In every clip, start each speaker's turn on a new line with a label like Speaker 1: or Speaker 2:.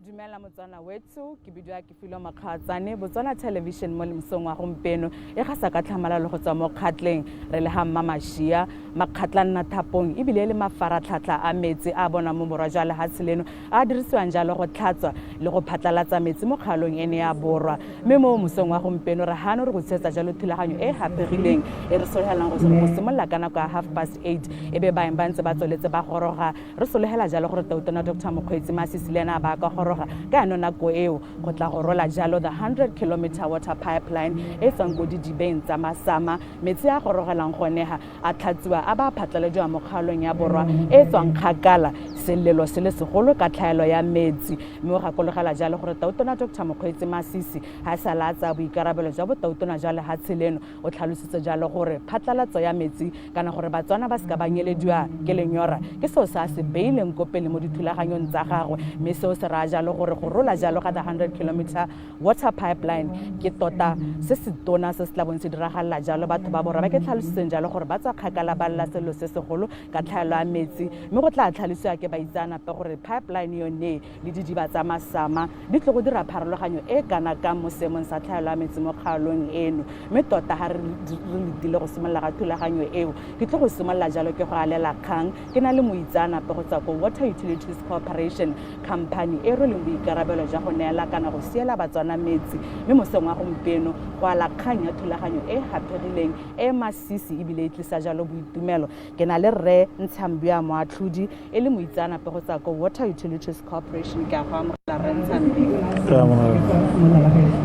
Speaker 1: Dumela motswana wethu ke bidiwa ke filo Makgatsane Botswana television mo lemsong wa gompeno e ga sa ka tlhamalalo go tswa mo Kgatleng re le Masama-Mmamashia makgatla nna thapong e bile le mafaratlhatlha a metsi a bona mo borwa jwa lehatshe leno a dirisiwang jalo go tlhatswa le go phatlalatsa metsi mo kgaolong ene ya borwa mme mo mosong wa gompeno re hana re go tshetsa jalo thulaganyo e gapegileng e re sologelang go simolola ka nako ya 8:30 e be baeng ba ntse ba tsweletse ba goroga re solegela jalo gore Tona Dr. Mokgweetsi Masisi le ena ba ka goroga ka yano nako eo go tla go rola jalo the 100-kilometer water pipeline e tswang ko didibeng tsa Masama metsi a gorogelang gonega a tlhatsiwa a ba phatlalediwa mo kgaolong ya borwa e tswang kgakala selelo se le segolo ka tlhaelo ya metsi mme o gakologela jalo gore Tona Dr. Mokgweetsi Masisi ha sa latsa boikarabelo jwa Tona jwa lehatshe leno o tlhalositse jalo gore phatlalatso ya metsi kana gore Batswana ba ska ba nyelediwa ke lenyora ke seo sa se beileng ko pele mo dithulaganyong tsa gagwe mme seo se ra jalo gore go rola jalo ga the 100-kilometer water pipeline ke tota se se tona se se tla bontse diragalla jalo batho ba borwa ba ke tlhalositseng jalo gore ba tswa kgakala ba lla selo se segolo ka tlhaelo ya metsi mme go tla tlhalosiwa ke baitsanape gore pipeline yone le didiba tsa Masama di tle go dira pharologanyo e kana ka mo seemong sa tlhaelo ya metsi mo kgaolong eno mme tota ga re letile go simolola ga thulaganyo eo ke tle go simolola jalo ke go alela kgang ke na le moitsanape go tswa ko Water Utilities Corporation company e rweleng boikarabelo jwa go neela kana go siela Batswana metsi mme mosong wa gompeno go ala kgang ya thulaganyo e gapegileng e masisi ebile e tlisa jalo boitumelo ke na le rre Ntshambia Moatlhodi e le moitsanape go tswa ko Water Utilities Corporation ke a go amogela rre Ntshambia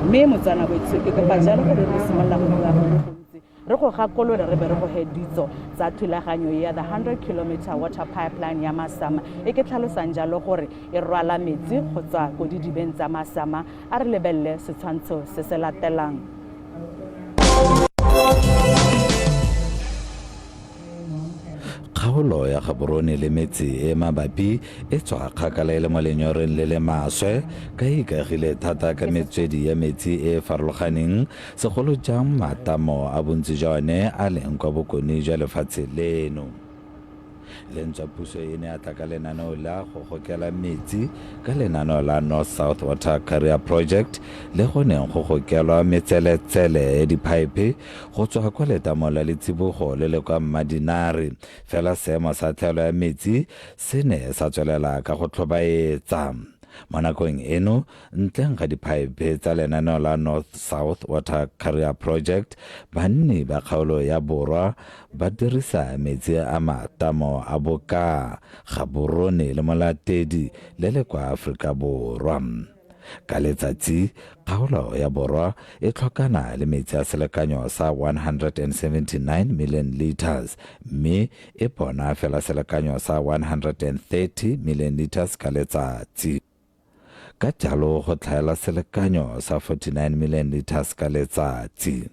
Speaker 1: mme motswana wethu ke kopa jalo gore re simolola go bua re go gakolole re be re go heditso tsa thulaganyo ya the 100-kilometer water pipeline ya Masama e ke tlhalosang jalo gore e rwala metsi go tswa ko didibeng tsa Masama a re lebelle setshwantsho se se latelang.
Speaker 2: Kgaolo ya Gaborone le metsi e mabapi e tswa kgakala le mo lenyoreng le le maswe ka ikagile thata ka metswedi ya metsi e farologaneng segolo jang matamo a bontsi jwa one a leng kwa bokone jwa lefatshe leno lentswa puso e ne a tla ka lenaneo la go gokela metsi ka lenaneo la North South Water Carrier Project le go neng go gokelwa metseletsele ya diphaepe go tswa kwa letamo la Letsibogo le le kwa Mmadinare fela seemo sa tlhaelo ya metsi se ne sa tswelela ka go tlhobaetsa mo nakong eno ntleng ga diphaepe tsa lenaneo la North South Water Carrier Project banni ba kgaolo ya borwa ba dirisa metsi a matamo a boka Gaborone le molatedi le le kwa Aforika Borwa ka letsatsi kgaolo ya borwa e tlhokana le metsi a selekanyo sa 179 million liters mme e bona fela selekanyo sa 130 million liters ka letsatsi ka jalo go tlhaela selekanyo sa 49 million liters ka letsatsi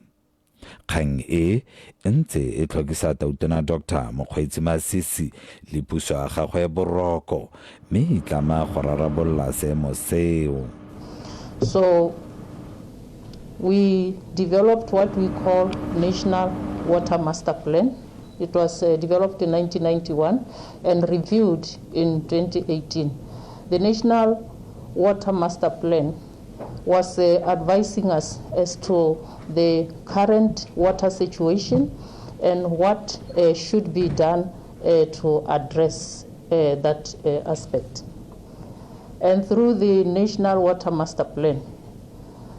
Speaker 2: kgang e ntse e tlhokisa Tona Dr. Mokgweetsi Masisi le puso ya gagwe boroko mme e tlama go rarabolola seemo seo.
Speaker 3: So we developed what we call National Water Master Plan. It was developed in 1991 and reviewed in 2018. The National Water Master Plan was advising us as to the current water situation and what should be done to address that aspect. And through the National Water Master Plan,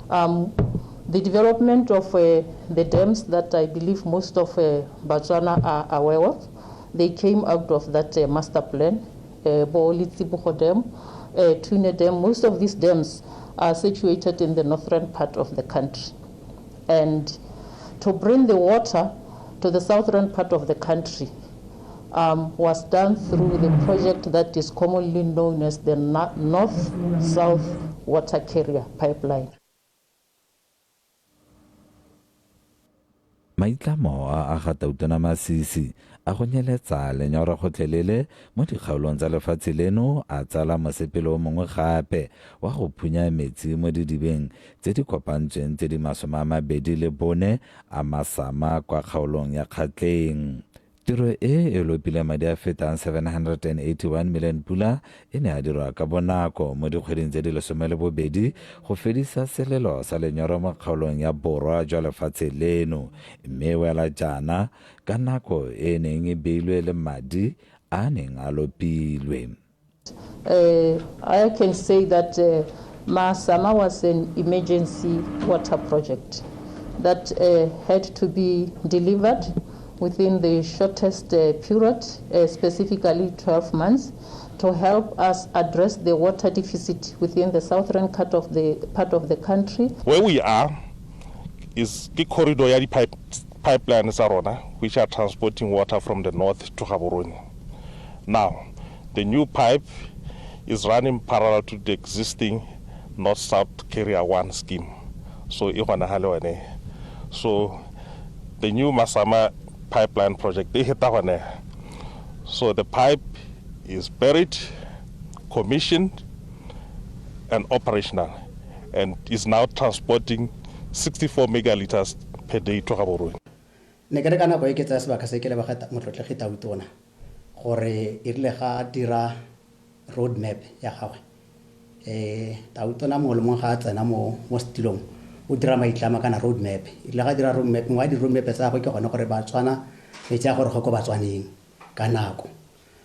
Speaker 3: the development of the dams that I believe most of Batswana are aware of, they came out of that master plan, Boolitsiboko Dam, Tune Dam. Most of these dams are situated in the northern part of the country. And to bring the water to the southern part of the country was done through the project that is commonly known as the North-South Water Carrier Pipeline.
Speaker 2: Maitlamo a Khato Masisi a go nyeletsa lenyora gotlhelele mo dikgaolong tsa lefatshe leno a tsala mosepelo mongwe gape wa go phunya metsi mo didibeng tse di kopantsweng tse di 24 a Masama kwa kgaolong ya Kgatleng Tiro e lopile madi a fetang 781 million pula e ne a dirwa ka bonako mo dikgweding tse di 12 go fedisa selelo sa lenyora mo kgaolong ya borwa jwa lefatshe leno mme wela jaana ka nako e neng e beilwe le madi a neng a lopilwe.
Speaker 3: I can say that Masama was an emergency water project that had to be delivered within the shortest period, specifically 12 months, to help us address the water deficit within the southern part of the country.
Speaker 4: Where we are is the corridor ya pipeline sa rona, which are transporting water from the north to Gaborone. Now, the new pipe is running parallel to the existing North-South Carrier 1 scheme. So the new Masama pipeline project, so the pipe is buried, commissioned, and operational, and is now transporting 64 megaliters per day to Gaborone.
Speaker 5: Ne ke re kana go eketsa sebaka se ke le bagata motlotlegi Tautona gore e rile ga dira road map ya gagwe. Tautona mo le mo ga tsena mo stilong o dira maitlama kana road map. E rile ga dira road map ngwa di road map tsa go ke gone gore Batswana metsi a gore go ko Batswaneng ka nako.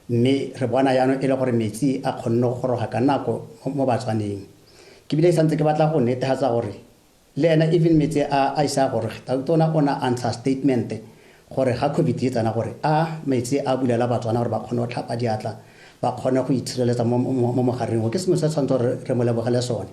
Speaker 5: Mme re bona yana e le gore metsi a kgonne go goroga ka nako mo Batswaneng. Ke bile santse ke batla go netefatsa gore le ena even metsi a isa gore Tautona ona answer statement gore ga COVID e tsana gore metsi a bulela Batswana gore ba kgone go tlhapa diatla ba kgone go itshireletsa mo mogareng o ke sengwe se tshwanetse gore re mo lebogele sone.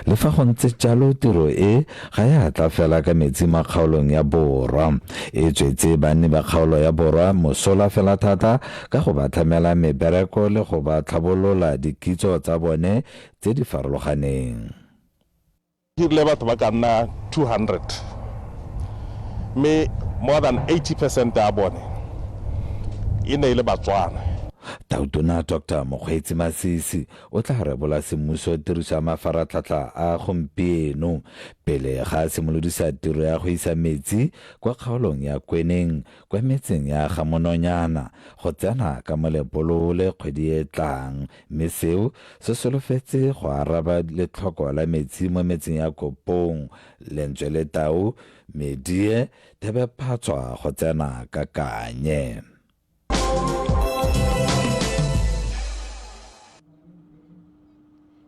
Speaker 2: Le fa go ntse jalo tiro e ga ya tla fela ka metsi mo kgaolong ya borwa e tswetse banni ba kgaolo ya borwa mosola fela thata ka go ba tlhamela mebereko le go ba tlhabolola dikitso tsa bone tse di farologaneng.
Speaker 4: Hirile batho ba ka nna 200 mme more than 80% ya bone e ne ile Batswana.
Speaker 2: Tautona Dr. Mokgweetsi Masisi o tla rebola semmuso tiriso ya mafaratlhatlha a gompieno pele ga simolodisa tiro ya go isa metsi kwa kgaolong ya Kweneng kwa metseng ya Gamononyana go tsena ka molepolo le kgwedi e tlang mme seo se solofetse go araba letlhoko la metsi mo metseng ya Kopong, Lentswe le Tau, Medie, Thebephatswa go tsena ka Kanye.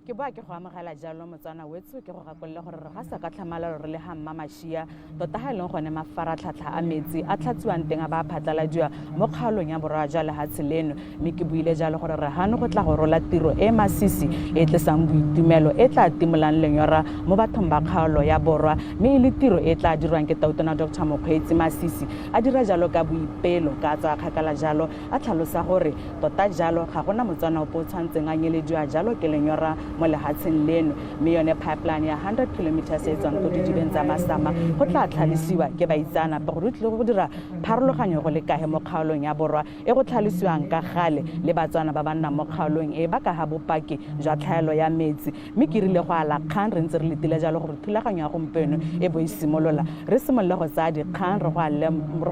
Speaker 1: Ke bua ke go amogela jalo motswana wetso ke go gakolle gore re ga sa ka tlhamalalo re le 𝐿𝐿𝐿𝐿𝐿𝐿 tota ga leng gone mafaratlhatlha a metsi a tlhatsiwang teng a ba phatlaladiwa mo kgaolong ya borwa jwa lehatshe leno mme ke buile jalo gore re gane go tla go rola tiro e masisi e tlisang boitumelo e tla timolang lenyora mo bathong ba kgaolo ya borwa mme e le tiro e tla dirwang ke Tautona Dr. Mokgweetsi Masisi a dira jalo ka boipelo ka tsa kgakala jalo a tlhalosa gore tota jalo ga gona motswana o po tshwantseng a nyelediwa jalo ke lenyora mo lehatsheng leno mme yone pipeline ya 100 kilometers e tswang ko didibeng tsa Masama go tla tlhalisiwa ke baitsanape gore tlile go dira pharologanyo go le kae mo kgaolong ya borwa e go tlhalisiwang ka gale le Batswana ba banna mo kgaolong e ba ka ga bopaki jwa tlhaelo ya metsi mme ke rile go ala kgang re ntse re letile jalo gore thulaganyo ya gompieno e bo e simolola re simolola go tsaya dikgang re go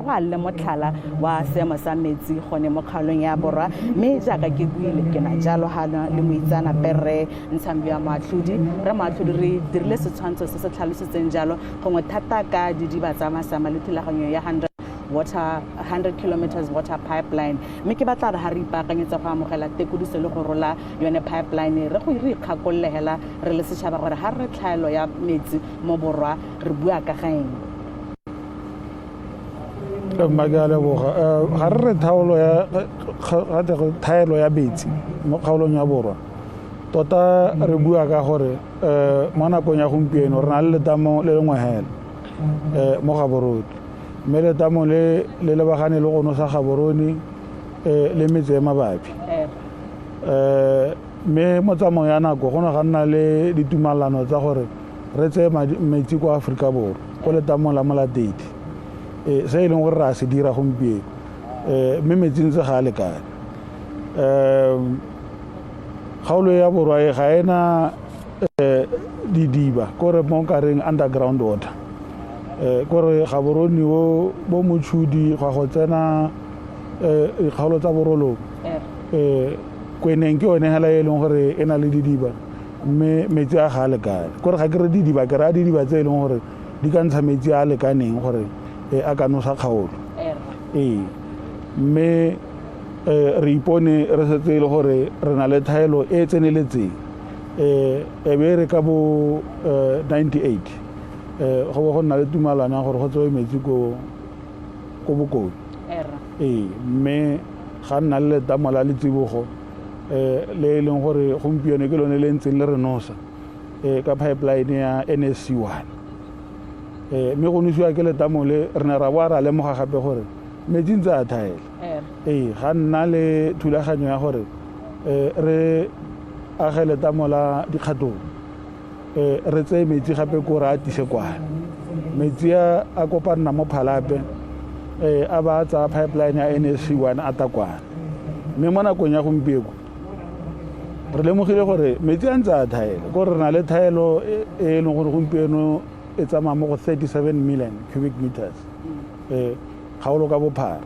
Speaker 1: alle motlhala wa seemo sa metsi gone mo kgaolong ya borwa mme jaaka ke buile ke na jalo gana le moitsanape re Ntsambi ya Maatlhodi re Maatlhodi re dirile setshwantsho se se tlhalosetseng jalo gongwe thata ka didiba tsa Masama le thulaganyo ya 100 kilometers water pipeline mme ke batla re ha re ipaakanyetsa go amogela tekodiso le go rola yone pipeline re go re ikgakollegela re le setšhaba gore ha re tlhaelo ya metsi mo borwa re bua ka gaeng.
Speaker 6: Magala boga ga re thaelo ya metsi mo kgaolong ya borwa tota re bua ka gore mo nakong ya gompieno re na le letamo le lengwe hela mo Gaborone mme letamo le lebagane le go nosa Gaborone le metse ya mabapi mme mo tsamayong ya nako go ne ga nna le ditumalano tsa gore re tseye metsi kwa Aforika Borwa ko letamong la Molatedi se e leng gore re a se dira gompieno mme metsi ntse ga a lekane kgaolo ya borwa e ga ena didiba kore mo kareng underground water kore Gaborone bo motšhudi ga go tsena dikgaolo tsa Borolong Kweneng ke yone hela e leng gore e na le didiba mme metsi a ga a lekane kore ga ke re didiba ke ra didiba tse e leng gore di ka ntsha metsi a lekaneng gore a ka nosa kgaolo mme re ipone re setse e le gore re na le thaelo e tseneletseng e be re ka bo 98 go go nna le tumalano ya gore go tsewe metsi ko bokone mme ga nna le letamo la letsibogo le e leng gore gompieno ke lone le ntseng le re nosa ka pipeline ya NSC1 mme go nosiwa ke letamo le re ne ra boa ra lemoga gape gore metsi ntse a thaela ga nna le thulaganyo ya gore re age letamo la dikgatong re tseye metsi gape ko re atise kwane metsi a kopanna mo phalape a ba tsa pipeline ya NSC1 a takwane mme mo nakong ya gompieno re lemogile gore metsi a ntse a thaela ko re na le thaelo e leng gore gompieno e tsamaya mo go 37 million cubic meters kgaolo ka bophara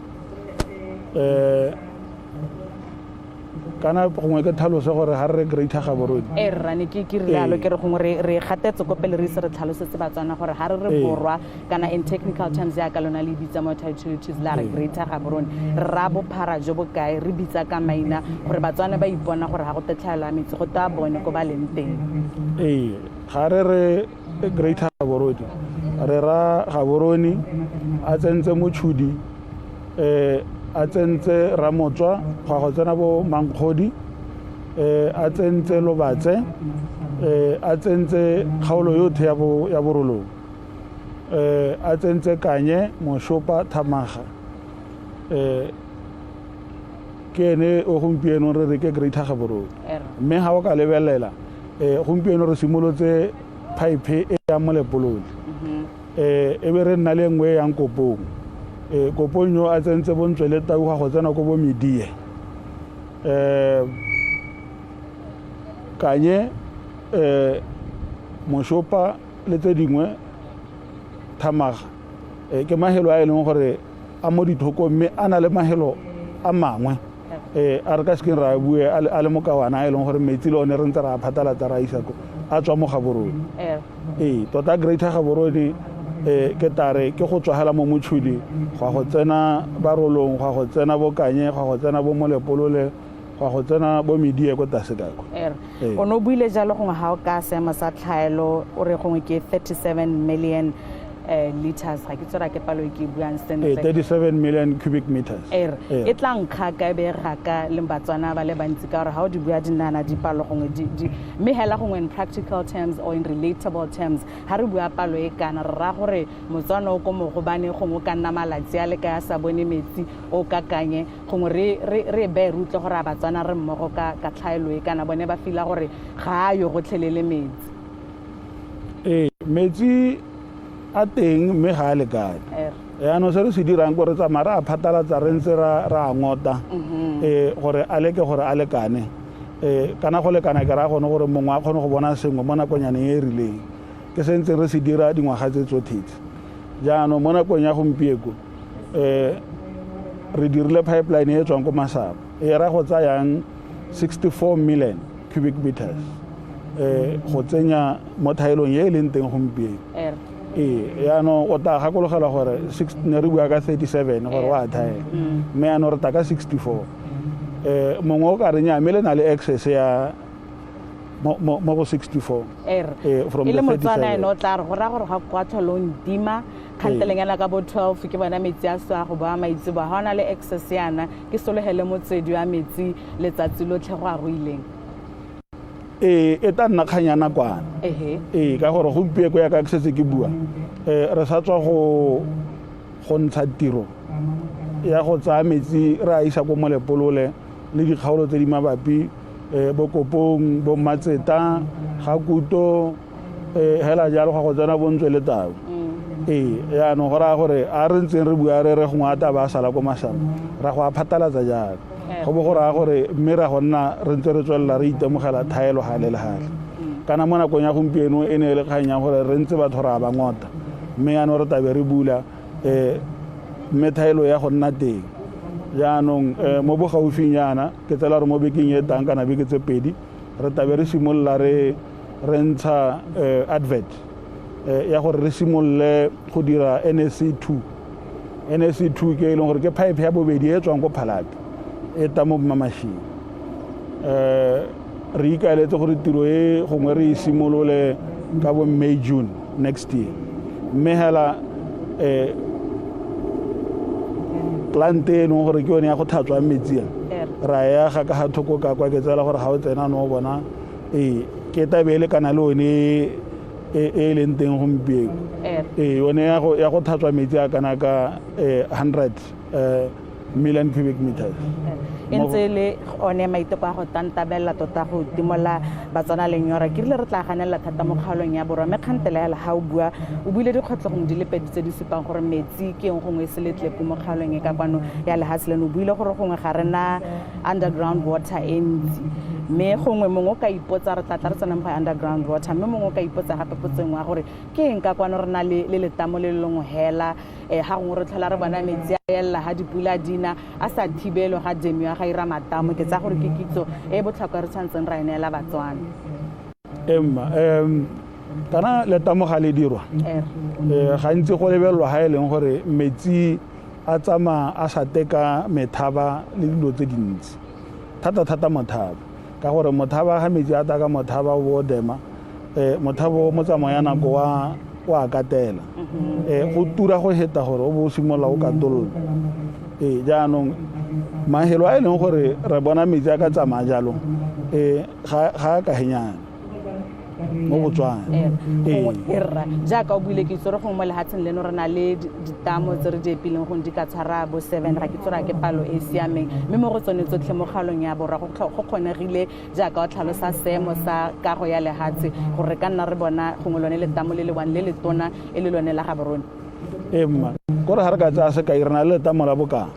Speaker 6: kana gongwe ke tlhalose gore ga re Greater Gaborone
Speaker 1: rane ke rialo ke re gongwe re gatetse ko pele re ise re tlhalosetse Batswana gore ga re borwa kana in technical terms ya ka lona le bitsa mo utilities la re Greater Gaborone ra bophara jo bo kae re bitsa ka maina gore Batswana ba ipona gore ga go tetlhaela metsi go ta bone ko ba leng teng
Speaker 6: ga re Greater Gaborone re ra Gaborone a tsentse motšhudi a tsentse Ramotswa go tsena bo Mankgodi a tsentse Lobatse a tsentse kgaolo yotlhe ya Borolong a tsentse Kanye Moshopa Thamaga ke ene o gompieno re ke Greater Gaborone mme ga o ka lebelela gompieno re simolotse pipe e ya molepolodi e be re nna le nngwe yang Kopong Kopong yo a tsentse bontswe le tauga go tsena ko bo Medie Kanye Moshopa le tse dingwe Thamaga ke mahelo a e leng gore a mo dithoko mme a na le mahelo a mangwe a re ka sekeng ra bue a le mokawana a e leng gore metsi le one re ntse ra phatalatsa ra isa ko a tswa mo Gaborone tota Greater Gaborone ke tare ke go tswagela mo motšhudi go tsena Borolong go tsena bo Kanye go tsena bo Molepolole go tsena bo Medie ko tasekako
Speaker 1: o no buile jalo gongwe ga o ka seema sa tlhaelo o re gongwe ke 37 million liters ga ke tsora ke palo ke buang sentle
Speaker 6: 37 million cubic meters
Speaker 1: e tla nkga ka be ga ka le Batswana ba le bantsi ka gore ga o di bua dinana di palo gongwe mme hela gongwe in practical terms or in relatable terms ha re bua palo e kana re ra gore Motswana o ko mo go bane gongwe ka nna malatsi a le ka ya sa bone metsi o ka Kanye gongwe re be rutle gore Batswana re mmogo ka tlhaelo e kana bone ba fila gore ga yo go tlhelele metsi
Speaker 6: metsi a teng mme ga a lekane yaanong se re se dirang gore tsamaya re a phatalatsa re ntse ra ngota gore a leke gore a lekane kana go lekana ke ra gone gore mongwe a kgone go bona sengwe mo nakonyaneng e rileng ke se ntse re se dira dingwaga tse tsotlhetsi jaanong mo nakong ya gompieko re dirile pipeline e tswang ko Masama e ra go tsayang 64 million cubic meters go tsenya mo thaelong e leng teng gompieno yaanong o ta gakologelwa gore ne re bua ka 37 gore wa thaela mme yaanong re ta ka 64 mongwe o ka re nyame le na le access ya mo go 64 from the 37
Speaker 1: le Motswana eno tla re go ra gore ga kwa tlholong dima Kgatleng ka bo 12 ke bona metsi a sa go ba maitse ba ha ona le access yana ke sologele motsedi wa metsi letsatsi lotlhe go a ruileng
Speaker 6: e ta nna kganyana kwana ka gore gompieko ya ka setse ke bua re sa tswa go ntsha tiro ya go tsaya metsi re a isa ko Molepolole le dikgaolo tse di mabapi bo Kopong bo Matseta Gakuto hela jalo go tsena bontswe le tao yaanong go raya gore a re ntseng re bua re gongwe a ta ba sala ko Masama ra go a phatalatsa jalo go bo go raya gore mme ra go nna re ntse re tswelela re itemogela thaelo gale le gale kana mo nakong ya gompieno e ne le kganya gore re ntse batho ra ba ngota mme yaanong re tabe re bula mme thaelo ya go nna teng jaanong mo bogaufinyana ke tsela re mo bekeng e tang kana beke tse pedi re tabe re simolola re ntsha advert ya gore re simolole go dira NSC2 ke e leng gore ke pipe ya bobedi e tswang ko Phalate e ta mo Mmamashia re ikaeletse gore tiro e gongwe re simolole ka bo May June next year mme hela plant e leng gore ke yone ya go tlhatswa metsi ra ya ga ka thoko ka kwa ke tsela gore ga o tsena no bona ke tabele kana le one e leng teng gompieno yone ya go tlhatswa metsi a kana ka 100 million cubic meters
Speaker 1: e ntse le one maiteko a go tantabela tota go timola Batswana lenyora ke rile re tla ganela thata mo kgaolong ya borwa mme kgantele ya ga o bua o buile dikgotlhong di le pedi tse di supang gore metsi ke eng gongwe se letlepo mo kgaolong e ka kwano ya lehatshe leno o buile gore gongwe ga rena underground water e ntsi mme gongwe mongwe o ka ipotsa re tlatla re tsena mo ga underground water mme mongwe o ka ipotsa gape potso nngwe ya gore ke eng ka kwano re na le letamo le lengwe hela ga gongwe re tlhola re bona metsi a elela ga dipula dina a sa thibelo ga demi ya ga ira matamo ke tsa gore ke kitso e botlhokwa re tshwantseng ra ene la Batswana
Speaker 6: kana letamo ga le dirwa gantsi go lebelelwa ga e leng gore metsi a tsama a sa teka methaba le dilo tse dintsi thata mothaba ka gore mothaba ga metsi a taka mothaba o dema mothaba o mo tsamaya nako wa katela go tura go heta gore o bo simolla o katolola jaanong mahelo a e leng gore re bona metsi a ka tsamaya jalo ga ka henyana mo Botswana jaaka o buile ke itse re gongwe mo lehatsheng leno re na le ditamo tse re di epileng gong di ka tshwara bo 7 ra ke tsora ke palo e siameng mme mo go tsone tsotlhe mo kgaolong ya borwa go kgonegile jaaka o tlhalosa seemo sa kago ya lehatshe gore re ka nna re bona gongwe lone letamo le le one le letona e le lone la Gaborone kore ga re ka tsaya sekai re na le letamo la bokang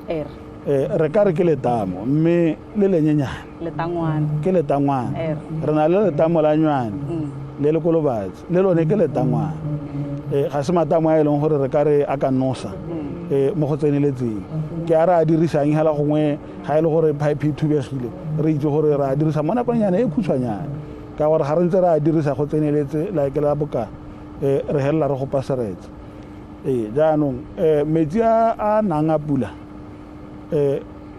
Speaker 6: re ka re ke letamo mme le lenyenyane ke letangwana re na le letamo la nywane le le ko Lobatse le lone ke letangwana ga se matamo a e leng gore re ka re a ka nosa mo go tseneletseng ke a re a dirisang hela gongwe ga e le gore pipe e thubegile re itse gore re a dirisa mo nakonyana e khutshwanyana ka gore ga re ntse re a dirisa go tseneletse like la boka re helela re go paseretse jaanong metsi a nang a pula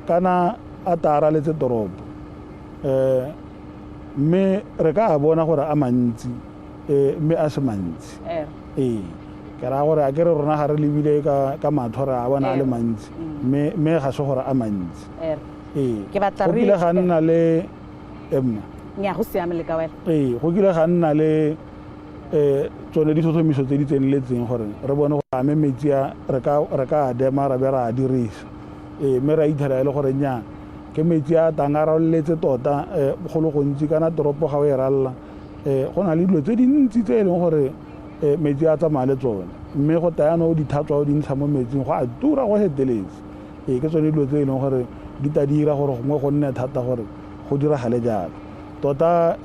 Speaker 6: kana a tara letse toropo mme re ka bona gore a mantsi mme a se mantsi ke ra gore a ke re rona ga re lebile ka matho re a bona a le mantsi mme ga se gore a mantsi go kile ga nna le go kile ga nna le tsone ditlhotlhomiso tse di tseneletseng gore re bone gore ame metsi a re ka a dema ra be ra a dirisa mme ra ithela e le gore nya ke metsi a tang a raoletse tota go le gontsi kana toropo ga o e ralla go na le dilo tse dintsi tse e leng gore metsi a tsamaya le tsone mme go tayano di thatswa o di ntsha mo metsing go a tura go heteletse ke tsone dilo tse e leng gore di ta dira gore gongwe go nne thata gore go diragale jalo tota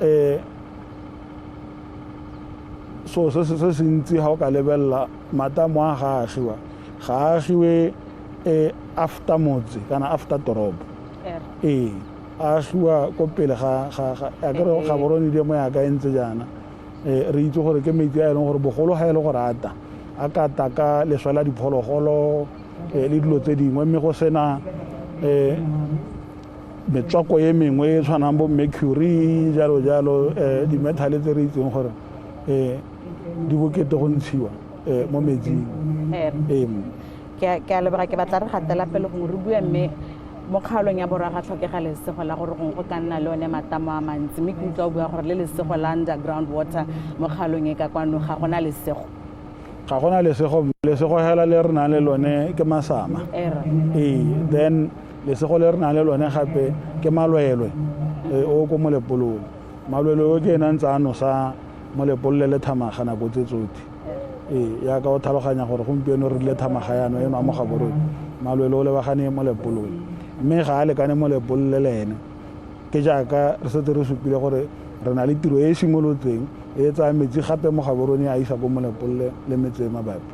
Speaker 6: so se se ntsi ga o ka lebelela matamo a ga agiwe after motse kana after toropo a agiwa ko pele ga kere Gaborone di mo yaka e ntse jana re itse gore ke metsi a e leng gore bogolo ga e le gore ata a ka taka leswa la diphologolo le dilo tse dingwe mme go sena metswako e mengwe e tshwanang bo mercury jalo di-metale tse re itseng gore di bokete go ntshiwa mo metsing
Speaker 1: ke a lebega ke batla re gatela pele gongwe re bue mme mo kgaolong ya borwa ga tlhokega lesego la gore gongwe go ka nna le one matamo a mantsi mme ke utlwa o bua gore le lesego la underground water mo kgaolong e ka kwano ga gona lesego hela le re nang le lone ke Masama then lesego le re nang le lone gape ke Malwelwe o ko Molepolong Malwelwe o ke ena ntse a nosa Molepolo le thamaga nako tse tsotlhe ya ka o tlhaloganya gore gompieno re le thamaga yano eno a mo Gaborone Malwelwe o lebagane Molepolong mme ga a lekane Molepolo le lene ke jaaka re setse re supile gore re na le tiro e e simolotseng e tsaya metsi gape mo Gaborone a isa ko Molepolo le metse e mabapi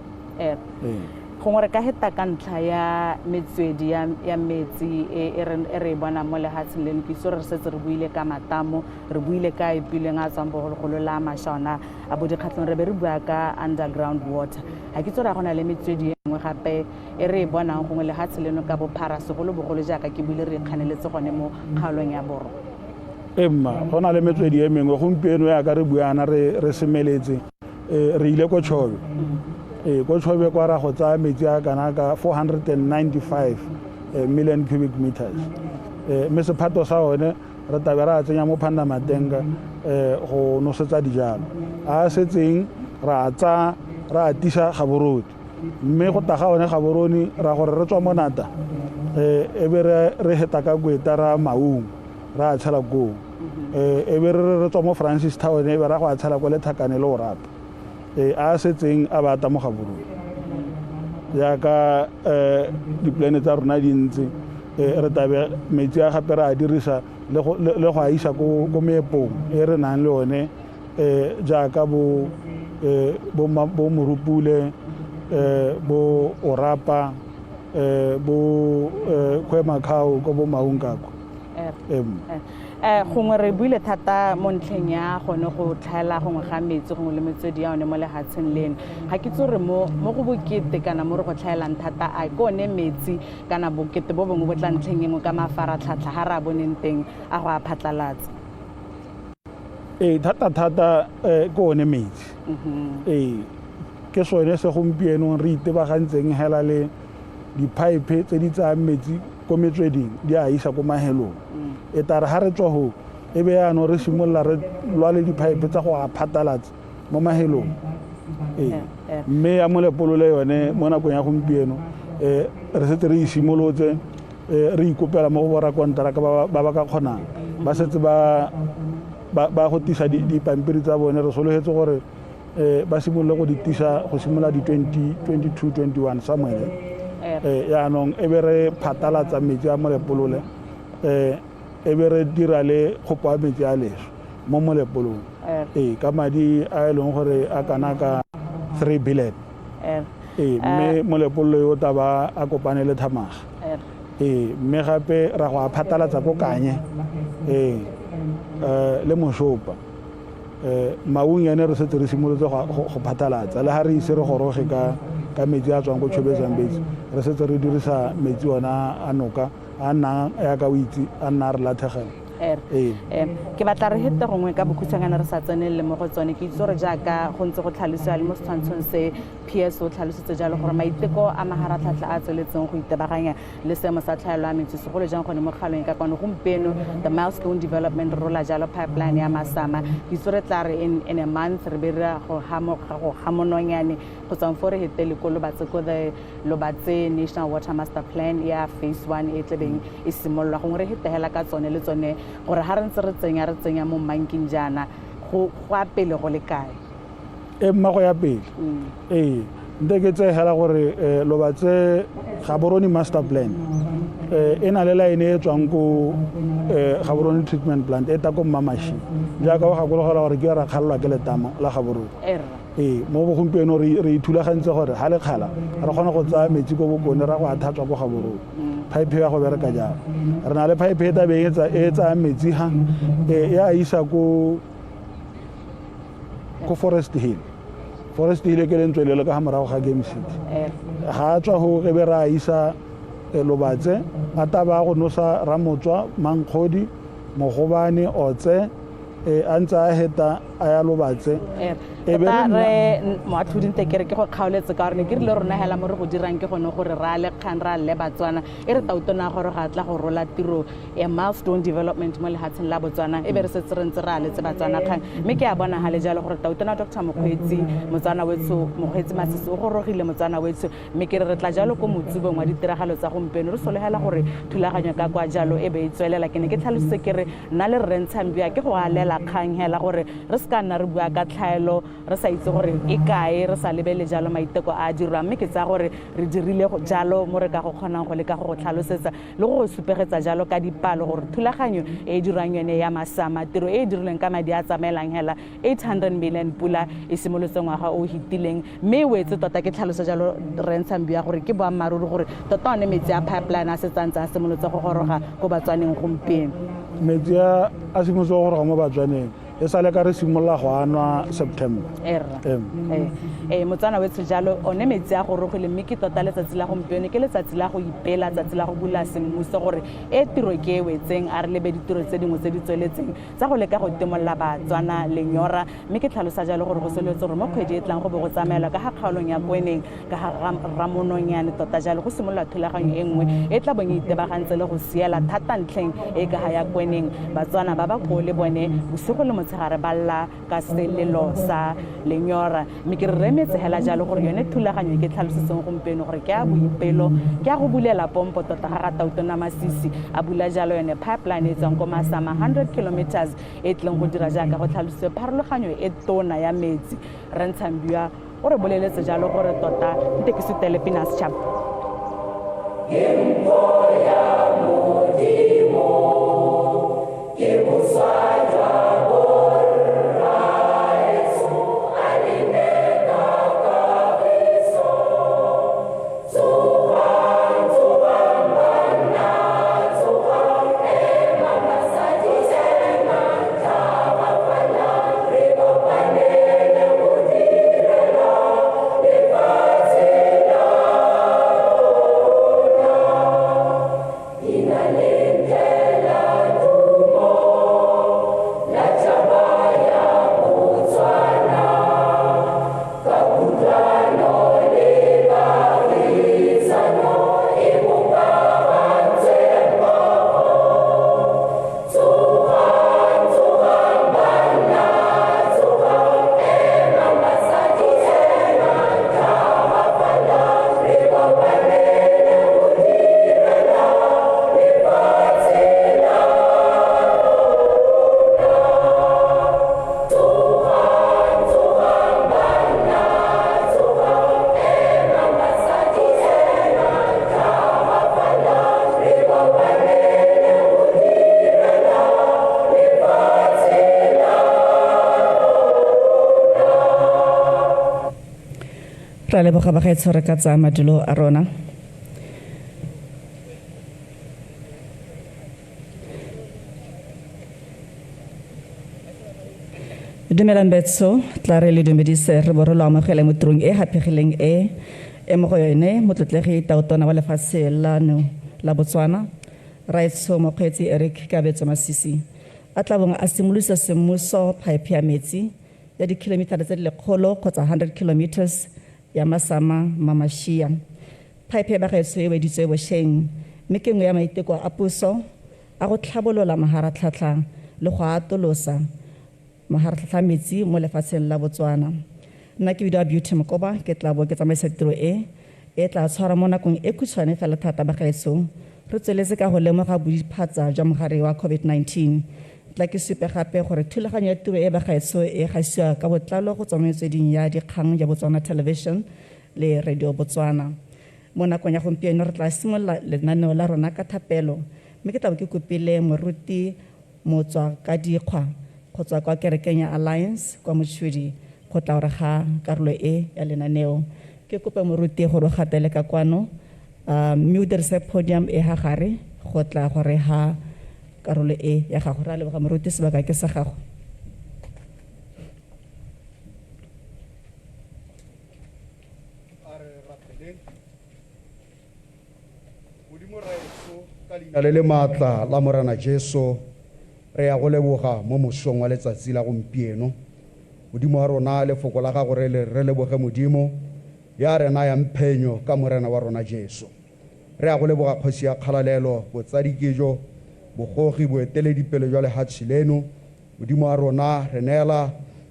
Speaker 1: gongwe re ka heta ka ntlha ya metswedi ya metsi e re bona mo lehatsheng leno ke itse re setse re buile ka matamo re buile ka ipileng a tswang bogologolo la mashana a bo dikgatlheng re be re bua ka underground water ga ke itse re gona le metswedi engwe gape e re bonang gongwe lehatshe leno ka bophara segolobogolo jaaka ke buile re ikganeletse gone mo kgaolong ya borwa
Speaker 6: emma go na le metswedi e mengwe gompieno ya ka re buana re semeletse re ile ko Tšhobe ko Tšhobe kwa ra go tsaya metsi a kana ka 495 million cubic meters mme sephato sa one re tabe ra tsenya mo Phandamatenga go nosetsa dijalo a setseng ra atisa Gaborone mme go taga one Gaborone ra gore re tswa monata e be re heta ka kweta ra maung ra tshela go e be re tswa mo Francis Town e be ra go a tshela go le Thakane le Orapa a setseng a bata mo Gaborone jaaka dipolane tsa rona di ntse re tabe metsi a gape ra a dirisa le go a isa ko meepong e re nang le one jaaka bo Morupule bo Orapa bo Kwemakau ko bo Maungkako
Speaker 1: gongwe re buile thata mo ntlheng ya gone go tlhaela gongwe ga metsi gongwe le metswedi ya one mo lehatsheng leno ga ke itse gore mo go bokete kana mo re go tlhaelang thata a ke one metsi kana bokete bo bongwe bo tla ntlheng engwe ka mafaratlhatlha ga re a boneng teng a go a phatlalatsa
Speaker 6: thata ke one metsi ke sone segompienong re itebagantseng hela le di-pipe tse di tsayang metsi ko metsweding di a isa ko mahelong e tare ga re tswa go e be yaanong re simolola re lwale di-pipe tsa go a phatalatsa mo mahelong mme ya molepolole yone mo nakong ya gompieno re setse re isimolotse re ikopela mo go borakonteraka ba ba ka kgonang ba setse ba go tisa dipampiri tsa bone re sologetse gore ba simolole go di tisa go simolola di-2022-21 somewhere yaanong e be re phatalatsa metsi a molepolole e be re dira le kgopo ya metsi a leso mo molepolong ka madi a e leng gore a kana ka 3 billion mme molepololo yo taba a kopane le Thamaga mme gape ra go a phatalatsa ko Kanye le Mosopa maung yane re setse re simolotse go phatalatsa le ga re ise re goroge ka metsi a tswang ko Tšhobetsambetsi re setse re dirisa metsi ona a noka a nnang ya ka o itse a nna re lathegela
Speaker 1: ke batla re hete gongwe ka bokhutshwanyana re sa tsenelele mo go tsone ke itse gore jaaka go ntse go tlhalosiwa le mo setshwantshong se PS o tlhalositse jalo gore maiteko a maharatlhatlha a tsweletseng go itebaganya le seemo sa tlhaelo ya metsi segolo jang gone mo kgalong ka kwano gompieno the milestone development rola jalo pipeline ya Masama ke itse re tla re in a month re be re go gamononyane go tswang fo re hetele ko Lobatse ko the Lobatse National Water Master Plan ya phase 1 e tlebeng e simolola gongwe re hetela ka tsone le tsone gore ha re ntse re tsenya mo mmanking jana go a pele go le kae
Speaker 6: mma go ya pele nte ke tsegela gore Lobatse Gaborone Master Plan e na le line e tswang ko Gaborone treatment plant e ta ko Mmamashia jaaka o gakologelwa gore ke ra kgallwa ke letamo la Gaborone mo bogompieno re ithulagantse gore ha le kgala re kgona go tsaya metsi ko bokone ra go a thatswa ko Gaborone pipe ya go bereka jalo re na le pipe e tabeng e tsayang metsi ha ya isa ko Forest Hill ke lentswelelo ka ga morago ga Game City ga a tswa go e be ra isa Lobatse a taba go nosa Ramotswa Mankgodi Mogobane Otse a ntse a heta a ya Lobatse
Speaker 1: re moatlhoding tekere ke go kgaoletse ka gore ne ke rile rona hela mo re go dirang ke gone gore ra le kgang ra le Batswana e re tautona gore ga tla go rola tiro ya milestone development mo lehatsheng la Botswana e be re setse re ntse ra letse Batswana kgang mme ke a bona hale jalo gore tautona Dr. Mokgweetsi Mokgweetsi Masisi o gorogile Motswana wetso mme ke re tla jalo ko motsibong wa ditiragalo tsa gompieno re solegela gore thulaganyo ka kwa jalo e be e tswelela ke ne ke tlhalositse ke re nna le re ntshambia ke go alela kgang hela gore re se ka nna re bua ka tlhaelo re sa itse gore e kae re sa lebele jalo maiteko a dirwang mme ke tsaya gore re dirile jalo mo re ka go kgonang go leka go tlhalosetsa le go supegetsa jalo ka dipalo gore thulaganyo e dirwang yone ya Masama tiro e dirilweng ka madi a tsamaelang hela 800 million pula e simolotse ngwaga o hitileng mme o etse tota ke tlhalosa jalo re ntshambia gore ke boammaruri gore tota one metsi a pipeline a setsantse a simolotse go goroga go Batswaneng gompieno
Speaker 6: metsi a simolotse go goroga mo Batswaneng e sale ka re simolola go anwa September
Speaker 1: Motswana wetso jalo one metsi a gorogile mme ke tota letsatsi la gompieno ke letsatsi la go ipela tsatsi la go bula semmuso gore e tiro ke e wetseng a re lebe ditiro tse dingwe tse di tsweletseng tsa go leka go timolla Batswana lenyora mme ke tlhalosa jalo gore go soletse gore mo kgwedi e tlang go be go tsamaelwa ka ga kgaolong ya Kweneng ka ga Ramononyane tota jalo go simolola thulaganyo e nngwe e tla bong itebagantse le go siela thata ntlheng e ka ga ya Kweneng Batswana ba ba go le bone bosigo le motshegare ba lla ka selelo sa lenyora mme ke re remetse hela jalo gore yone thulaganyo ke tlhalosetseng gompieno gore ke a boipelo ke a go bulela pompo tota ga Khato Masisi a bula jalo yone pipeline e tswang ko Masama 100 kilometers e tleng go dira jaaka go tlhalosetse pharologanyo e tona ya metsi re ntshambia o re boleletse jalo gore tota nte ke sutele Pinas Chap
Speaker 7: ra leboga bagaetsho re ka tsaya madulo a rona dumelang betso tla re le dumedise re bo re lo amogela mo tirong e hapegileng e mo go yone motlotlegi taotona wa lefatshe lano la Botswana raitso Mokgweetsi Mokgweetsi Masisi a tla bong a simolosa semmuso pipe ya metsi ya dikilometara tse 100 kgotsa 100 kilometers ya Masama-Mmamashia pipe ya bagaetsho e weditswe bošeng mme ke nngwe ya maiteko a puso a go tlhabolola maharatlhatlha le go atolosa maharatlhatlha metsi mo lefatsheng la Botswana nna ke bidwa Beauty Mokoba ke tla bo ke tsamaisa tiro e tla tshwara mo nakong e khutshwane fela thata bagaetsho re tsweletse ka go lemoga bodiphatsa jwa mogare wa COVID-19 tla ke supe gape gore thulaganyo ya tiro e bagaetsho e gasiwa ka botlalo go tswa mo metsweding ya dikgang ya Botswana Television le Radio Botswana mo nakong ya gompieno re tla simolola lenaneo la rona ka thapelo mme ke tla bo ke kopile moruti motswa ka dikgwa go tswa kwa kerekeng ya Alliance kwa Motšhudi go tla gore ga karolo e ya lenaneo ke kope moruti gore o gatele ka kwano mme o dirise podium e ha gare go tla gore ha karolo e ya gago ra leboga moruti sebaka ke sa gago
Speaker 8: le le maatla la morana Jesu re ya go leboga mo mosong wa letsatsi la gompieno modimo wa rona lefoko la gago re leboge modimo ya rena ya mphenyo ka morena wa rona Jesu re ya go leboga kgosi ya kgalalelo botsadikijo bogogi boeteledipele jwa lehatshi leno modimo wa rona re neela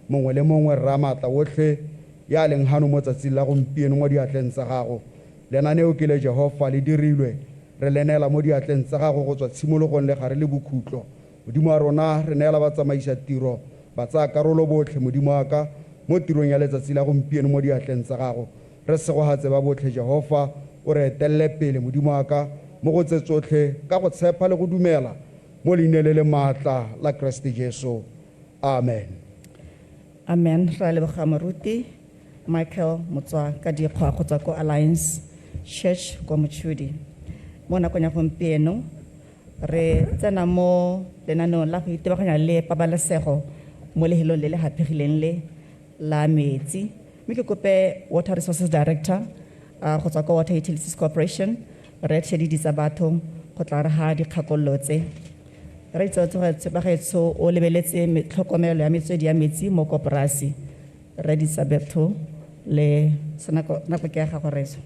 Speaker 8: mongwe le mongwe rra maatla otlhe ya leng hano mo tsatsing la gompieno mo diatleng tsa gago lenaneo ke le Jehova le dirilwe re lenela mo diatleng tsa gago go tswa tshimologong le gare le bokhutlo modimo wa rona re neela ba tsamaisa tiro ba tsaya karolo botlhe modimo wa ka mo tirong ya letsatsi la gompieno mo diatleng tsa gago re segogatse ba botlhe Jehova o re etelele pele modimo wa ka mo go tse tsotlhe ka go tshepa le go dumela mo leineng le le maatla la Kriste Jesu amen.
Speaker 7: Amen. Ra leboga moruti Michael Motswa ka dikgwa go tswa ko Alliance Church kwa Mochudi. Mo nakong ya gompieno re tsena mo lenaneong la go itebaganya le pabalesego mo lehelong le le haphegileng le la metsi. Mme ke kope Water Resources Director go tswa ko Water Utilities Corporation re tshedidi tsa batho go tla re ha dikgakololo tse. Re itse bagaetso o lebeletse tlhokomelo ya metswedi ya metsi mo koporasi. Re di sabetho le senako nako ke ya gago reso.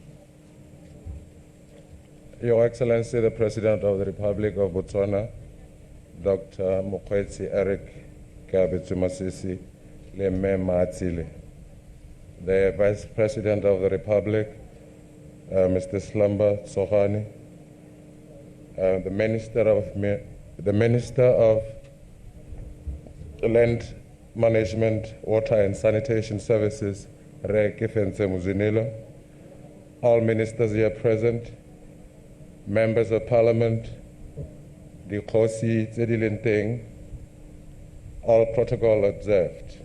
Speaker 9: Your Excellency, the President of the Republic of Botswana, Dr. Mokgweetsi Masisi, the Vice President of the Republic, Mr. Slamba Sohani, the Minister of Land Management, Water and Sanitation Services, 𝐊𝐇𝐀𝐄𝐈𝐿, all ministers here present, members of Parliament, the 𝐂𝐈𝐕𝐈𝐋𝐒, all protocol observed.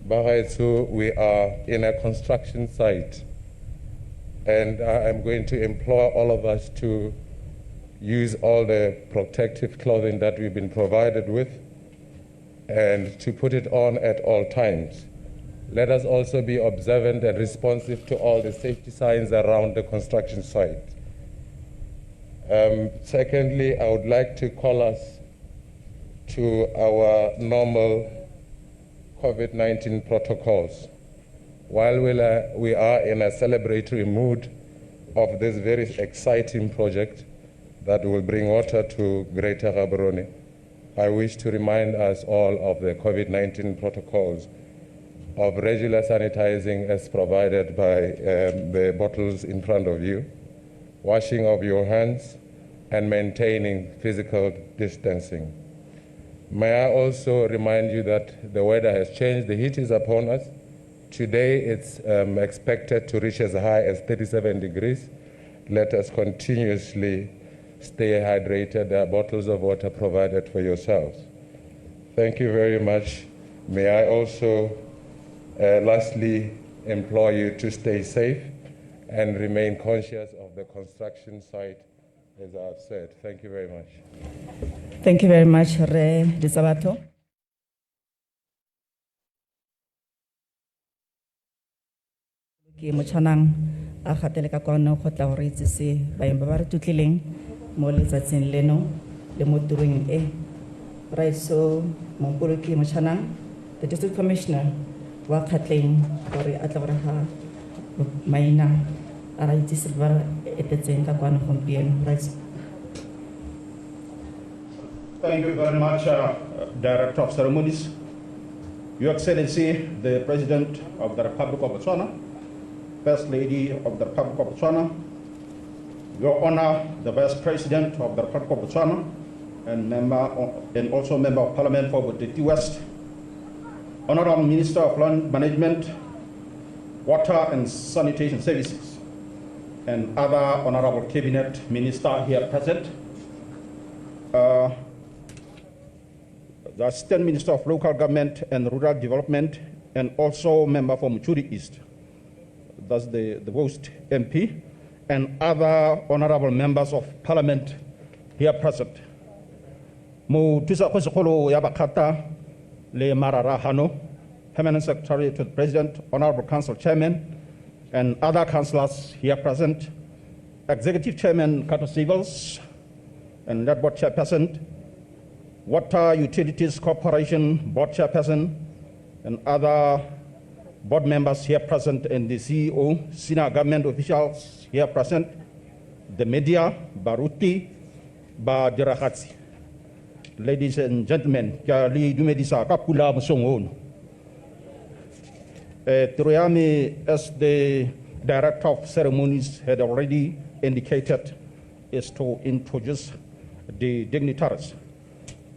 Speaker 9: Bagaetso, we are in a construction site, and I'm going to implore all of us to use all the protective clothing that we've been provided with and to put it on at all times. Let us also be observant and responsive to all the safety signs around the construction site. Secondly, I would like to call us to our normal COVID-19 protocols. While we are in a celebratory mood of this very exciting project that will bring water to Greater Gaborone, I wish to remind us all of the COVID-19 protocols of regular sanitizing as provided by the bottles in front of you, washing of your hands, and maintaining physical distancing. May I also remind you that the weather has changed. The heat is upon us. Today it's expected to reach as high as 37 degrees. Let us continuously stay hydrated. There are bottles of water provided for yourselves. Thank you very much. May I also lastly implore you to stay safe and remain conscious of the construction site, as I've said. Thank you very much.
Speaker 7: Thank you very much, Re Disabato. Ke motšhanang a gatele ka kwano go tla go re itsese baeng ba ba re tutlileng mo letsatsing leno le mo tirong e. Raiso Monkolo ke motšhanang, the District Commissioner wa Kgatleng gore a tla gore ha maina a ra itsese ba etetseng ka kwano gompieno. Raiso.
Speaker 10: Thank you very much, Director of Ceremonies, Your Excellency, the President of the Republic of Botswana, First Lady of the Republic of Botswana, Your Honor, the Vice President of the Republic of Botswana, and also Member of Parliament for Botswana West, Honorable Minister of Land Management, Water and Sanitation Services, and other Honorable Cabinet Minister here present. The Assistant Minister of Local Government and Rural Development, and also member for Mochudi East, that's the West MP, and other honorable members of Parliament here present. Mo tusa ko sekolo ya bakata le Marara Hano, Permanent Secretary to the President, Honorable Council Chairman, and other councillors here present, Executive Chairman Khato Civils, and that board chairperson, Water Utilities Corporation Board Chairperson, and other board members here present, and the CEO, senior government officials here present, the media, Baruti, Badirahatsi. Ladies and gentlemen, Kali Dumedisa Kapula Musongon. Triami, as the Director of Ceremonies had already indicated, is to introduce the dignitaries.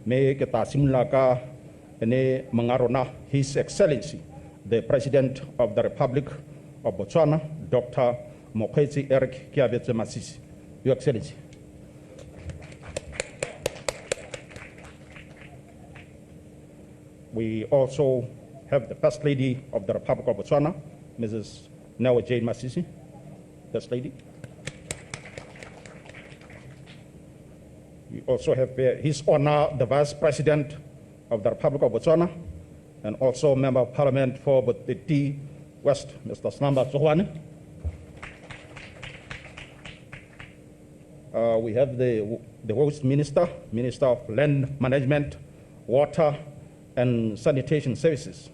Speaker 10: Me kita simulaka ne mangarona His Excellency, the President of the Republic of Botswana, Dr. Mokgweetsi Masisi. Your Excellency. We also have the First Lady of the Republic of Botswana, Mrs. 𝐊𝐇𝐀𝐌𝐀 Masisi. First Lady. We also have His Honor, the Vice President of the Republic of Botswana, and also Member of Parliament for Botswana West, Mr. Snamba Tsohwane. We have the host Minister of Land Management, Water and Sanitation Services,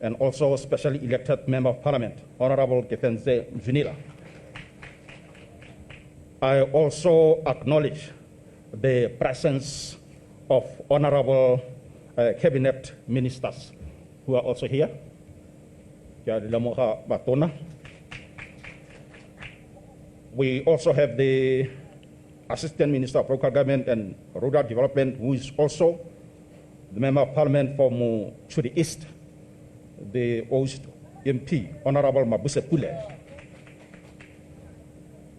Speaker 10: and also specially elected Member of Parliament, Honorable �Kgatleng. I also acknowledge the presence of Honorable Cabinet Ministers who are also here. We also have the Assistant Minister of Local Government and Rural Development, who is also the Member of Parliament for Muchuri East, the host MP, Honorable Mabuse Pule.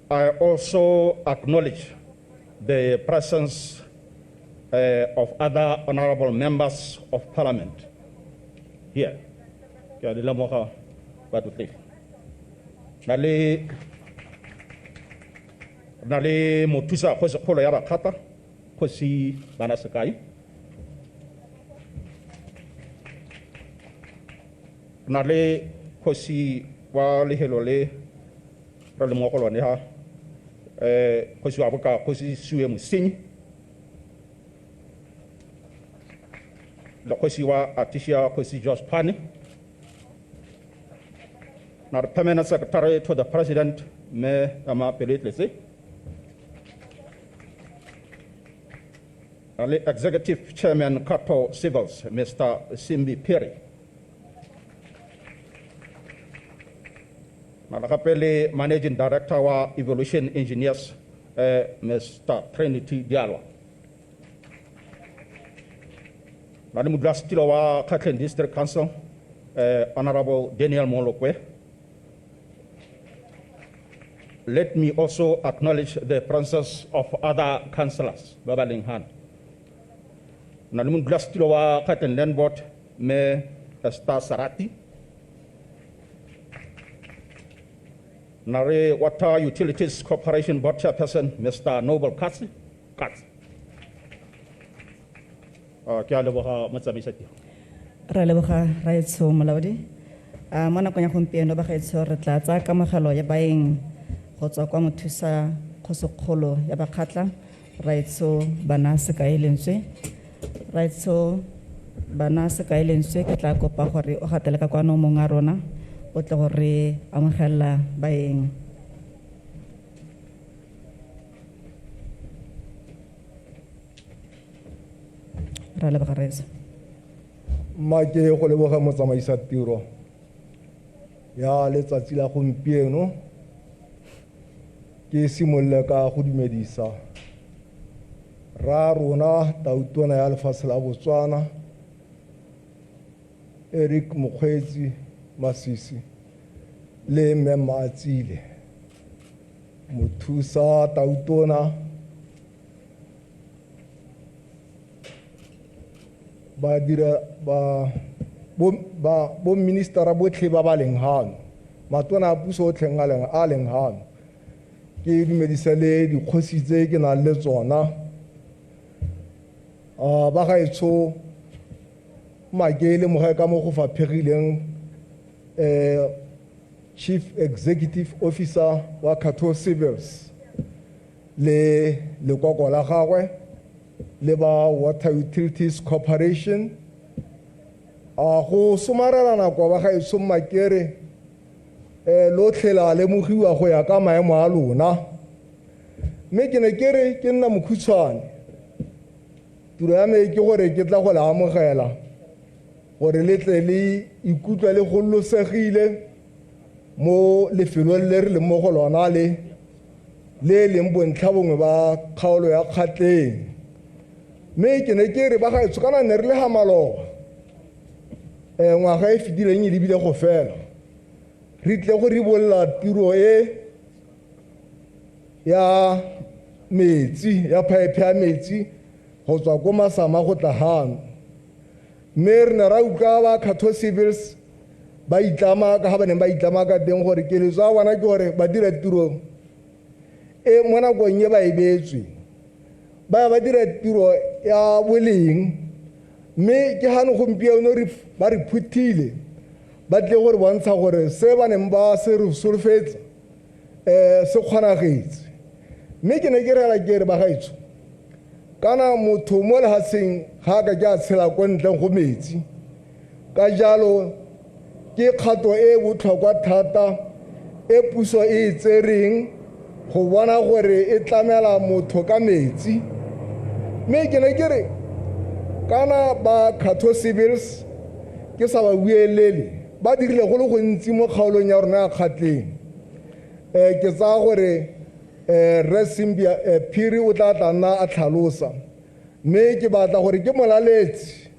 Speaker 10: I also acknowledge the presence of other honorable members of Parliament here. Nale motusa khosi kholo ya bakgata khosi bana sekai nale khosi wa lehelo le re le mo go lone ha khosi wa boka khosi suwe mosenyi le khosi wa Atishia khosi George Pane na permanent secretary to the president me ama peletse Executive Chairman Khato Civils, Mr. Simbi Perry. Malakapele Managing Director wa Evolution Engineers, Mr. Trinity Diallo. Madamudastilo wa Kgatleng District Council, Honorable Daniel Molokwe. Let me also acknowledge the presence of other councillors, Babaling Han. Nalimun Glastilo wa Kgatleng Land Board, me Esta Sarati. Nare Water Utilities Corporation Board Chairperson, Mr. Noble 𝐊𝐶𝐶. Kia leboga Masama-Mmamashia.
Speaker 7: Ra leboga raetso molaodi. Mo nakong ya gompieno ba gaetso re tla tsaya kamogelo ya baeng go tswa kwa mothusa khosokgolo ya bakgatla raetso bana sekaeletswe. Raetso bana sekaeletswe ke tla kopa gore o gatele ka kwano mong a rona o tle gore amogela baeng. Ra leboga raetso.
Speaker 11: Make go leboga motsamaisa tiro ya letsatsi la gompieno ke simolle ka go dumedisa ra rona tautona ya lefatshe la Botswana Mokgweetsi Masisi le 𝐿𝐿 mothusa tautona ba dira bo ministera botlhe ba ba leng hano matona a puso otlheng a leng hano ke dumedisa le dikgosi tse ke nang le tsona ba gaetsho Makele moga ka mo go faphegileng Chief Executive Officer wa Khato Civils le lekoko la gagwe le ba Water Utilities Corporation go somarela nako ba gaetsho Makere lotlhela le mogiwa go ya ka maemo a lona mme ke ne ke re ke nna mokhutshwane tiro ya me ke gore ke tla go la amogela gore le tle le ikutlwa le gololosegile mo lefelong le re le mo go lona le leng bontlhabongwe ba kgaolo ya Kgatleng mme ke ne ke re ba gaetsho kana ne re le ga maloba ngwaga e fetileng e lebile go fela re tle go ribolla tiro ya metsi ya pipe ya metsi go tswa ko Masama go tla hano mme re ne ra utlwa ba Khato Civils ba itlama ka ga ba neng ba itlama ka teng gore keletso ya bona ke gore ba dira tiro mo nakong e ba e beetswe ba dira tiro ya boleng mme ke gane gompieno ba re phuthile ba tle gore bontsha gore se ba neng ba se re solofetsa se kgonagetse mme ke ne ke rela ke re bagaetsho kana motho mo lehatsheng ga ka ke a tshela ko ntleng go metsi ka jalo ke kgato e botlhokwa thata e puso e tsereng go bona gore e tlamela motho ka metsi mme ke ne ke re kana ba Khato Civils ke sa ba buelele ba dirile go le gontsi mo kgaolong ya rona ya Kgatleng ke tsaya gore re Simbia Phiri o tla nna a tlhalosa mme ke batla gore ke molaletsi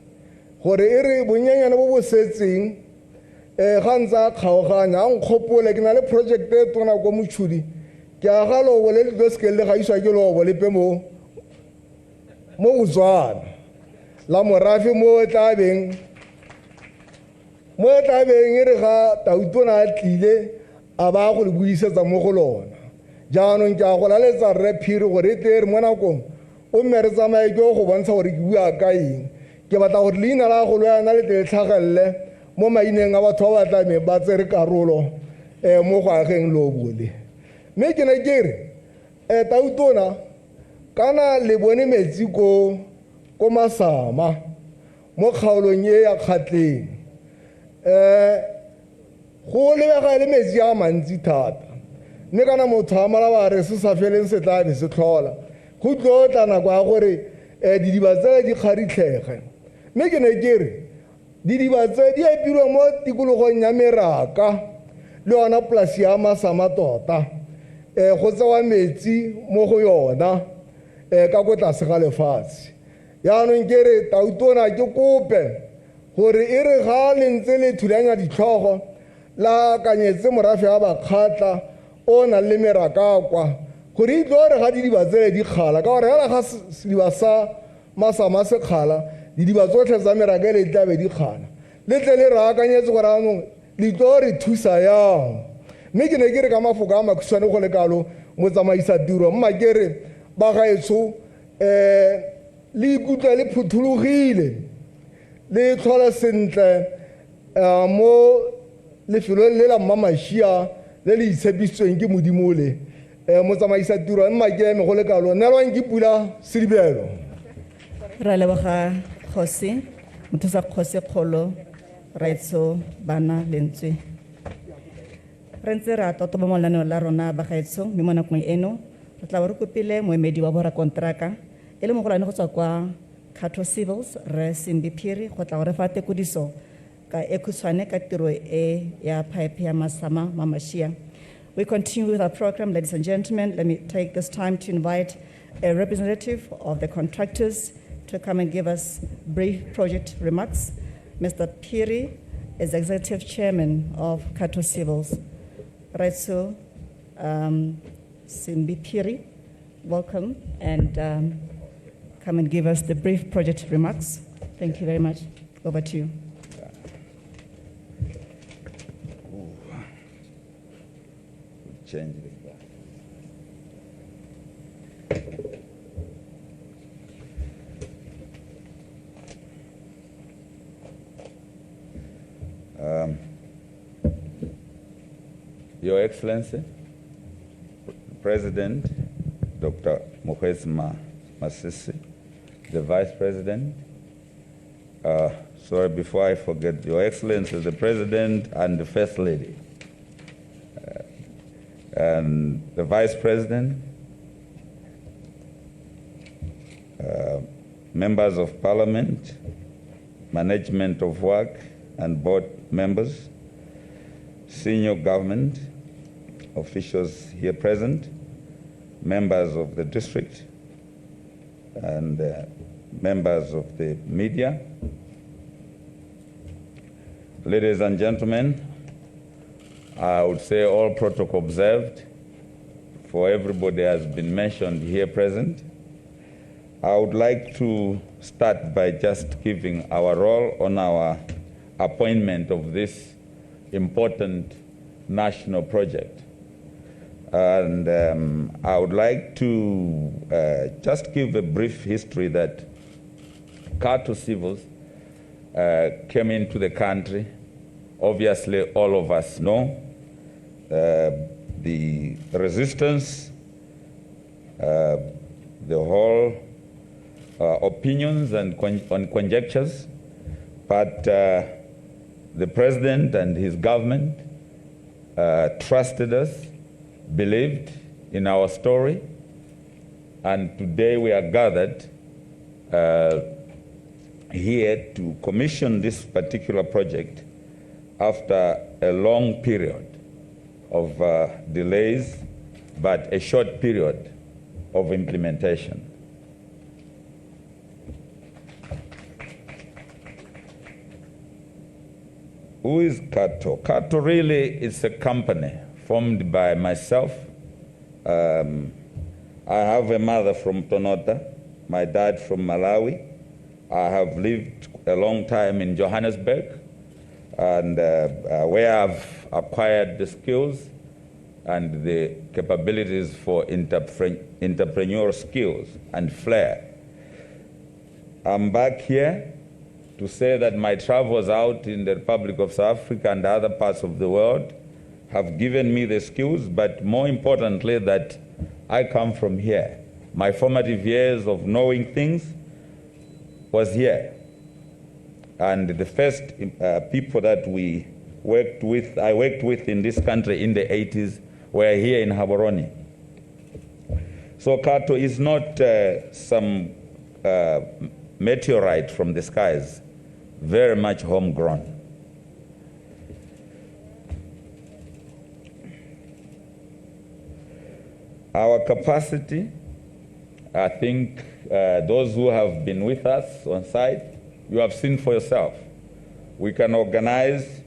Speaker 11: gore e re bonyenyane bo bo setseng ga ntse a kgaoganya a nkgopole ke na le project e tona ko Motšhudi ke a ga lobo le tlo se le gaiswa ke lobo lepe mo Botswana la morafe mo tlabeng e re ga Tautona a tlile a ba go le buisetsa mo go lona jaanong ke a go laletsa Rre Phiri gore e tle re mo nakong o mme re tsamaye ke go bontsha gore ke bua ka eng ke batla gore leina la go lwana le tle tlhagelele mo maineng a batho ba batlame ba tsere karolo mo go ageng lobole mme ke ne ke re Tautona kana le bone metsi ko Masama mo kgaolong e ya Kgatleng go lebega le metsi a mantsi thata mme kana motho a malaba re se sa feleng se tla be se tlhola go tlo tla nako ya gore didiba tse di kgaritlhege mme ke ne ke re didiba tse di epilwe mo tikologong ya Meraka le yona polasi ya Masama tota go tsewa metsi mo go yona ka ko tlase ga lefatshe yaanong ke re Tautona ke kope gore e re ga le ntse le thulanya ditlhogo la kanyetse morafe ya bakgatla o na le Meraka kwa gore e tlo re ga didiba tsele di kgala ka gore hela ga sediba sa Masama se kgala didiba tsotlhe tsa Meraka le tlabe di kgala le tle le re akanyetse gore anong le tlo re thusa yang mme ke ne ke re ka mafoko a makhutshwane go le kalo motsamaisa tiro mma ke re bagaetsho le ikutlwa le phuthulogile le tlhola sentle mo lefelong le la Mmamashia le le itshepisitsweng ke Modimo le motsamaisa tiro mma ke eme go le kalo nelwang ke Pula Sedibelo
Speaker 7: ra leboga kgosi mothusa kgosi kgolo raitso bana lentswe re ntse ra totoba mo lenaneo la rona bagaetsho mme mo nakong eno re tla ba re kopile moemedi wa borakonteraka e le mogolwane go tswa kwa Khato Civils Rre Simbi Phiri go tla go re fa tekodiso ka e khutshwane ka tiro e ya pipe ya Masama-Mmamashia. We continue with our program, ladies and gentlemen. Let me take this time to invite a representative of the contractors to come and give us brief project remarks. Mr. Phiri is Executive Chairman of Khato Civils. Right, so Simbi Phiri, welcome, and come and give us the brief project remarks. Thank you very much. Over to you.
Speaker 2: Change it. Your Excellency, President Dr. Mokgweetsi Masisi, the Vice President, sorry, before I forget, Your Excellency, the President and the First Lady, and the Vice President, members of Parliament, management of work and board members, senior government officials here present, members of the district, and members of the media.
Speaker 12: Ladies and gentlemen, I would say all protocol observed, for everybody has been mentioned here present. I would like to start by just giving our role on our appointment of this important national project. And I would like to just give a brief history that Khato Civils came into the country. Obviously, all of us know the resistance, the whole opinions and conjectures, but the president and his government trusted us, believed in our story, and today we are gathered here to commission this particular project after a long period of delays, but a short period of implementation. Who is Khato? Khato really is a company formed by myself. I have a mother from Tonota, my dad from Malawi. I have lived a long time in Johannesburg, and where I've acquired the skills and the capabilities for entrepreneurial skills and flair. I'm back here to say that my travels out in the Republic of South Africa and other parts of the world have given me the skills, but more importantly that I come from here. My formative years of knowing things was here. And the first people that I worked with in this country in the 80s were here in Gaborone. So Khato is not some meteorite from the skies, very much homegrown. Our capacity, I think those who have been with us on site, you have seen for yourself. We can organize,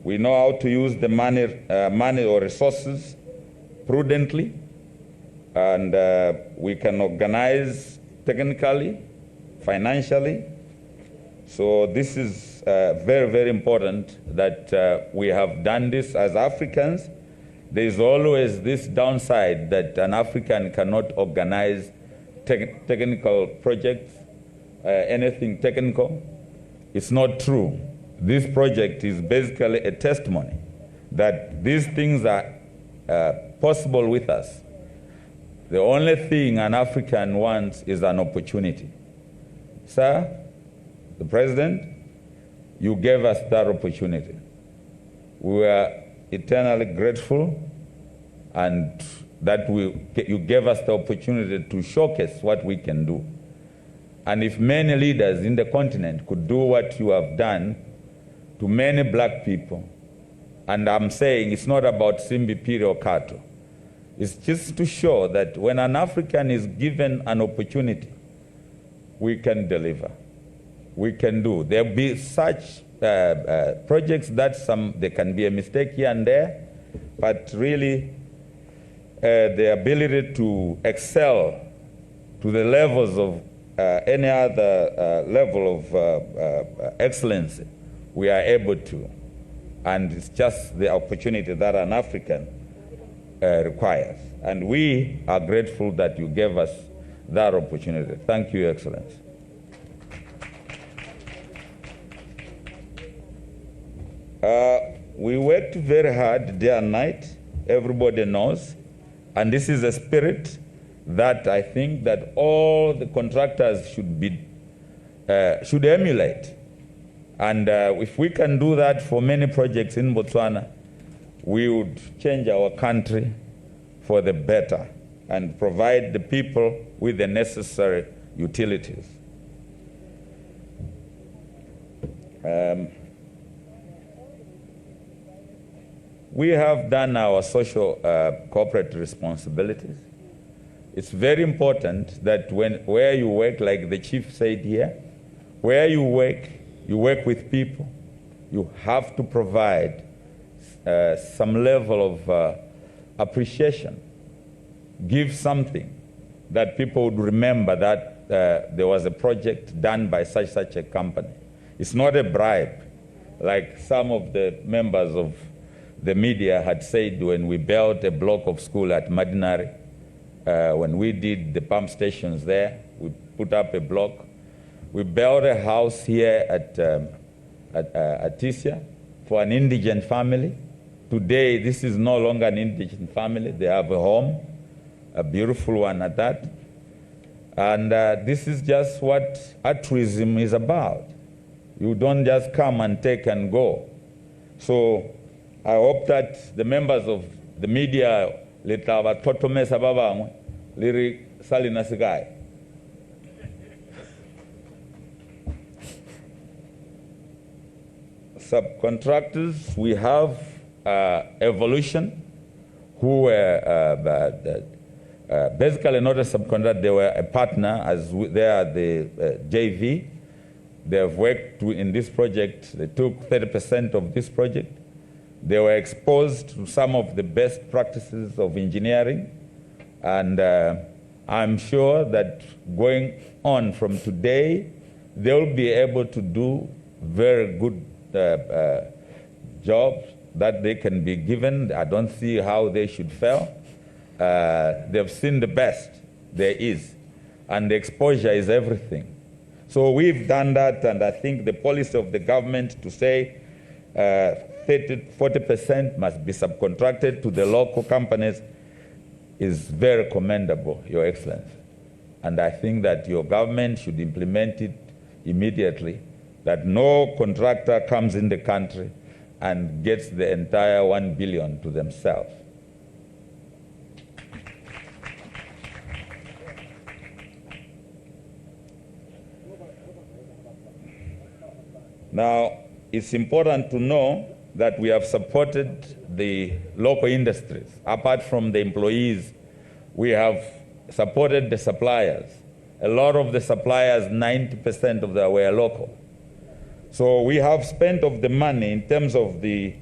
Speaker 12: we know how to use the money or resources prudently, and we can organize technically, financially. So this is very, very important that we have done this as Africans. There is always this downside that an African cannot organize technical projects, anything technical. It's not true. This project is basically a testimony that these things are possible with us. The only thing an African wants is an opportunity. Sir, the President, you gave us that opportunity. We are eternally grateful, and that you gave us the opportunity to showcase what we can do. And if many leaders in the continent could do what you have done to many black people, and I'm saying it's not about Simbi Piri or Khato, it's just to show that when an African is given an opportunity, we can deliver. We can do. There'll be such projects that there can be a mistake here and there, but really the ability to excel to the levels of any other level of excellence, we are able to. And it's just the opportunity that an African requires. And we are grateful that you gave us that opportunity. Thank you, Your Excellency. We worked very hard day and night, everybody knows, and this is a spirit that I think that all the contractors should emulate. And if we can do that for many projects in Botswana, we would change our country for the better and provide the people with the necessary utilities. We have done our social corporate responsibilities. It's very important that where you work, like the chief said here, where you work with people, you have to provide some level of appreciation. Give something that people would remember that there was a project done by such a company. It's not a bribe, like some of the members of the media had said when we built a block of school at Madinari. When we did the pump stations there, we put up a block. We built a house here at Tisia for an indigent family. Today, this is no longer an indigent family. They have a home, a beautiful one at that. And this is just what altruism is about. You don't just come and take and go. So I hope that the members of the media litava totomesa babangwe liri salina sigai. Subcontractors, we have Evolution, who were basically not a subcontractor, they were a partner, as they are the JV. They have worked in this project. They took 30% of this project. They were exposed to some of the best practices of engineering. And I'm sure that going on from today, they'll be able to do very good jobs that they can be given. I don't see how they should fail. They've seen the best there is. And the exposure is everything. So we've done that, and I think the policy of the government to say 40% must be subcontracted to the local companies is very commendable, Your Excellency. And I think that your government should implement it immediately, that no contractor comes in the country and gets the entire 1 billion to themselves. Now, it's important to know that we have supported the local industries. Apart from the employees, we have supported the suppliers. A lot of the suppliers, 90% of them were local. So we have spent of the money in terms of the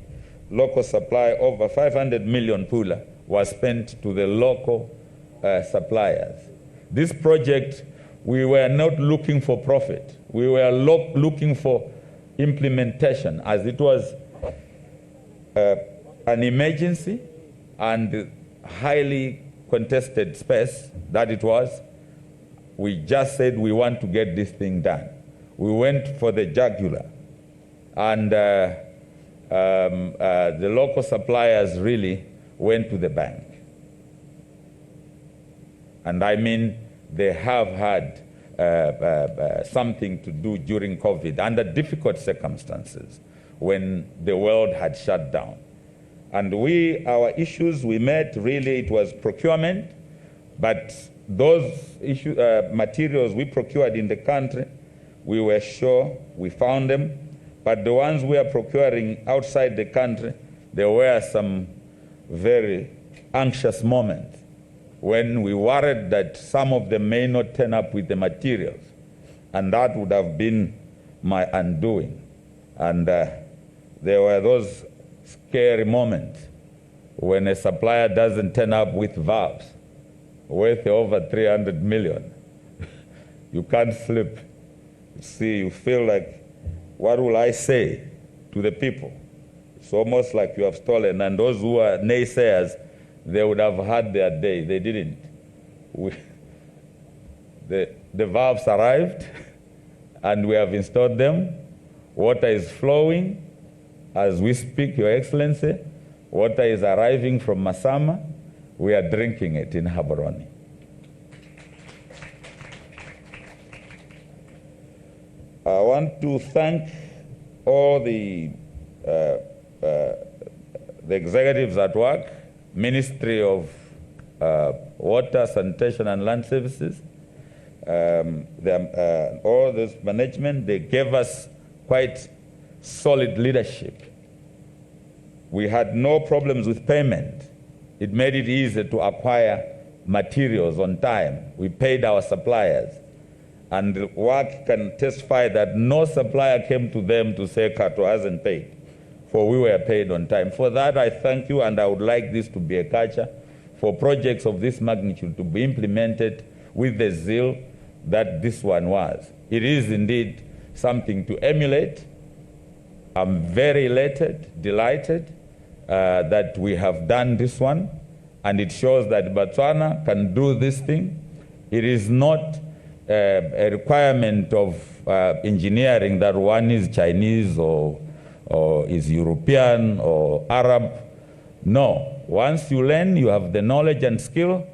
Speaker 12: local supply, over 500 million pula was spent to the local suppliers. This project, we were not looking for profit. We were looking for implementation, as it was an emergency and highly contested space that it was. We just said we want to get this thing done. We went for the jugular, and the local suppliers really went to the bank. And I mean, they have had something to do during COVID under difficult circumstances when the world had shut down. And our issues we met, really, it was procurement, but those materials we procured in the country, we were sure we found them, but the ones we are procuring outside the country, there were some very anxious moments when we worried that some of them may not turn up with the materials, and that would have been my undoing. And there were those scary moments when a supplier doesn't turn up with valves worth over 300 million. You can't sleep. You see, you feel like, what will I say to the people? It's almost like you have stolen, and those who are naysayers, they would have had their day. They didn't. The valves arrived, and we have installed them. Water is flowing as we speak, Your Excellency. Water is arriving from Masama. We are drinking it in Gaborone. I want to thank all the executives at work, Ministry of Water, Sanitation and Land Services, all this management. They gave us quite solid leadership. We had no problems with payment. It made it easy to acquire materials on time. We paid our suppliers. And WAC can testify that no supplier came to them to say Khato hasn't paid, for we were paid on time. For that, I thank you, and I would like this to be a culture for projects of this magnitude to be implemented with the zeal that this one was. It is indeed something to emulate. I'm very elated, delighted that we have done this one, and it shows that Botswana can do this thing. It is not a requirement of engineering that one is Chinese or is European or Arab. No, once you learn, you have the knowledge and skill,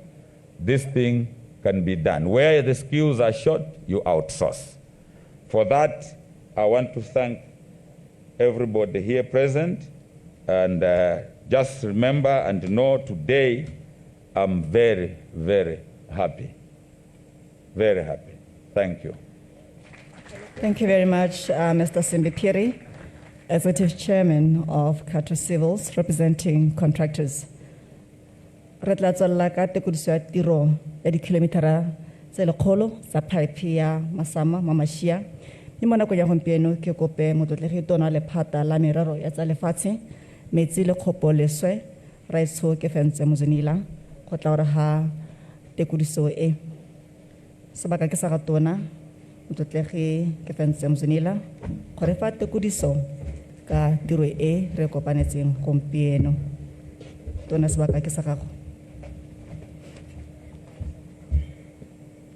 Speaker 12: this thing can be done. Where the skills are short, you outsource. For that, I want to thank everybody here present, and just remember and know today I'm very, very happy. Very happy. Thank you.
Speaker 7: Thank you very much, Mr. Simbi Phiri, Executive Chairman of Khato Civils, representing contractors. Re tla tswella ka tekodiso ya tiro ya dikilomitara tse 100 tsa pipe ya Masama-Mmamashia. Mme mo nakong ya gompieno ke kope motlotlegi tona lephata la merero ya tsa lefatshe, metsi le kgopoleswe, 𝐊𝐇𝐀𝐓𝐿 Muzunila, go tla gore ha tekodiso e. Sebaka ke sa ga tona motlotlegi 𝐊𝐇𝐀𝐓𝐿 Muzunila gore fa tekodiso ka tiro e re kopanetseng gompieno. Tona sebaka ke sa gago.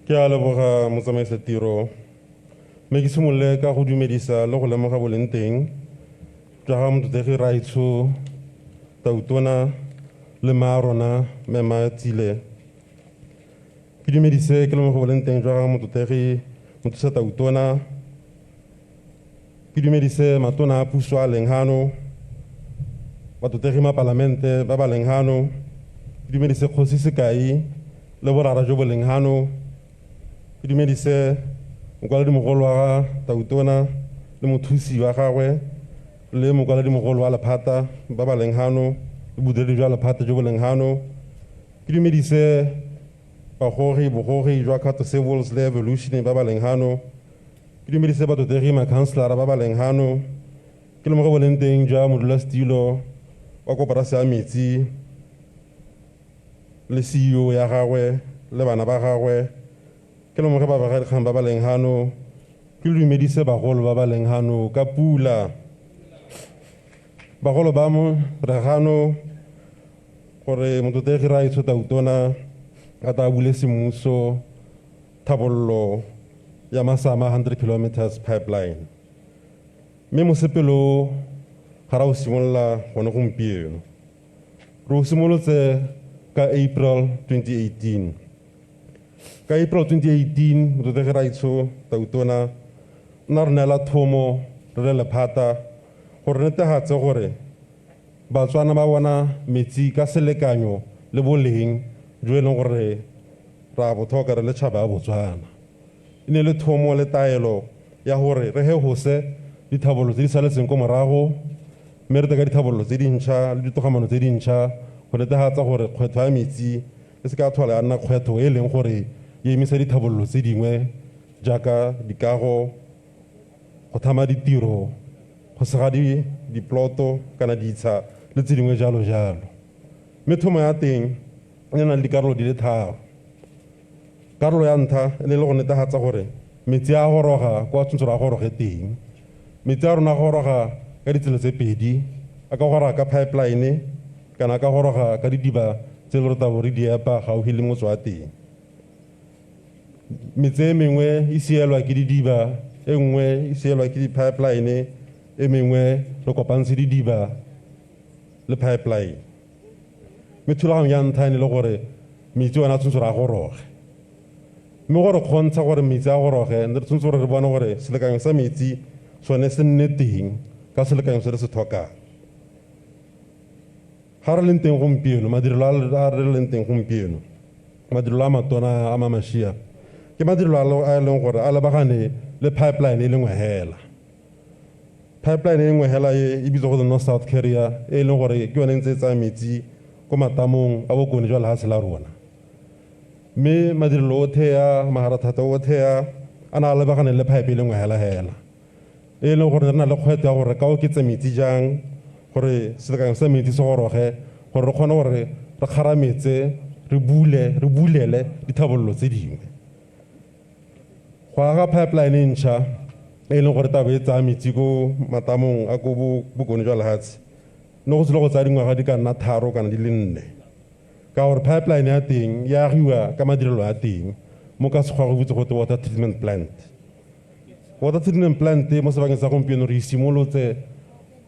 Speaker 13: Ke a leboga motsamaisi tiro. Me ke simololle ka go dumedisa le go lemoga boleng teng jwa ga motlotlegi Raitso Tautona le Maarona Mema-Tsile. Ke dumedise ke lemoga boleng teng jwa ga motlotlegi Mothusa Tautona. Ke dumedise matona a puso a leng hano, batlotlegi ma palamente ba ba leng hano. Ke dumedise kgosi sekai le borara jo bo leng hano. Ke dumedise mokwaledi-mogolo wa Tautona le mothusi wa gagwe le mokwaledi-mogolo wa lephata ba ba leng hano le bodiredi jwa lephata jo bo leng hano. Ke dumedise bogogi jwa Khato Civils le Evolution ba ba leng hano. Ke dumedise batlotlegi makhanselara ba ba leng hano. Ke lemoga boleng teng jwa modulasetilo wa koporasi ya metsi le CEO ya gagwe le bana ba gagwe. Ke lemoga babegakgang ba ba leng hano. Ke dumedise bagolo ba ba leng hano ka pula. Bagolo ba mo re gano gore motlotlegi Raitso Tautona a ta bule semmuso thabollo ya Masama 100 kilometers pipeline. Mme mosepelo ga ra o simolola gone gompieno. Re o simolotse ka April 2018. Ka April 2018, motlotlegi Raitso Tautona na re neela thomo re le lephata gore netegatse gore Batswana ba bona metsi ka selekanyo le boleng jo e leng gore ra bo tlhoka re le tšhaba ya Botswana. E ne le thomo le taelo ya gore re gose dithabololo tse di saletseng ko morago, mme re teka dithabololo tse dintšha le ditogamano tse dintšha go netegatsa gore kgwetho ya metsi e se ka tlhola ya nna kgwetho e leng gore e emisa dithabololo tse dingwe jaaka dikago, go thama ditiro, go sega diploto kana ditsha le tse dingwe jalo jalo. Mme thomo ya teng e na le dikarolo di le tharo. Karolo ya ntlha e ne le go netegatsa gore metsi a goroga kwa tshwantsho a goroge teng. Metsi a rona a goroga ka ditsela tse pedi, a ka goroga ka pipeline kana a ka goroga ka didiba tse le re tabo re di epa gaufi le motse wa teng. Metsi e mengwe e sielwa ke didiba, e nngwe e sielwa ke di-pipeline, e mengwe re kopantshe didiba le pipeline. Mme thulaganyo ya ntlha e ne le gore metsi ona a tshwantsho a goroge. Mme gore kgontsha gore metsi a goroge, re tshwanetse gore re bone gore selekanyo sa metsi sone se nne teng ka selekanyo se re se tlhokang. Ga re leng teng gompieno, madirelo a re leng teng gompieno, madirelo a matona a Mmamashia, ke madirelo a e leng gore a lebagane le pipeline e lengwe hela. Pipeline e nngwe hela e bitswa go North South Carrier e leng gore ke yone ntse e tsaya metsi ko matamong a bokone jwa lefatshe la rona. Mme madirelo otlhe ya maharathata otlhe ya a na lebagane le pipe e lengwe hela e leng gore re na le kgwetlho ya gore ka oketse metsi jang gore selekanyo sa metsi se goroge gore re kgone gore re kgarametse re bulele dithabololo tse dingwe go aga pipeline e ntšha e leng gore taba e tsaya metsi ko matamong a ko bokone jwa lefatshe no go tsile go tsaya dingwaga di ka nna 3 kana di le 4 ka gore pipeline ya teng e agiwa ka madirelo a teng mo ka sekgwa go botse gote water treatment plant mo sebakeng sa gompieno re simolotse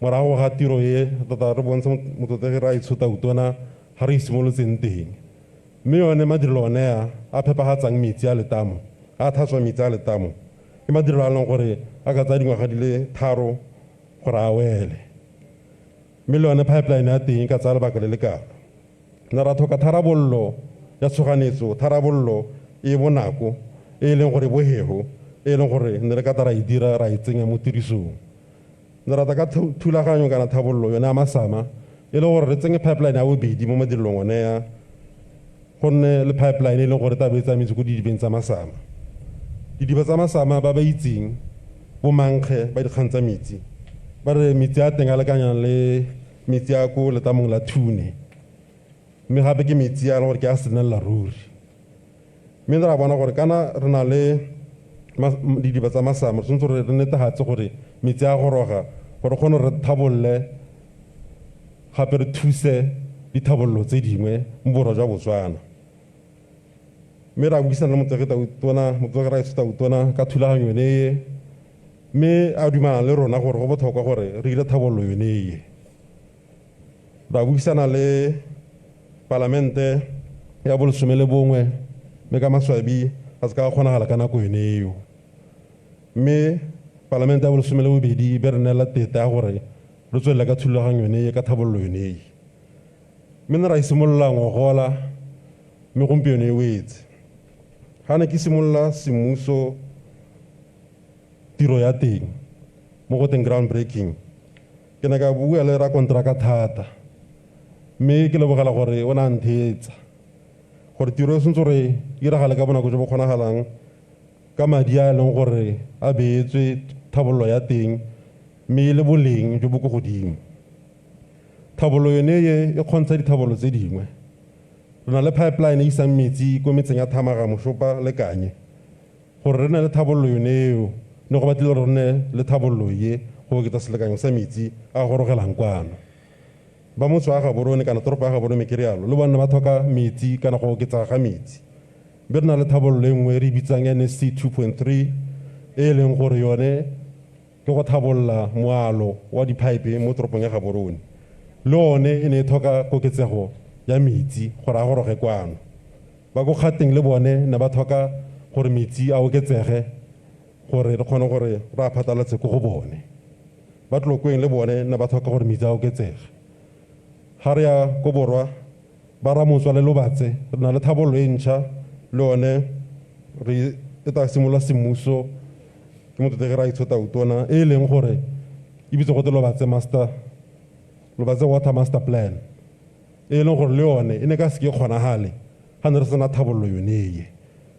Speaker 13: morago ga tiro e tota re bontsha motlotegi ra itshota utona ga re simolotseng teng mme yone madirelo one a phepagatsang metsi a letamo a thatswa metsi a letamo ke madirelo a leng gore a ka tsaya dingwaga di le 3 gore a wele mme le yone pipeline ya teng ka tsaya lebaka le le kalo na ra tlhoka tharabololo ya tshoganetso tharabololo e bonako e leng gore bohego e leng gore ne re ka tara e dira ra e tsenya mo tirisong ne rata ka thulaganyo kana thabololo yone a Masama e le gore re tsenye pipeline ya bobedi mo madirelong one ya gonne le pipeline e leng gore tabetsa metsi go didibeng tsa Masama didiba tsa Masama ba ba itseng bo mankge ba dikgang tsa metsi ba re metsi a teng a lekanyang le metsi a ko letamong la Thune mme gape ke metsi a gore ke a senella ruri mme ra bona gore kana re na le didiba tsa Masama tshwanetse gore re netefatse gore metsi a goroga gore kgone re thabolle gape re thuse dithabololo tse dingwe mo borwa jwa Botswana mme ra buisana le motswedi ra ithuta utona ka thulaganyo yone e mme a dumana le rona gore go botlhokwa gore re ile thabololo yone e ra buisana le palamente ya bolesome le bongwe mme ka maswabi a se ka kgonagala ka nako yone eo mme palamente ya bolesome le bobedi be re neela teta ya gore re tswelele ka thulaganyo yone e ka thabololo yone e mme ne ra simolola ngogola mme gompieno e wetse ga ne ke simolola semmuso tiro ya teng mo go teng ground breaking ke ne ka bua le ra kontraka thata mme ke lebogela gore o ne a ntheetsa gore tiro e tshwanetse gore e diragale ka bonako jo bo kgonagalang ka madi a e leng gore a beetswe thabololo ya teng mme le boleng jo bo ko godimo thabololo yone e kgontsha dithabololo tse dingwe re na le pipeline e isang metsi ko metseng ya Thamaga Mošopa le Kanye gore re na le thabololo yone eo ne go batlile gore re ne le thabololo ye go oketsa selekanyo sa metsi a gorogelang kwano ba motse wa Gaborone kana toropo ya Gaborone ke rialo le bona ba tlhoka metsi kana go oketsa ga metsi be re na le thabololo e nngwe re bitsang NSC 2.3 e leng gore yone ke go thabolola moalo wa dipipe mo toropong ya Gaborone le one e ne e tlhoka koketsego ya metsi gore a goroge kwano ba go Kgatleng le bone ne ba tlhoka gore metsi a oketsege gore re kgone gore ra phatlalatse ko go bone ba Tlokweng le bone ne ba tlhoka gore metsi a oketsege ga re ya ko borwa ba Ramotswa le Lobatse re na le thabololo e ntšha le one re e tla simolola semmuso ke motlotegi ra itshota utona e leng gore e bitse gote Lobatse water master plan e leng gore le yone e ne ka seke kgonagale ga ne re sena thabololo yone e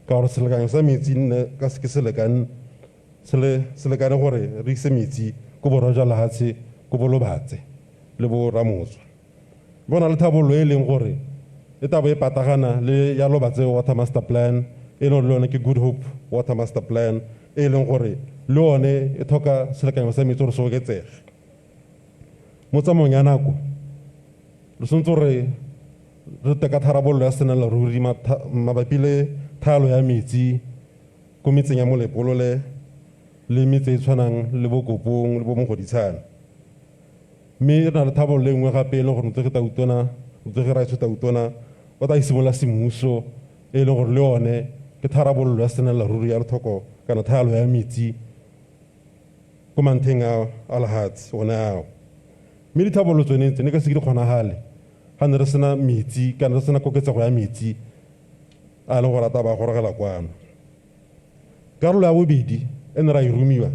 Speaker 13: ka gore selekanyo sa metsi nne ka seke selekane gore re ise metsi ko borwa jwa lefatshe ko bo Lobatse le bo Ramotswa bona le thabololo e leng gore e tabo e patagana le ya Lobatse water master plan e leng le yone ke Goodhope water master plan e leng gore le yone e tlhoka selekanyo sa metsi gore se oketsege mo tsamayong ya nako re tshwanetse gore re teka tharabololo ya senela ruri mabapi le thalo ya metsi ko metseng ya Molepolole le metse e tshwanang le bo Kopong le bo Mokgweetsi mme re na le thabololo e nngwe gape e leng gore motswedi ra ithuta utona o tla simolola semmuso e leng gore le yone ke tharabololo ya senela ruri ya letlhoko kana thalo ya metsi ko mantheng a lefatshe one ao mme dithabololo tsone tse ne ka seke di kgonagale ga ne re sena metsi kana re sena koketsego ya metsi a leng gore a taba a gorogela kwano karolo ya bobedi e ne ra e romiwa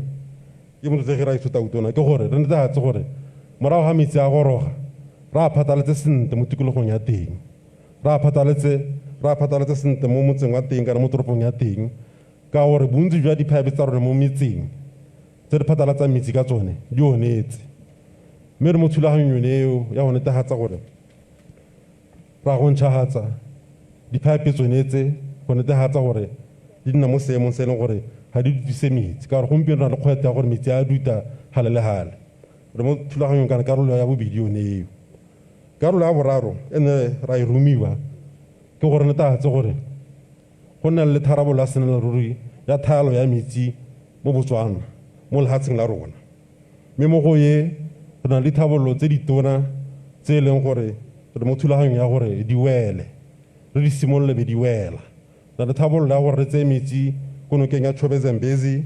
Speaker 13: ke motlotegi ra ithuta utona ke gore re netefatse gore morago ga metsi a goroga ra phatlaletse sentle mo tikologong ya teng ra phatlaletse sentle mo motseng wa teng kana mo toropong ya teng ka gore bontsi jwa di-pipe tsa rona mo metseng tse re phatalatsang metsi ka tsone di onetse, mme re mo thulaganyong eo ya go netegatsa gore ra go ntšhagatsa di-pipe tsonetse go netegatsa gore di nna mo seemong se e leng gore ga di dutise metsi, ka gore gompieno ra le kgwete ya gore metsi a duta gale le gale. Re mo thulaganyong kana karolo ya bobedi yone eo. Karolo ya boraro e ne ra e romiwa ke gore netegatse gore go nna le tharabololo ya senaleruri ya thalo ya metsi mo Botswana mo lehatsheng la rona, mme mo go ye re na le dithabololo tse ditona tse e leng gore re mo thulaganyong ya gore di wele, re di simolole be di wela. Re na le thabololo ya gore re tseye metsi ko nokeng ya 𝐊𝐇𝐀𝐉𝐻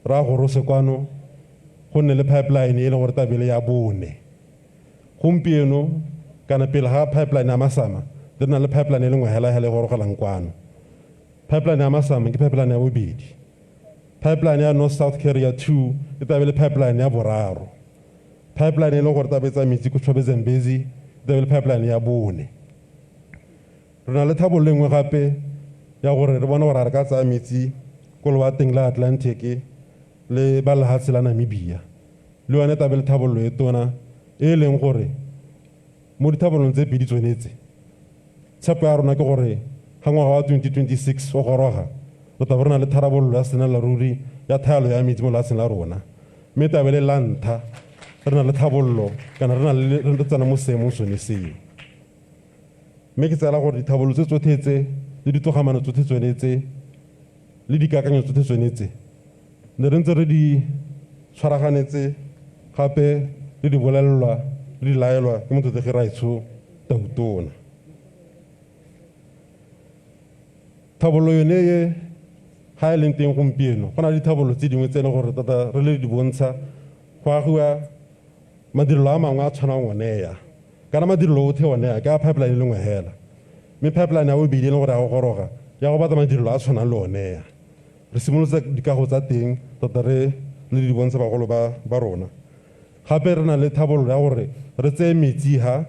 Speaker 13: ra gorose kwano go nne le pipeline e leng gore tabele ya bone. Gompieno kana pele ga pipeline ya Masama re na le pipeline e lengwe hela e gorogelang kwano. Pipeline ya Masama ke pipeline ya bobedi. Pipeline ya North South Carrier 2 e tabele pipeline ya boraro. Pipeline e leng gore tabetsa metsi ko 𝐊𝐶𝐶 e tabele pipeline ya bone. Re na le thabololo engwe gape ya gore re bona gore re ka tsaya metsi ko lebateng la Atlantic le ba lehatshe la Namibia, le yone tabele thabololo e tona e leng gore mo dithabololong tse pedi tsonetse tshepo ya rona ke gore ga ngwaga wa 2026 o goroga re tla rena le tharabololo ya senaleruri ya thalo ya metsi mo lehatsheng la rona, mme tabele la ntlha re na le thabololo kana re tsena mo seemong sone seo. Mme ke tsela gore dithabololo tse tsotlhe tse le ditogamano tsotlhe tsonetse le dikakanyo tsotlhe tsonetse ne re ntse re di tshwaraganetse gape le di bolelelwa le di laelwa ke motlotlegi Raetsho Tautona. Thabololo yone e ga e leng teng gompieno go na le dithabololo tse dingwe tse e leng gore tota re le di bontsha go agiwa madirelo a mangwe a tshwanang oneya, kana madirelo otlhe oneya ke a pipeline e lengwe hela, mme pipeline ya bobedi e leng gore ya go goroga ya go batla madirelo a tshwanang le oneya. Re simolotse dikago tsa teng tota re le di bontsha bagolo ba rona. Gape re na le thabololo ya gore re tseye metsi ha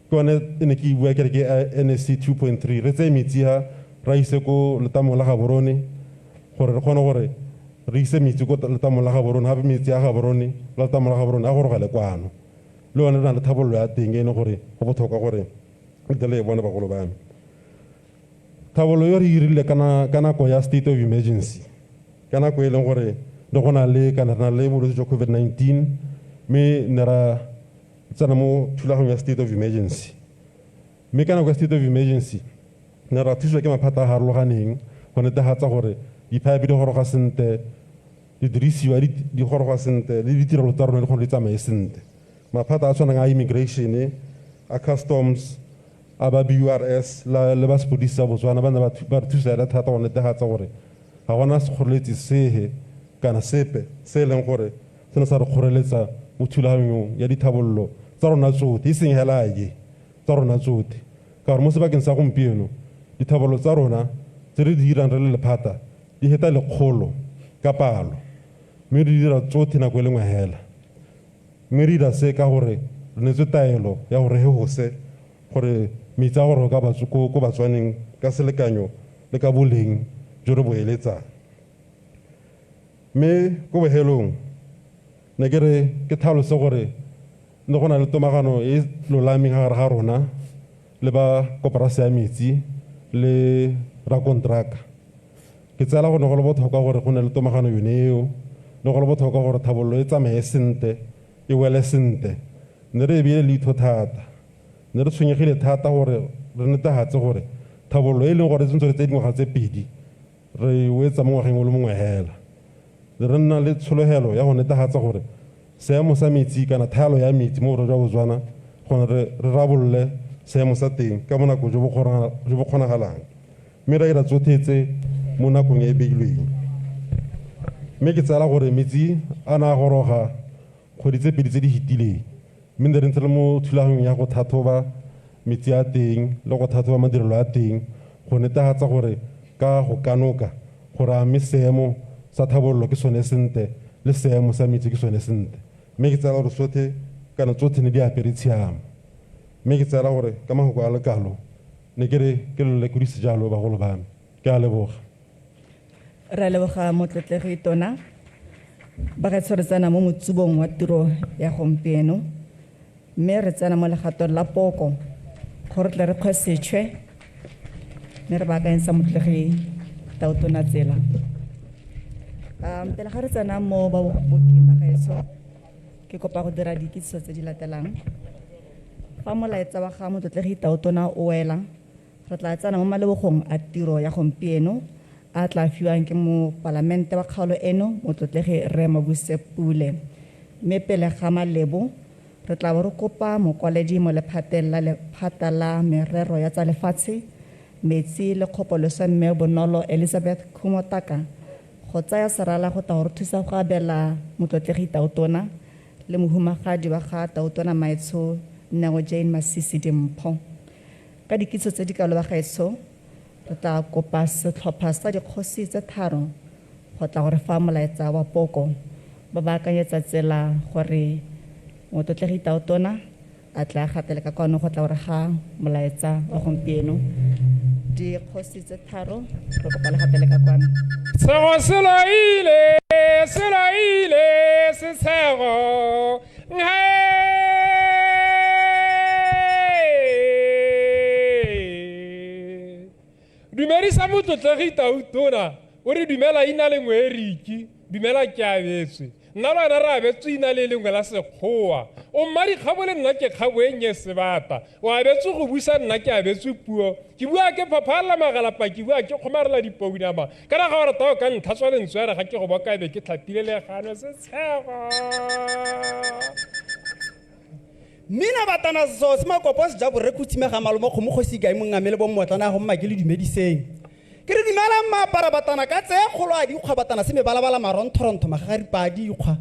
Speaker 13: ke yone e ne ke bua ke re ke NSC 2.3, re tseye metsi ha ra ise ko letamong la Gaborone gore re kgone gore re ise metsi ko letamong la Gaborone, gape metsi a Gaborone la letamong la Gaborone a gorogale kwano. Le yone re na le thabololo ya teng e leng gore go botlhokwa gore re tle le e bone bagolo ba me. Thabololo yo re irile ka nako ya state of emergency, ka nako e leng gore le go na le kana re na le bolwetse jwa COVID-19, mme ne ra tsena mo thulaganyong ya state of emergency. Mme ka nako ya state of emergency ne ra thuswa ke maphata a harologaneng go netegatsa gore di-pipe di goroga sentle, didirisiwa di goroga sentle, le ditirelo tsa rona di kgone di tsamaye sentle. Maphata a tshwanang a immigration, a customs, a ba BURS le ba sepodisi sa Botswana ba ne ba re thusa le thata go netegatsa gore ga gona sekgoreletsi sehe kana sepe se e leng gore se ne sa re kgoreletsa mo thulaganyong ya dithabololo tsa rona tsotlhe, e seng hela ye tsa rona tsotlhe. Ka gore mo sebakeng sa gompieno dithabololo tsa rona tse re di dirang re le lephata di heta 100 ka palo, mme re dira tsotlhe nako e lengwe hela. Mme re dira se ka gore re netswe taelo ya gore he hose gore metsi a gore ko Batswaneng ka selekanyo le ka boleng jo re bo eletsang. Mme ko bohelong ne ke re ke tlhalose gore ne go na le tomagano e lolameng gare ga rona le ba koporasi ya metsi le rakontraka. Ke tsela go ne go le botlhokwa gore go ne le tomagano yone eo, le go le botlhokwa gore thabololo e tsamaye sentle, e wele sentle. Ne re ebile leitho thata, ne re tshwenyegile thata gore re netegatse gore thabololo e leng gore tse dingwaga tse pedi re wetsa mo ngwageng o le mongwe hela. Re nna le tshologelo ya go netegatsa gore seemo sa metsi kana thalo ya metsi mo borwa jwa Botswana gore re rabolole seemo sa teng ka bonako jo bo kgonagalang, mme ra ira tsotlhe tse mo nakong e e beilweng. Mme ke tsela gore metsi a na goroga kgwedi tse pedi tse di hitileng, mme ne re ntse le mo thulaganyong ya go thathoba metsi a teng le go thathoba madirelo a teng go netegatsa gore ka go kanoka gore a mme seemo sa thabololo ke sone sentle le seemo sa metsi ke sone sentle. Mme ke tsela gore sotlhe kana tsotlhe ne di apere tshiamo, mme ke tsela gore ka mafoko a lekalo ne ke re ke lole kodise jalo bagolo ba me. Ke a leboga.
Speaker 7: Ra leboga motlotlegi tona ba ga tsere tsana mo motsubong wa tiro ya gompieno mme re tsena mo legatong la poko gore tle re kgwesetswe mme re baakanyetsa motlotlegi taotona tsela pele ga re tsena mo baboking ba gaetsho ke kopa go dira dikitsiso tse di latelang fa molaetsa wa ga motlotlegi taotona o wela re tla tsena mo malebogong a tiro ya gompieno a tla fiwang ke mo palamente wa kgaolo eno motlotlegi Rre Mabuse Pule mme pele ga malebo re tla bo re kopa mokwaledi mo lephata la merero ya tsa lefatshe metsi le kgopoloso mme bonolo Elizabeth Khumotaka go tsaya serala go ta go re thusa go abela motlotlegi taotona le mohumagadi wa ga taotona maetsho Nnego Jane Masisi Dimpho ka dikitso tse di kalo ba gaetsho re tla kopa setlhopha sa dikgosi tse tharo go tla gore fa molaetsa wa poko ba baakanyetsa tsela gore motlotlegi taotona a tla gatele ka kwano go tla gore ga molaetsa wa gompieno dikgosi tse tharo re kopa le gatele ka kwano
Speaker 14: Sego selaile se sego Dumerisa motlotlegi taotona o re dumela ina le ngweriki dumela 𝐊𝐇𝐀𝐄 nna lwana re abetswe ina le lengwe la sekgowa o mmadi kgabo le nna ke kgabonye sebata o abetswe go busa nna ke abetswe puo ke bua ke phaphala magalapa ke bua ke kgomarela dipounama ka na ga gore tao ka nthatswa lentswe re ga ke go boka be ke tlhapile le gano se tshego
Speaker 15: Mina batana so se makopo se ja borre kutimega malomo go mo gosi gae mongamele bo mmotlana go mma ke le dumediseng ke re dumela mma para batana ka tse kgolo a di kgwa batana se me balabala maronthorontho magagari pa di kgwa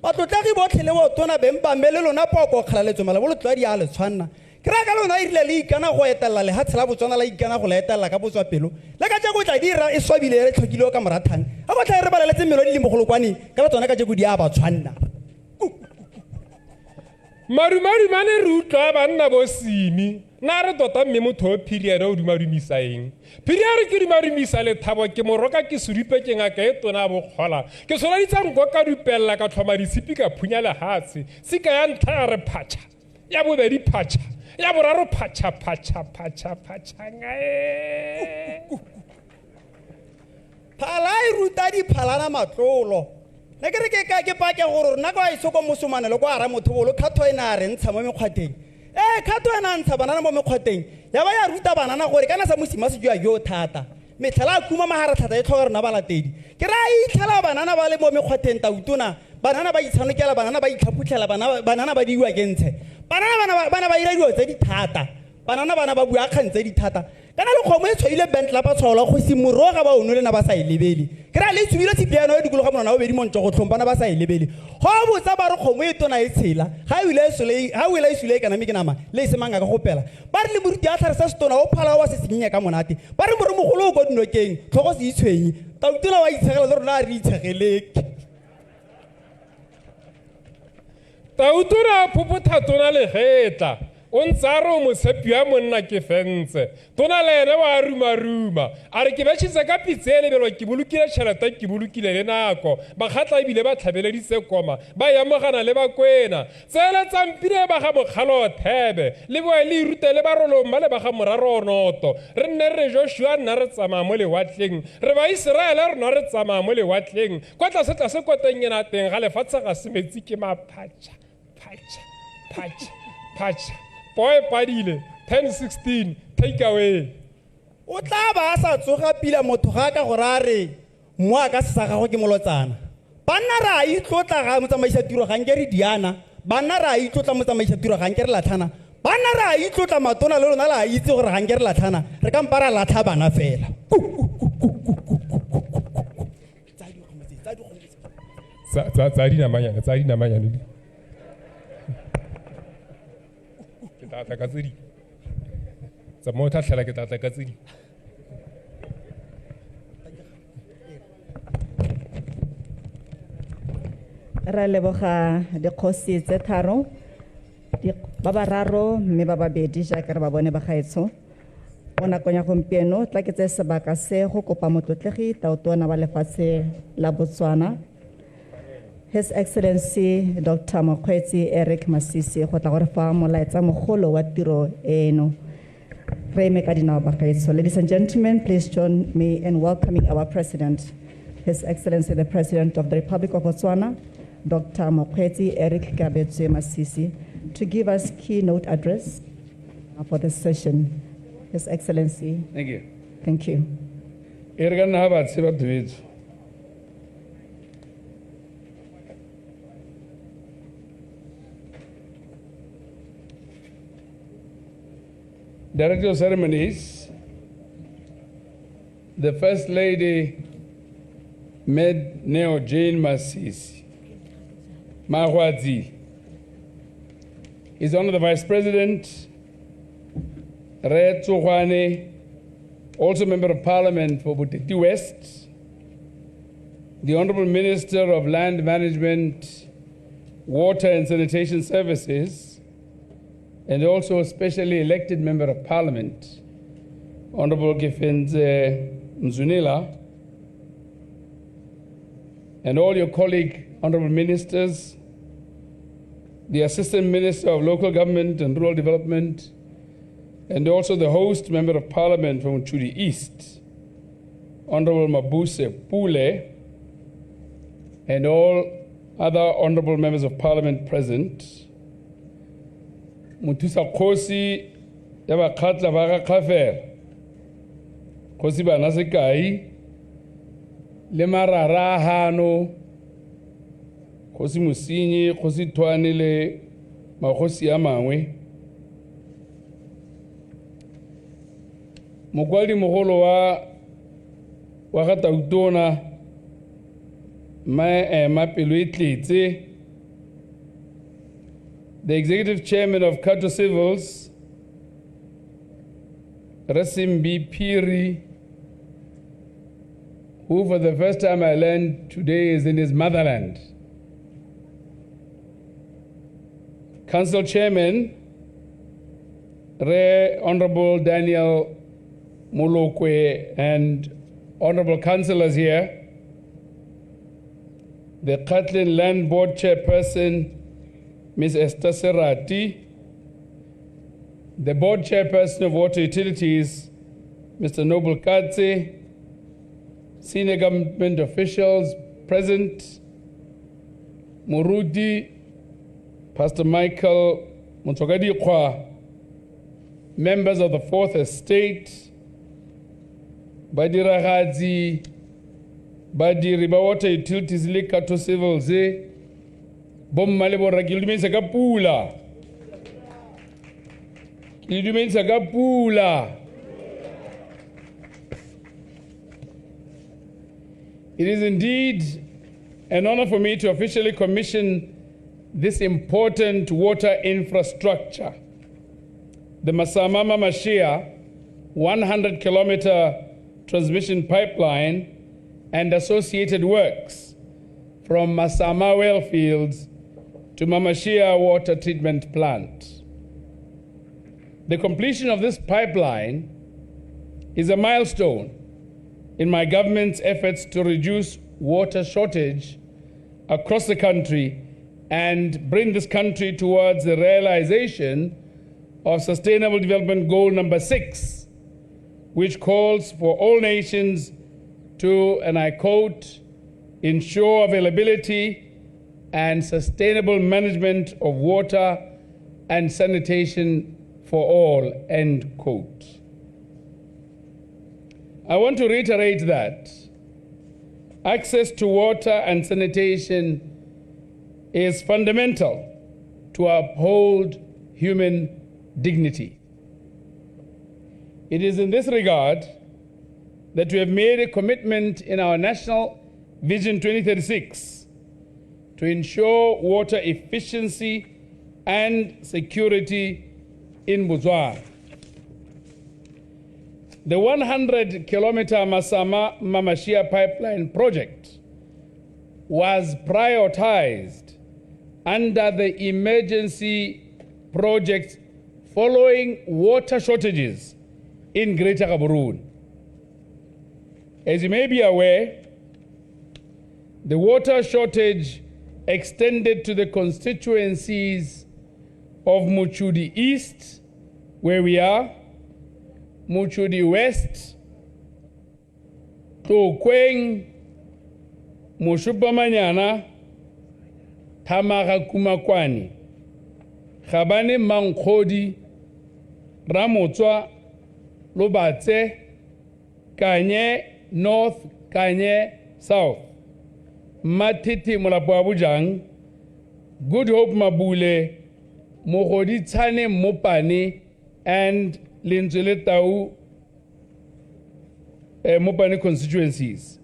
Speaker 15: batlotlegi botlhe le botona bempa mele lona poko kgalaletso mala bolo tlwa di a le tshwanna ke ra ka lona irile le ikana go etella le hatsela Botswana la ikana go la etella ka botswa pelo le ka tse go tla dira e swabile re tlhokile ka morathang a go tla re baleletse melo di le mogolokwane ka tsona ka tse go di a ba tshwanna
Speaker 14: Marumari mane rutwa banna bo simi na re tota mme motho period o dumarumisa eng period ke dumarumisa le thabo ke moroka ke suripe ke ngaka e tona bo kgola ke sola ditsang go ka dupella ka tlhoma di sipika phunya le hatse sika ya ntha re phatsha ya bobedi phatsha ya boraro phatsha ngae
Speaker 15: phalai ruta di phalana matlolo le ke re ke pa ke gore nna go a isoko mosomane le go ara motho bolo Kgato ena re ntsha mo mekgwateng Kgato ena ntsha banana mo mekgwateng ya ba ya ruta banana gore kana sa mosima se jwa yo thata metlhala kuma mahara thata e tlhoga rena balatedi ke ra itlhala banana ba le mo mekgwateng tautona banana ba itshanokela banana ba itlhaphutlhela banana ba diwa ke ntshe banana ba ira diwa tse di thata banana bana ba bua kgantse di thata kana le kgomo e tshwaile bent la ba tshwaola go se moroga ba ono le na ba sa ilebele ke ra le tsubile tshipiano e dikolo ga mona o bedi montso go tlhompana ba sa ilebele go botsa ba re kgomo e tona e tshela ga o ile isule kana me ke nama le se manga ka go pela ba re le moruti a tlhare sa setona o phala wa se senyenya ka monate ba re more mogolo o go dinokeng tlhogo se itshwenye tautona wa itshegela le rona re itshegeleke
Speaker 14: tautona phopothatona le getla o ntsaro mosepi wa monna ke fentse tona le ene wa ruma a re ke betšhitse ka pitse le belwa ke bolokile tšhelete ke bolokile le nako ba kgatla ebile ba tlhabeleditse koma ba yamogana le ba kwena tsele tsampile ba ga mokgalo thebe le boe le irute le baroloma le ba ga moraro noto re nne re Joshua nna re tsamaya mo lewatleng re ba Iseraele rona re tsamaya mo lewatleng kwa tlase koteng ena teng ga lefatshe ga se metsi ke maphatša Boy padile 10-16 take away
Speaker 15: o tla ba sa tsoga pila motho ga ka go rare mo aka se sa gago ke molotsana banna ra itlotla ga motsamaisa tiro ga nkere Diana banna ra itlotla motsamaisa tiro ga nkere Latlhana banna ra itlotla matona le lona la itse gore ga nkere Latlhana re ka mpara latha bana fela
Speaker 14: tsa di namanyana tla ka tsedi tsa mo tlhatlhela ke tla ka tsedi
Speaker 7: ra leboga dikgosi tse tharo ba bararo mme ba babedi jaaka re ba bone ba gaetsho mo nakong ya gompieno tla ke tse sebaka se go kopa motlotlegi taotona wa lefatshe la Botswana His Excellency Dr. Mokgweetsi Masisi go tla gore fa molaetsa mogolo wa tiro eno. Ladies and gentlemen, please join me in welcoming our President, His Excellency the President of the Republic of Botswana, Dr. Mokgweetsi Masisi, to give us keynote address for this session. His Excellency.
Speaker 16: Thank you.
Speaker 7: Thank you.
Speaker 16: Director of Ceremonies, the First Lady, Med Neo Jane Masisi, Mokgweetsi, His Honor the Vice President, 𝐊𝐇𝐀𝐶, also Member of Parliament for Butiti West, the Honorable Minister of Land Management, Water and Sanitation Services, and also a specially elected Member of Parliament, Honorable �H𝐕𝐈𝐿𝐾𝐄, and all your colleague Honorable Ministers, the Assistant Minister of Local Government and Rural Development, and also the host Member of Parliament from Mchudi East, Honorable Mabuse Pule, and all other Honorable Members of Parliament present. Mutusa Khosi yaba Kgatla ba Kgatleng, Khosi bana sekai, le marara hano, Khosi Musinyi, Khosi Tshwane le makgosi a mangwe. Mokwadi mogolo wa ga tautona mapelo e tletse, the Executive Chairman of Khato Civils, Rasimbi Piri, who for the first time I learned today is in his motherland. Council Chairman, Honorable Daniel Molokwe, and Honorable Councillors here, the Kgatleng Land Board Chairperson, Ms. Esther Serati, the Board Chairperson of Water Utilities, Mr. Noble Katse, senior government officials present, Murudi, Pastor Michael Mokgweetsi, members of the Fourth Estate, Badiragadzi, Badiri ba Water Utilities le Khato Civils, bomma le borra ke dumenisa ka pula. Ke dumenisa ka pula. It is indeed an honor for me to officially commission this important water infrastructure, the Masama-Mmamashia 100-kilometer transmission pipeline and associated works from Masama well fields to Mmamashia water treatment plant. The completion of this pipeline is a milestone in my government's efforts to reduce water shortage across the country and bring this country towards the realization of Sustainable Development Goal number 6, which calls for all nations to, and I quote, ensure availability and sustainable management of water and sanitation for all, end quote. I want to reiterate that access to water and sanitation is fundamental to uphold human dignity. It is in this regard that we have made a commitment in our National Vision 2036 to ensure water efficiency and security in Botswana. The 100-kilometer Masama-Mmamashia pipeline project was prioritized under the emergency project following water shortages in Greater Gaborone. As you may be aware, the water shortage extended to the constituencies of Mokgweetsi East, where we are, Mokgweetsi West, Kweneng, Masama-Mmamashia, Thamara-Kumakwani, �H𝐈𝐿𝐿𝐿, Ramotswa, Lobatse, �W𝐀𝐒 North, �W𝐀𝐒 South, Matiti Molapwabujang, Goodhope Mabule, Mokgweetsi Mopane, and Linzuletau Mopane constituencies.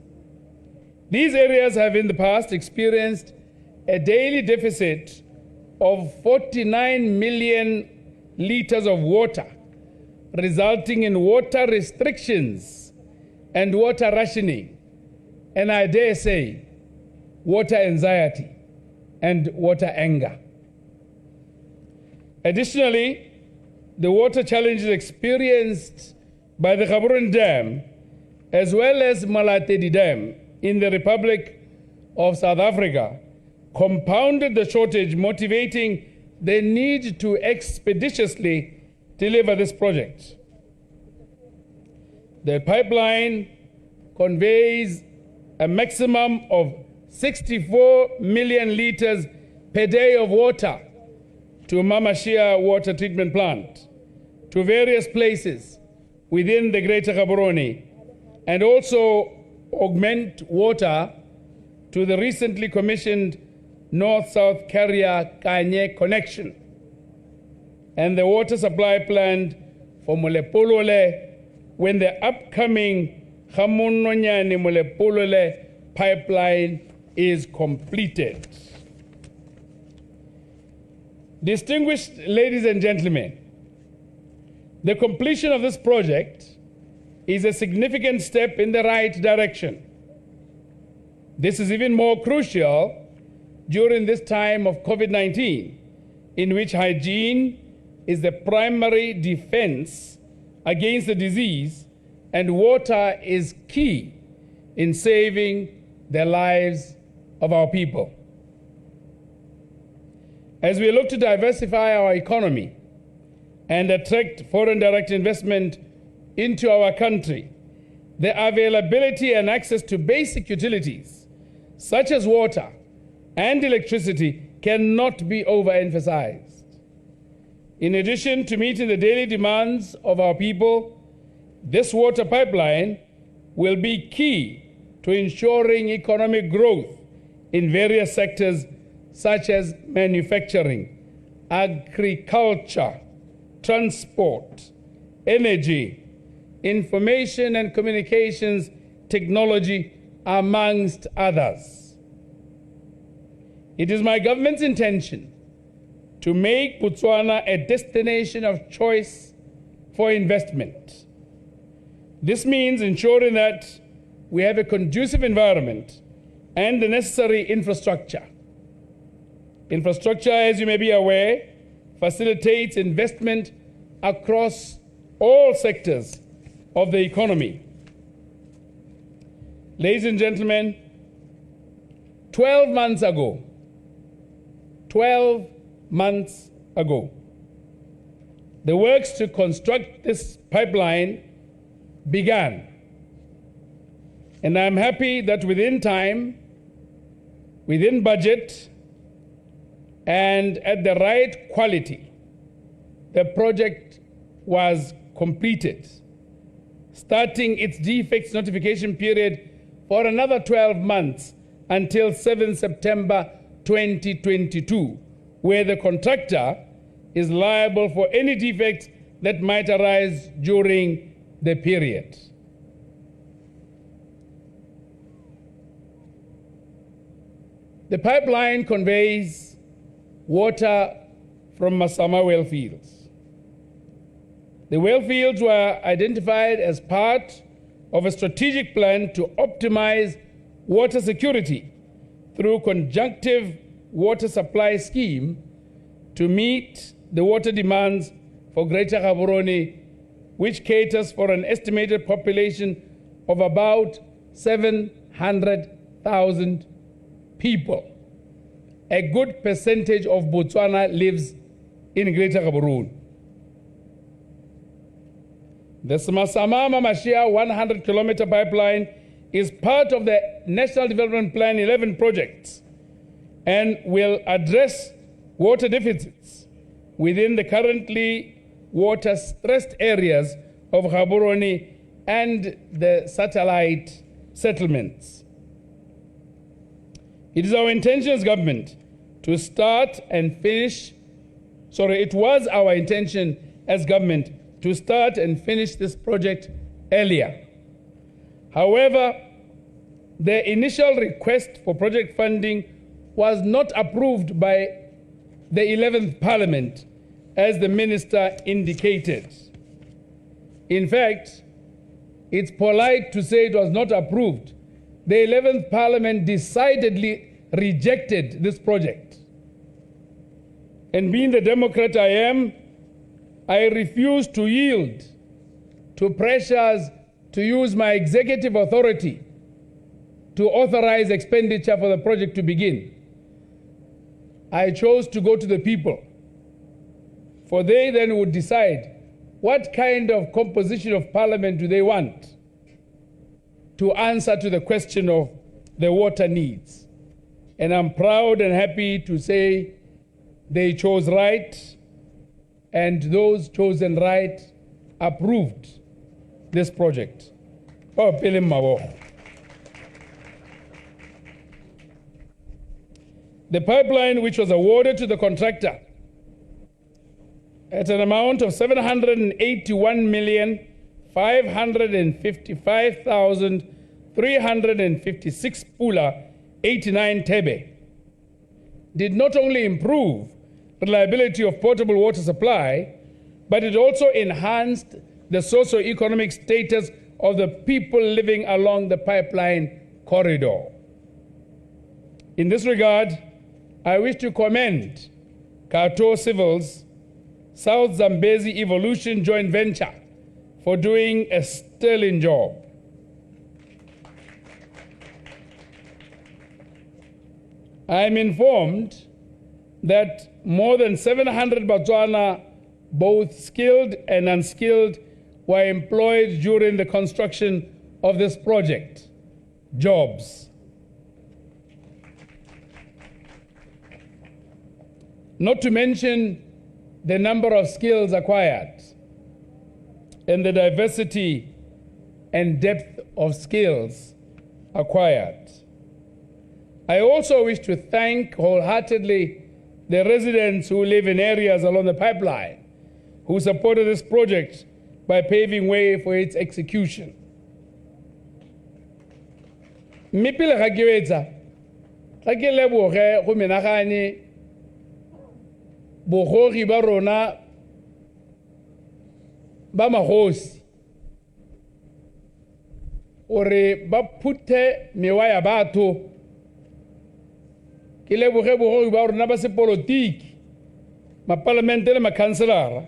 Speaker 16: These areas have in the past experienced a daily deficit of 49 million liters of water, resulting in water restrictions and water rationing, and I dare say, water anxiety and water anger. Additionally, the water challenges experienced by the Gaborone Dam, as well as Malatedi Dam in the Republic of South Africa, compounded the shortage, motivating the need to expeditiously deliver this project. The pipeline conveys a maximum of 64 million liters per day of water to Mamashia water treatment plant, to various places within the Greater Gaborone, and also augment water to the recently commissioned North-South Carrier Kanye connection and the water supply planned for Molepolole when the upcoming Gamononyane-Molepolole pipeline is completed. Distinguished ladies and gentlemen, the completion of this project is a significant step in the right direction. This is even more crucial during this time of COVID-19, in which hygiene is the primary defense against the disease, and water is key in saving the lives of our people. As we look to diversify our economy and attract foreign direct investment into our country, the availability and access to basic utilities, such as water and electricity, cannot be overemphasized. In addition to meeting the daily demands of our people, this water pipeline will be key to ensuring economic growth in various sectors such as manufacturing, agriculture, transport, energy, information and communications technology, amongst others. It is my government's intention to make Botswana a destination of choice for investment. This means ensuring that we have a conducive environment and the necessary infrastructure. Infrastructure, as you may be aware, facilitates investment across all sectors of the economy. Ladies and gentlemen, 12 months ago, the works to construct this pipeline began. And I'm happy that within time, within budget, and at the right quality, the project was completed, starting its defects notification period for another 12 months until 7 September 2022, where the contractor is liable for any defects that might arise during the period. The pipeline conveys water from Masama well fields. The well fields were identified as part of a strategic plan to optimize water security through conjunctive water supply scheme to meet the water demands for Greater Gaborone which caters for an estimated population of about 700,000 people. A good percentage of Botswana lives in Greater Gaborone. The Masama-Mmamashia 100-kilometer pipeline is part of the National Development Plan 11 projects and will address water deficits within the currently water-stressed areas of Gaborone and the satellite settlements. It is our intention as government to start and finish, it was our intention as government to start and finish this project earlier. However, the initial request for project funding was not approved by the 11th Parliament, as the Minister indicated. In fact, it's polite to say it was not approved. The 11th Parliament decidedly rejected this project. And being the Democrat I am, I refuse to yield to pressures to use my executive authority to authorize expenditure for the project to begin. I chose to go to the people, for they then would decide what kind of composition of parliament do they want to answer to the question of the water needs. And I'm proud and happy to say they chose right, and those chosen right approved this project. The pipeline, which was awarded to the contractor at an amount of 781,555,356 pula, 89 tebe, did not only improve reliability of potable water supply, but it also enhanced the socio-economic status of the people living along the pipeline corridor. In this regard, I wish to commend Khato Civils, South Zambezi Evolution Joint Venture for doing a sterling job. I am informed that more than 700 Batswana, both skilled and unskilled, were employed during the construction of this project. Jobs. Not to mention the number of skills acquired and the diversity and depth of skills acquired. I also wish to thank wholeheartedly the residents who live in areas along the pipeline who supported this project by paving way for its execution. Mipile ga ke wetsa ga ke leboge go menagane bogogi ba rona ba magosi ore ba phuthe mewa ya batho. Ke leboge bogogi ba rona ba sepolotiki mapalamente le makhanselara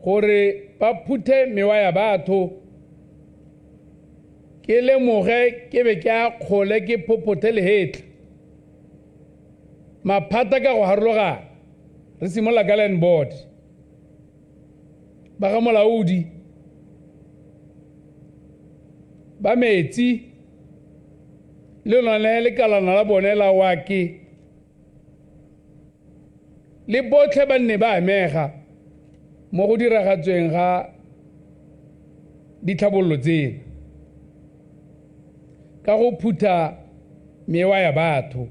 Speaker 16: gore ba phuthe mewa ya batho. Ke lemoge ke be ke a kgole ke phopothe lehetla maphata ka go harologana re simolla ka land board ba ga molaodi ba metsi le lona le lekalana la bone la 𝐊𝐇𝐀𝐄 le botlhe ba nne ba amega mo go diragatsweng ga ditlhabololo tsena ka go phutha mewa ya batho.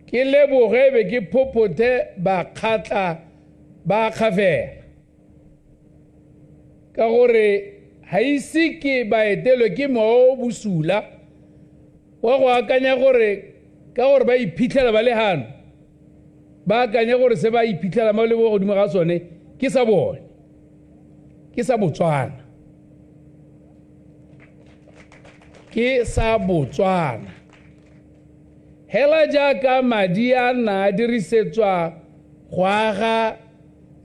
Speaker 16: Ke leboge be ke phopothe ba kgatla ba 𝐏𝐕𝐈𝐿 ka gore ha ise ke ba etelwe ke moo bosula wa go akanya gore ka gore ba iphitlhela ba le hano ba akanya gore se ba iphitlhela mo le godimo ga sone ke sa bone ke sa Botswana ke sa Botswana hela jaaka madi a na dirisetswa go aga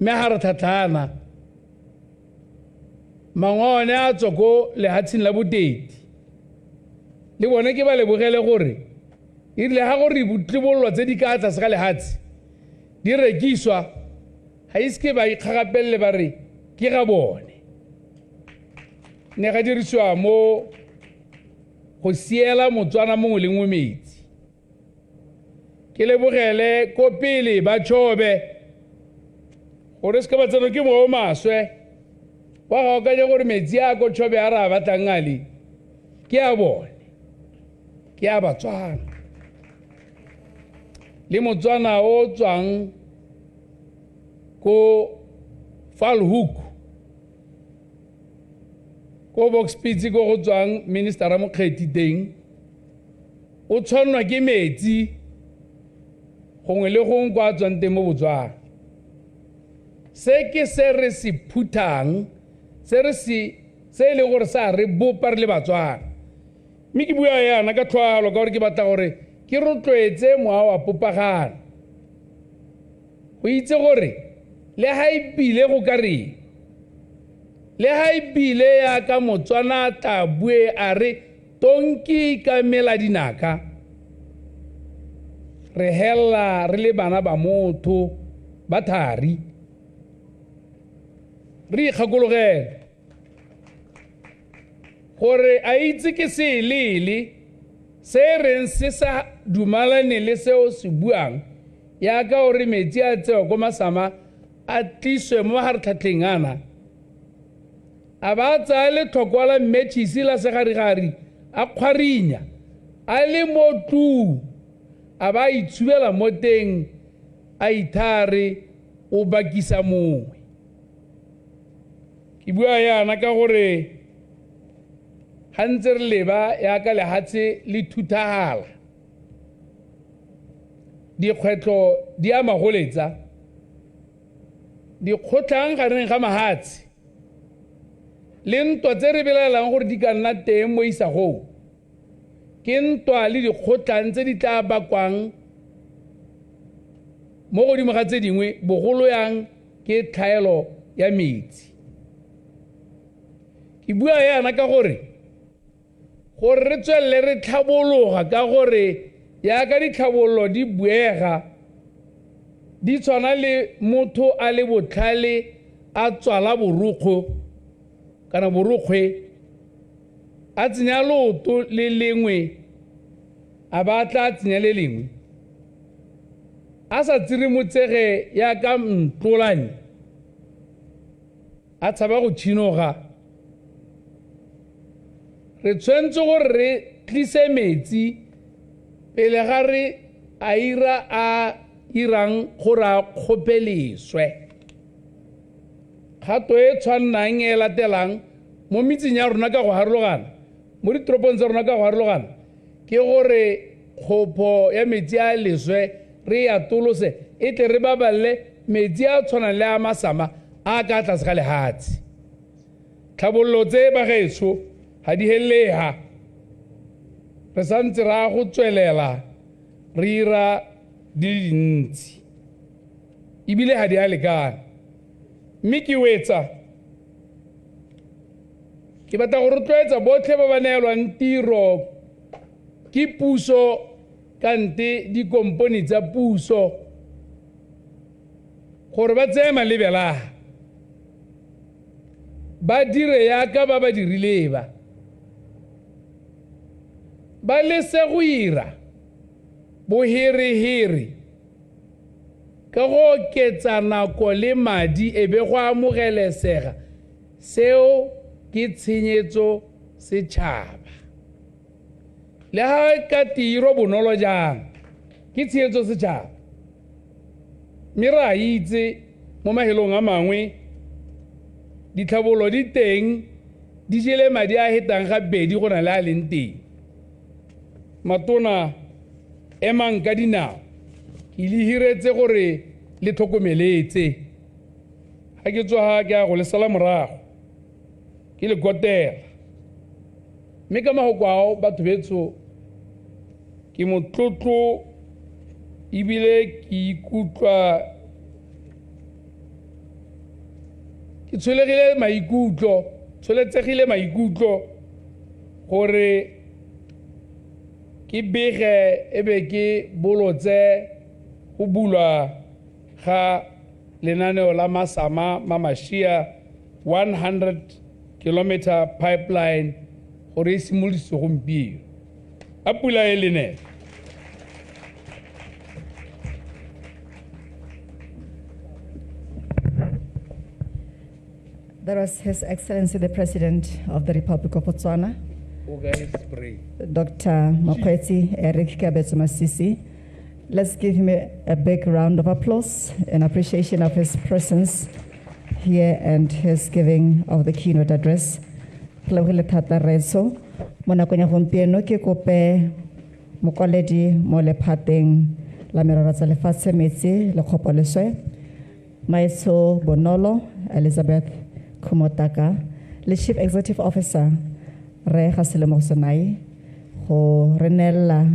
Speaker 16: megarathatlhana mangwane a tswa ko lehatsheng la botedi le bone ke ba lebogele gore e rile ga gore botlibollo tse di ka tlase ga lehatshe di rekiswa ga iske ba ikgagapelele ba re ke ga bone ne ga dirisiwa mo go siela motswana mongwe le mongwe metsi ke lebogele ko pele ba tšhobe gore se ka ba tseno ke mo maswe wa ga o kanye gore metsi a ko tšhobe a re a batlang ale ke a bone ke a Batswana le motswana o tswang ko Valhoek ko Boxpitsi ko go tswang minister Mokgweetsi teng o tshwanwa ke metsi gongwe le gongwe kwa tswang teng mo Botswana se ke se re se phutang se le gore sa re bopa re le Batswana mme ke bua yana ka tlhoalo ka gore ke batla gore ke rotloetse moa wa popagana go itse gore le ha ibile go ka re le ha ibile ya ka Motswana tla bue a re tonki ka mela dinaka re hella re le bana ba motho ba thari re ikgakologele gore a itse ke se lele se reng se sa dumalane le seo se buang ya ka gore metsi a tseo ko Masama a tliswe mo Kgatleng ana a ba tsaya le tlhokwala mmetšhisi la segarigari a kgwarinya a le motu a ba itshubela mo teng a ithare o bakisa mongwe ke bua yana ka gore gantse re leba ya ka lehatshe le thutagala dikgwetlho di a magoletsa dikgotlang gareng ga mahatshe le ntwa tse re belaelang gore di ka nna teng mo isagong ke ntwa le dikgotlang tse di tla bakwang mo godimo ga tse dingwe bogolo yang ke tlhaelo ya metsi ke bua yana ka gore re tswelle re tlhabologa ka gore ya ka ditlhabollo di buega di tshwana le motho a le botlhale a tswala borukgo kana borukgwe a tsenya loto le lengwe a batla a tsenya le lengwe a sa tsire motsege ya ka ntlolane a tshaba go tshinoga re tshwentse gore re tlise metsi pele ga re a ira a irang gore a kgopeleswe kgato e tshwannang e latelang mo metseng ya rona ka go harologana mo ditoropong tsa rona ka go harologana ke gore kgopho ya metsi a leswe re ya tolose e tle re baballe metsi a tshwanang le a Masama a ka tlase ga lehatshe tlhabollo tse bagaetsho ga di helleha re santse ra go tswelela re ira di dintsi ebile ga di a lekana mme ke wetsa ke batla go rotloetsa botlhe ba ba neelwang tiro ke puso kante dikomponi tsa puso gore ba tseye malebela ba dire yaka ba ba dirile ba lese go ira bohiri-hiri ka go oketsa nako le madi e be go amogelesega seo ke tshenyetso setšhaba le ha ka tiro bonolo jang ke tshenyetso setšhaba mme re a itse mo mahelong a mangwe ditlhabollo di teng di jele madi a hetang ga bedi go na le a leng teng matona emang ka dinao ke le hiretse gore le tlhokomeletse ga ke tswa ke a go le sala morago ke le kotela mme ka magoko ao batho betso ke motlotlo ebile ke ikutlwa ke tsholegile maikutlo tsholetsegile maikutlo gore ke bege ebe ke bolotse go bulwa ga lenaneo la Masama-Mmamashia 100-kilometer pipeline gore e simolose gompieno a pula e lene.
Speaker 7: That was His Excellency the President of the Republic of Botswana, Dr. Mokgweetsi Masisi. Let's give him a big round of applause in appreciation of his presence here and his giving of the keynote address. Tlebogile thata Reso, mo nakong ya gompieno ke kope mokwaledi mo lephateng la merero tsa lefatshe, metsi le kgopoleswe, Maetso Bonolo Elizabeth Kumotaka, le Chief Executive Officer Re Gaselemo Senai, go re nella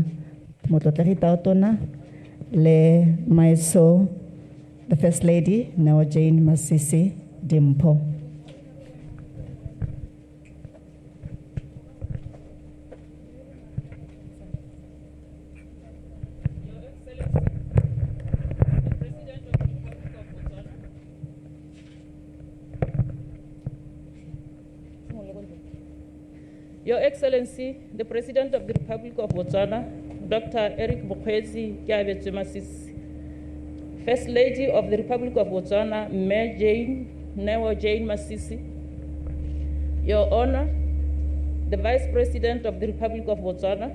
Speaker 7: motlotlegi taotona le Maetso the First Lady 𝐊𝐇𝐀𝐌𝐿 Masisi Dimpho.
Speaker 17: Your Excellency, the President of the Republic of Botswana, Dr. Mokgweetsi Masisi, First Lady of the Republic of Botswana, 𝐊𝐇𝐀𝐌𝐿 Masisi, Your Honor, the Vice President of the Republic of Botswana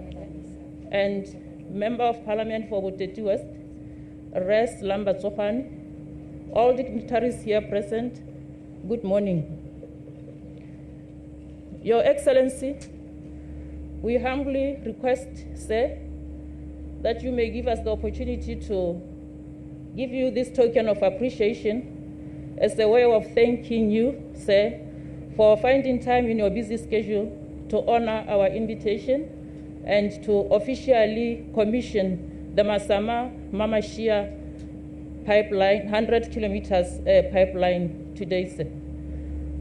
Speaker 17: and Member of Parliament for Boteti West, Res Lambatsofane, all dignitaries here present, good morning. Your Excellency, we humbly request, sir, that you may give us the opportunity to give you this token of appreciation as a way of thanking you, sir, for finding time in your busy schedule to honor our invitation and to officially commission the Masama-Mmamashia pipeline, 100 kilometers pipeline today, sir.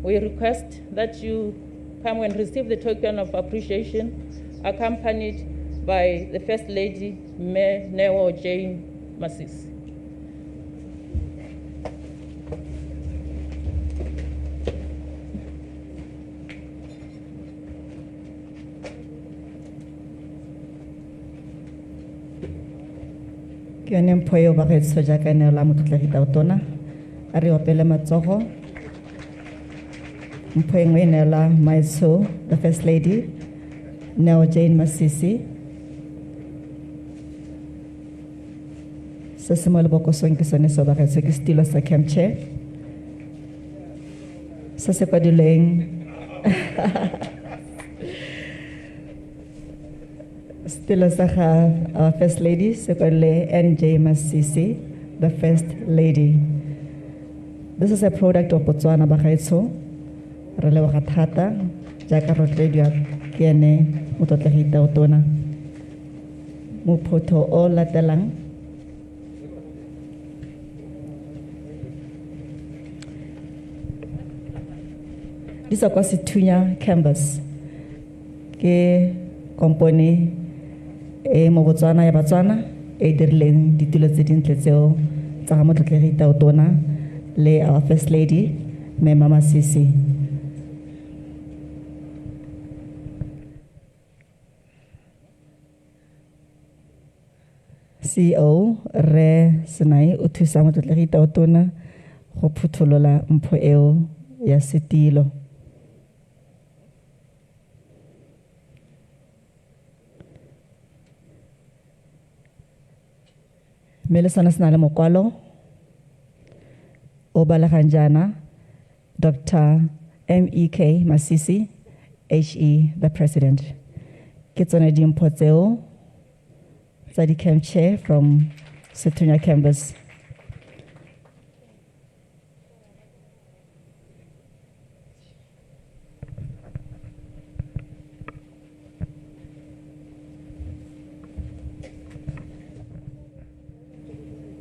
Speaker 17: We request that you come and receive the token of appreciation accompanied by the First Lady, 𝐊𝐇𝐀𝐌𝐿 Masisi.
Speaker 7: Ke yone mpho eo ba gaetsho jaaka neo la motlotlegi taotona a re opele matsogo. Mpho e nngwe e neela Maetso the First Lady 𝐊𝐇𝐀𝐌𝐿 Masisi. Se se mo lebokosong ke sone seo ba gaetsho ke setilo sa camp chair se se kwadilweng setilo sa ga First Lady se kwadilwe 𝐁 Masisi, the First Lady. This is a product of Botswana ba gaetsho. Re leboga thata jaaka rotlediwa ke ene motlotlegi taotona. Mophoto o latelang di sa kwa Sethunya campus ke kompone e mo Botswana ya Batswana e dirileng ditulo tse dintle tseo tsa ga motlotlegi taotona le our First Lady 𝐊 Masisi. CEO Re Senai o thusa motlotlegi taotona go phutholola mpho eo ya setilo. Mme le sona se na le mokwalo o balegang jaana, Dr. 𝐒𝐾 Masisi, HE the President. Ke tsone dimpho tseo tsa di-camp chair from Sethunya campus.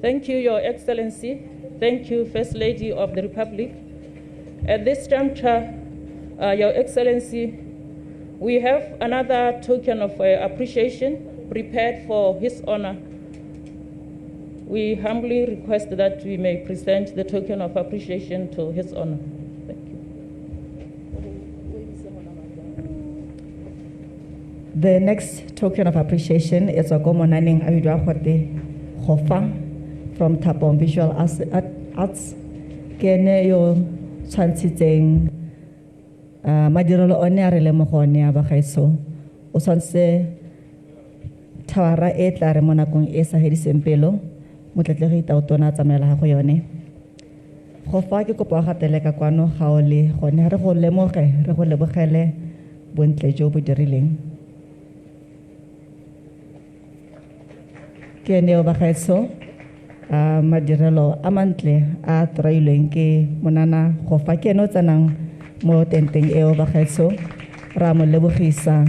Speaker 17: Thank you, Your Excellency. Thank you, First Lady of the Republic. At this juncture, Your Excellency, we have another token of appreciation prepared for His Honor. We humbly request that we may present the token of appreciation to His Honor. Thank you.
Speaker 7: The next token of appreciation is a Gomonaning 𝐊𝐈𝐕𝐈𝐋𝐒 from Tapong Visual Arts. Kene yo tshwantshitseng madirelo one a re lemogone a bagaetsho o tshwantse thawara e tla re mo nakong e sa hediseng pelo motletlegi Tautona a tsamaela go yone go fa ke kopo ga gatele ka kwano ga o le gone re go lemoge re go lebogele bontle jo bo dirileng ke ne o bagaetsho madirelo a mantle a trailweng ke monana go fa ke no tsanang mo tenteng eo bagaetsho ra mo lebogisa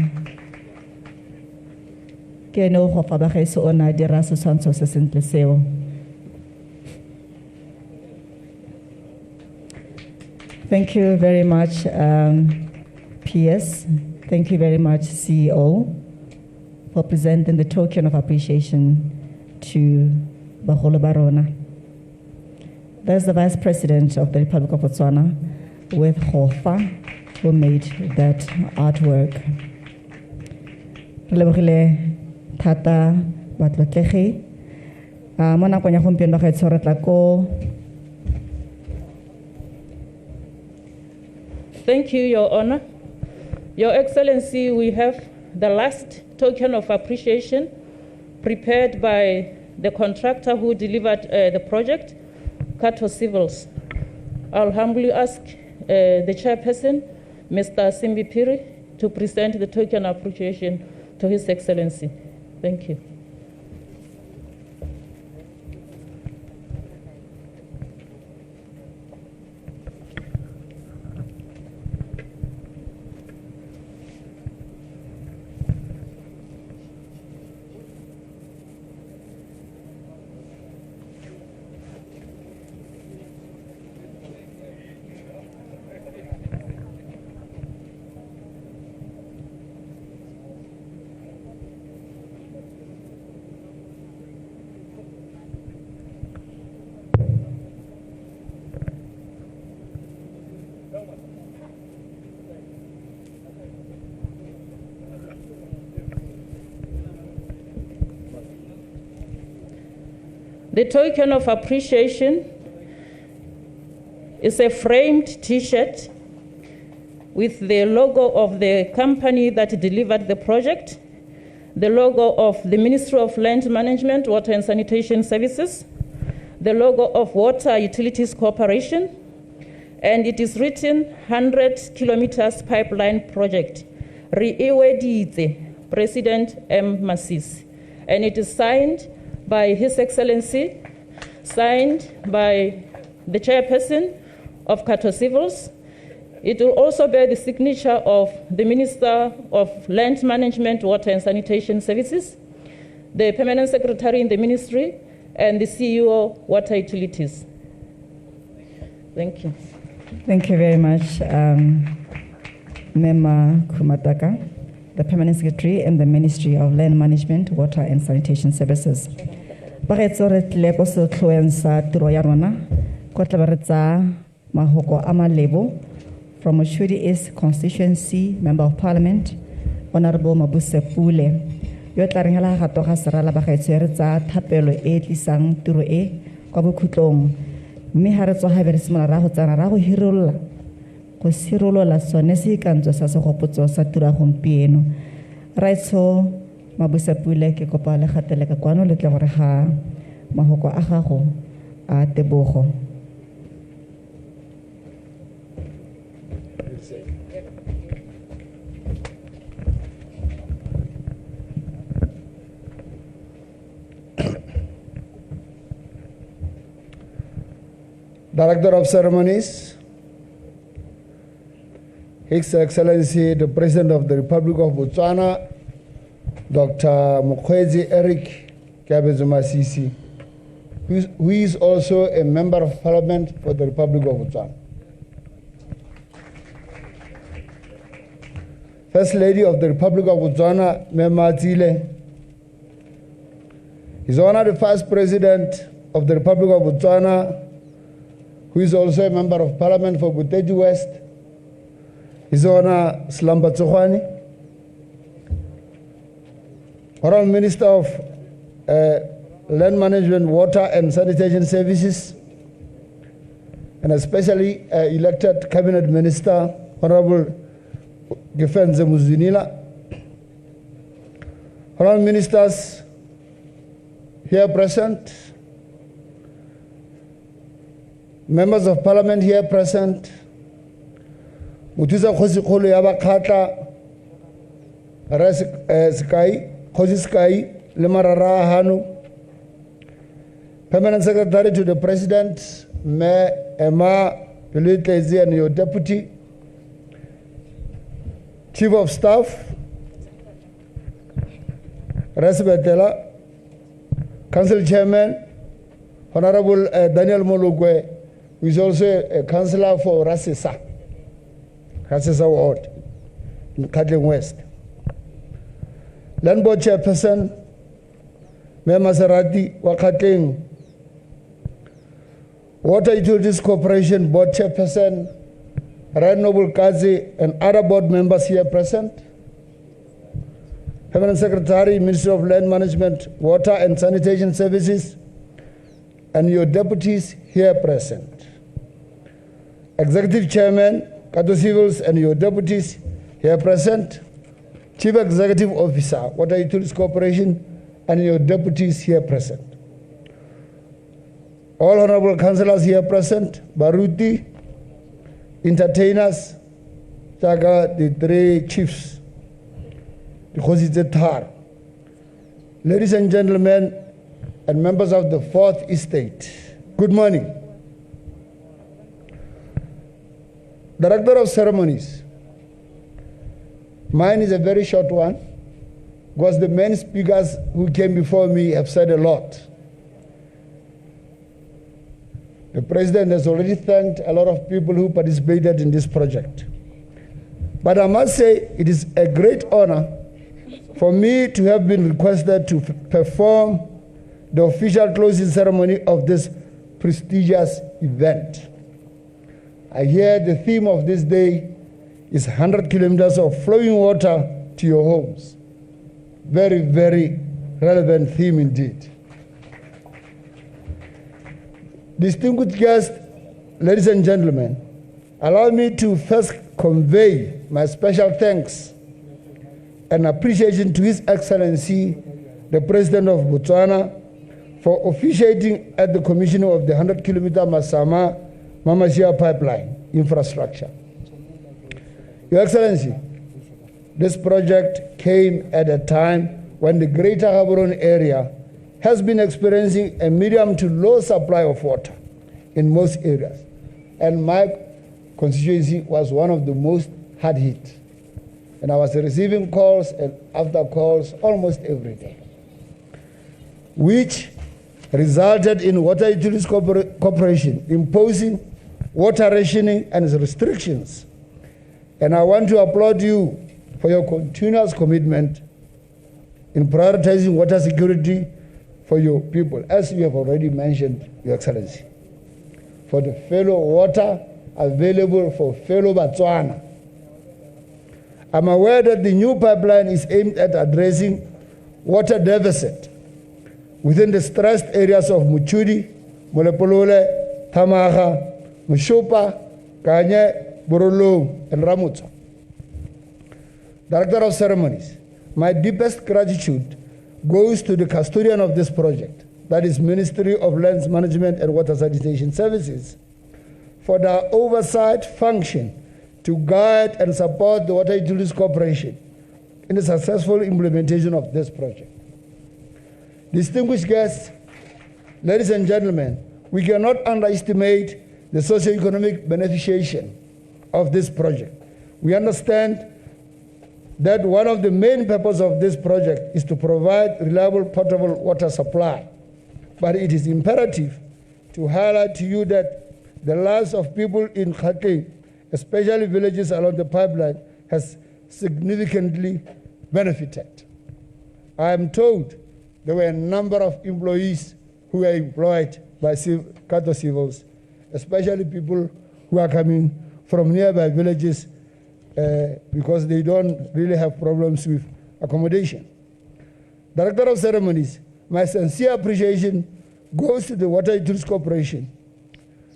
Speaker 7: ke no go fa bagaetsho ona dira setshwantsho se sentle seo. Thank you very much, PS. Thank you very much, CEO, for presenting the token of appreciation to Baholo Barona. There's the Vice President of the Republic of Botswana with 𝐏𝐈𝐕𝐈𝐋𝐒, who made that artwork. Relebogile thata batlotlegi mo nakong ya gompieno bagaetsho re tla ko.
Speaker 17: Thank you, Your Honor. Your Excellency, we have the last token of appreciation prepared by the contractor who delivered the project, Khato Civils. I'll humbly ask the chairperson, Mr. Simbi Piri, to present the token of appreciation to His Excellency. Thank you. The token of appreciation is a framed T-shirt with the logo of the company that delivered the project, the logo of the Ministry of Land Management, Water and Sanitation Services, the logo of Water Utilities Corporation, and it is written 100 kilometers pipeline project, 𝐊𝐈𝐕𝐈𝐋𝐒, President M. Masisi, and it is signed by His Excellency, signed by the chairperson of Khato Civils. It will also bear the signature of the Minister of Land Management, Water and Sanitation Services, the Permanent Secretary in the Ministry, and the CEO, Water Utilities. Thank you.
Speaker 7: Thank you very much, Mema Kumataka, the Permanent Secretary in the Ministry of Land Management, Water and Sanitation Services. Bagaetsho re tlile ko setlhoeng sa tiro ya rona ko tla ba re tsa mahoko a malebo from Mochudi East Constituency, Member of Parliament, Honorable Mabuse Pule. Yo tla reng hela gato ga serala bagaetsho re tsa thapelo e tlisang tiro e kwa bokhutlong. Mme ha re tswa ha be re simola ra go tsana ra go hirolola go sirolola sone se ikantso sa segopotso sa tiro ya gompieno. Raitsho Mabuse Pule ke kopa le gatele ka kwano le tle gore ga mahoko a gago a tebogo.
Speaker 11: Director of Ceremonies, His Excellency the President of the Republic of Botswana, Dr. Mokgweetsi Masisi, who is also a Member of Parliament for the Republic of Botswana. First Lady of the Republic of Botswana, Mokgweetsi, His Honor the First President of the Republic of Botswana, who is also a Member of Parliament for Boteti West, His Honor Slamba Tsogwane, Honorable Minister of Land Management, Water and Sanitation Services, and especially elected Cabinet Minister, Honorable �H𝐕𝐈𝐋𝐒, Honorable Ministers here present, Members of Parliament here present, Mutisa Kgosi-Kgolo ya Bakgatla, Kgosi Sky le Marara Hanu, Permanent Secretary to the President, Emma 𝐊𝐇𝐀𝐍𝐻 and your Deputy, Chief of Staff, Resibetela, Council Chairman, Honorable Daniel Molokwe, who is also a councillor for Rasesa Ward in Kgatleng West. Land Board Chairperson, Mayor Maserati wa Kgatleng, Water Utilities Corporation Board Chairperson, Right Noble Kazi, and other board members here present. Permanent Secretary, Ministry of Land Management, Water and Sanitation Services, and your deputies here present. Executive Chairman, Khato Civils, and your deputies here present. Chief Executive Officer, Water Utilities Corporation, and your deputies here present. All honorable councillors here present, Baruti, entertainers, the three chiefs, ladies and gentlemen, and members of the Fourth Estate, good morning. Director of Ceremonies, mine is a very short one, because the main speakers who came before me have said a lot. The President has already thanked a lot of people who participated in this project. But I must say it is a great honor for me to have been requested to perform the official closing ceremony of this prestigious event. I hear the theme of this day is 100 kilometers of flowing water to your homes. Very, very relevant theme indeed. Distinguished guests, ladies and gentlemen, allow me to first convey my special thanks and appreciation to His Excellency, the President of Botswana, for officiating at the commissioning of the 100-kilometer Masama-Mmamashia pipeline infrastructure. Your Excellency, this project came at a time when the greater Gaborone area has been experiencing a medium to low supply of water in most areas. And my constituency was one of the most hard hit. And I was receiving calls and after calls almost every day, which resulted in Water Utilities Corporation imposing water rationing and restrictions. And I want to applaud you for your continuous commitment in prioritizing water security for your people, as you have already mentioned, Your Excellency, for the fellow water available for fellow Batswana. I'm aware that the new pipeline is aimed at addressing water deficit within the stressed areas of Mutshudi, Molepolole, Tamaga, Mshopa, Kanye, Borolong, and Ramutsa. Director of Ceremonies, my deepest gratitude goes to the custodian of this project, that is Ministry of Land Management and Water Sanitation Services, for their oversight function to guide and support the Water Utilities Corporation in the successful implementation of this project. Distinguished guests, ladies and gentlemen, we cannot underestimate the socio-economic beneficiation of this project. We understand that one of the main purposes of this project is to provide reliable potable water supply. But it is imperative to highlight to you that the lives of people in Kgatleng, especially villages along the pipeline, has significantly benefited. I am told there were a number of employees who were employed by Khato Civils, especially people who are coming from nearby villages because they don't really have problems with accommodation. Director of Ceremonies, my sincere appreciation goes to the Water Utilities Corporation.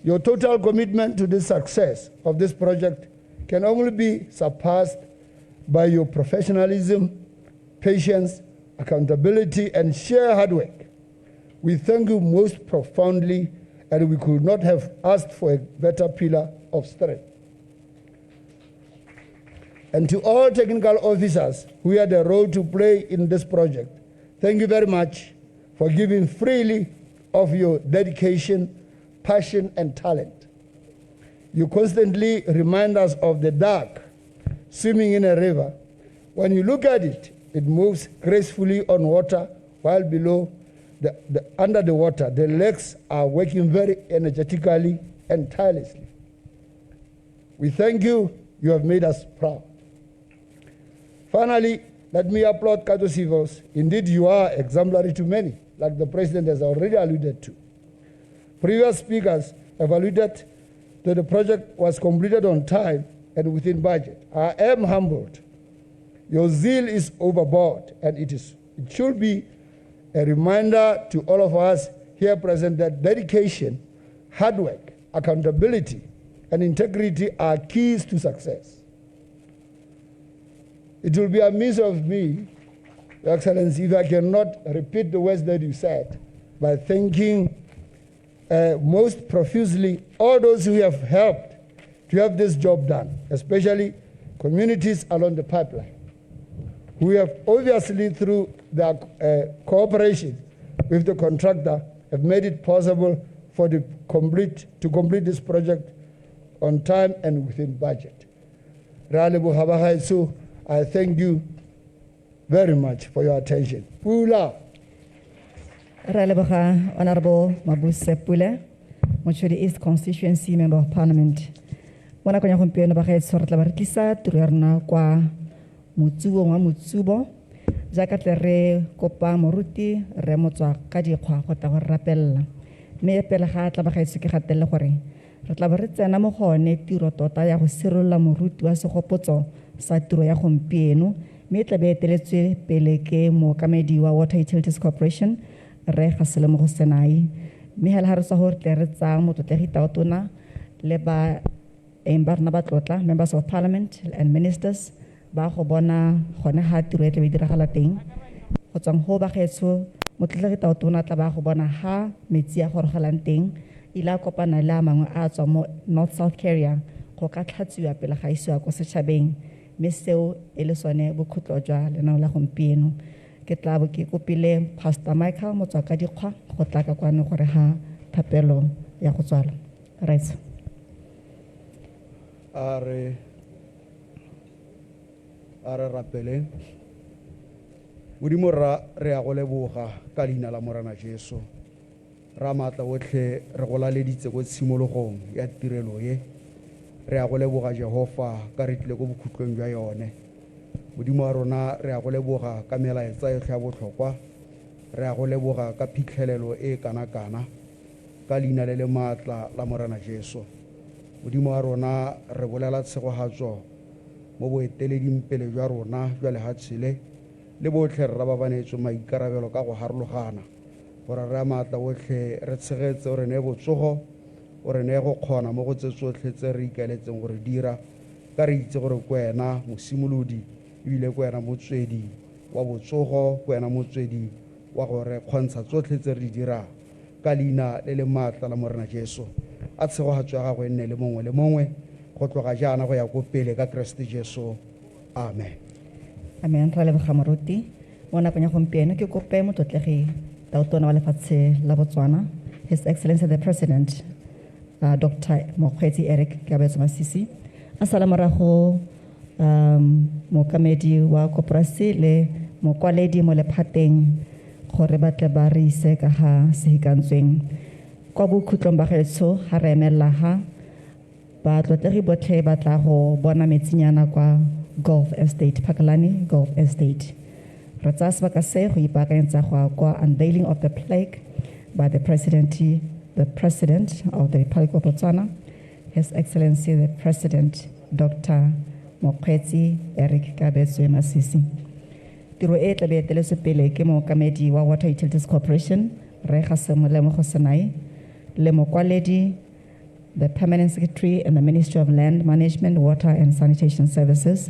Speaker 11: Your total commitment to the success of this project can only be surpassed by your professionalism, patience, accountability, and sheer hard work. We thank you most profoundly, and we could not have asked for a better pillar of strength. And to all technical officers who had a role to play in this project, thank you very much for giving freely of your dedication, passion, and talent. You constantly remind us of the duck swimming in a river. When you look at it, it moves gracefully on water, while below, under the water, the legs are working very energetically and tirelessly. We thank you. You have made us proud. Finally, let me applaud Khato Civils. Indeed, you are exemplary to many, like the President has already alluded to. Previous speakers have alluded that the project was completed on time and within budget. I am humbled. Your zeal is overboard, and it should be a reminder to all of us here present that dedication, hard work, accountability, and integrity are keys to success. It will be amiss of me, Your Excellency, if I cannot repeat the words that you said by thanking most profusely all those who have helped to have this job done, especially communities along the pipeline. We have obviously, through their cooperation with the contractor, have made it possible for to complete this project on time and within budget. So I thank you very much for your attention. Pula.
Speaker 7: Honorable Mabuse Pule, Mochudi East Constituency Member of Parliament. Wana kwenye kumpiona baka sort la barikisa turerna kwa mutsubo wa mutsubo jaka tlere kopa moruti re motswa ka dikgwa go ta go rapella me pele ga tla baka itse ke gatelle gore re tla re tsena mo gone tiro tota ya go sirolla moruti wa segopotso sa tiro ya gompieno me tla be eteletswe pele ke mookamedi wa Water Utilities Corporation re ga selemo go senai me hela ha re sa hore tle re tsa motlotlegi taotona le ba embarna ba tlotla members of parliament and ministers ba go bona gone ha tiro e tle be diragala teng go tsang ho ba getso motlotlegi taotona tla ba go bona ha metsi a gorogalang teng ila kopana la mangwe a tswa mo north south carrier go ka tlhatsiwa pele ga isiwa go setšhabeng me seo e le sone bokhutlo jwa lenao la gompieno ke tla bo ke kopile Pastor Michael motswa ka dikgwa go tla ka kwane gore ha thapelo ya go tswala right
Speaker 8: are rapele modimo re a go leboga ka leina la morena Jesu ra matla otlhe re go laleditse go tshimologong ya tirelo ye re a go leboga Jehova ka re tle go bokhutlong jwa yone modimo wa rona re a go leboga ka melaetsa yotlhe ya botlhokwa re a go leboga ka phitlhelelo e kana-kana ka leina le le maatla la morena Jesu modimo wa rona re bolela tshegogatso mo boeteleding pele jwa rona jwa lehatshele le botlhe re ba banetswe maikarabelo ka go harologana gore re a maatla otlhe re tshegetse o re ne botsogo o re ne go kgona mo go tse tsotlhe tse re ikaeletseng gore dira ka re itse gore kwena mosimolodi ebile kwena motswedi wa botsogo kwena motswedi wa gore kgontsha tsotlhe tse re di dirang ka leina le le maatla la morena Jesu a tshegogatso ya gagwe nne le mongwe go tloga jaana go ya ko pele ka Kriste Jesu amen
Speaker 7: amen ra leboga moruti mo nakong ya gompieno ke kope motlotlegi taotona wa lefatshe la Botswana His Excellency the President Dr. Mokgweetsi Masisi a sala morago mookamedi wa koporasi le mokwaledi mo lephateng gore ba tle ba re ise ka ga sehikantsweng kwa bokhutlong ba getso ga re emella ha ba tlotlegi botlhe ba tla go bona metsinyana kwa Golf Estate, Phakalane Golf Estate. Re tsaya sebaka se go ipaakanyetsa go ya kwa unveiling of the plaque by the President of the Republic of Botswana, His Excellency the President, Dr. Mokgweetsi Masisi. Tiro e tla be eteletswe pele ke mookamedi wa Water Utilities Corporation, Re Gasemolemo Gosenai, le mokwaledi, the Permanent Secretary in the Ministry of Land Management, Water and Sanitation Services,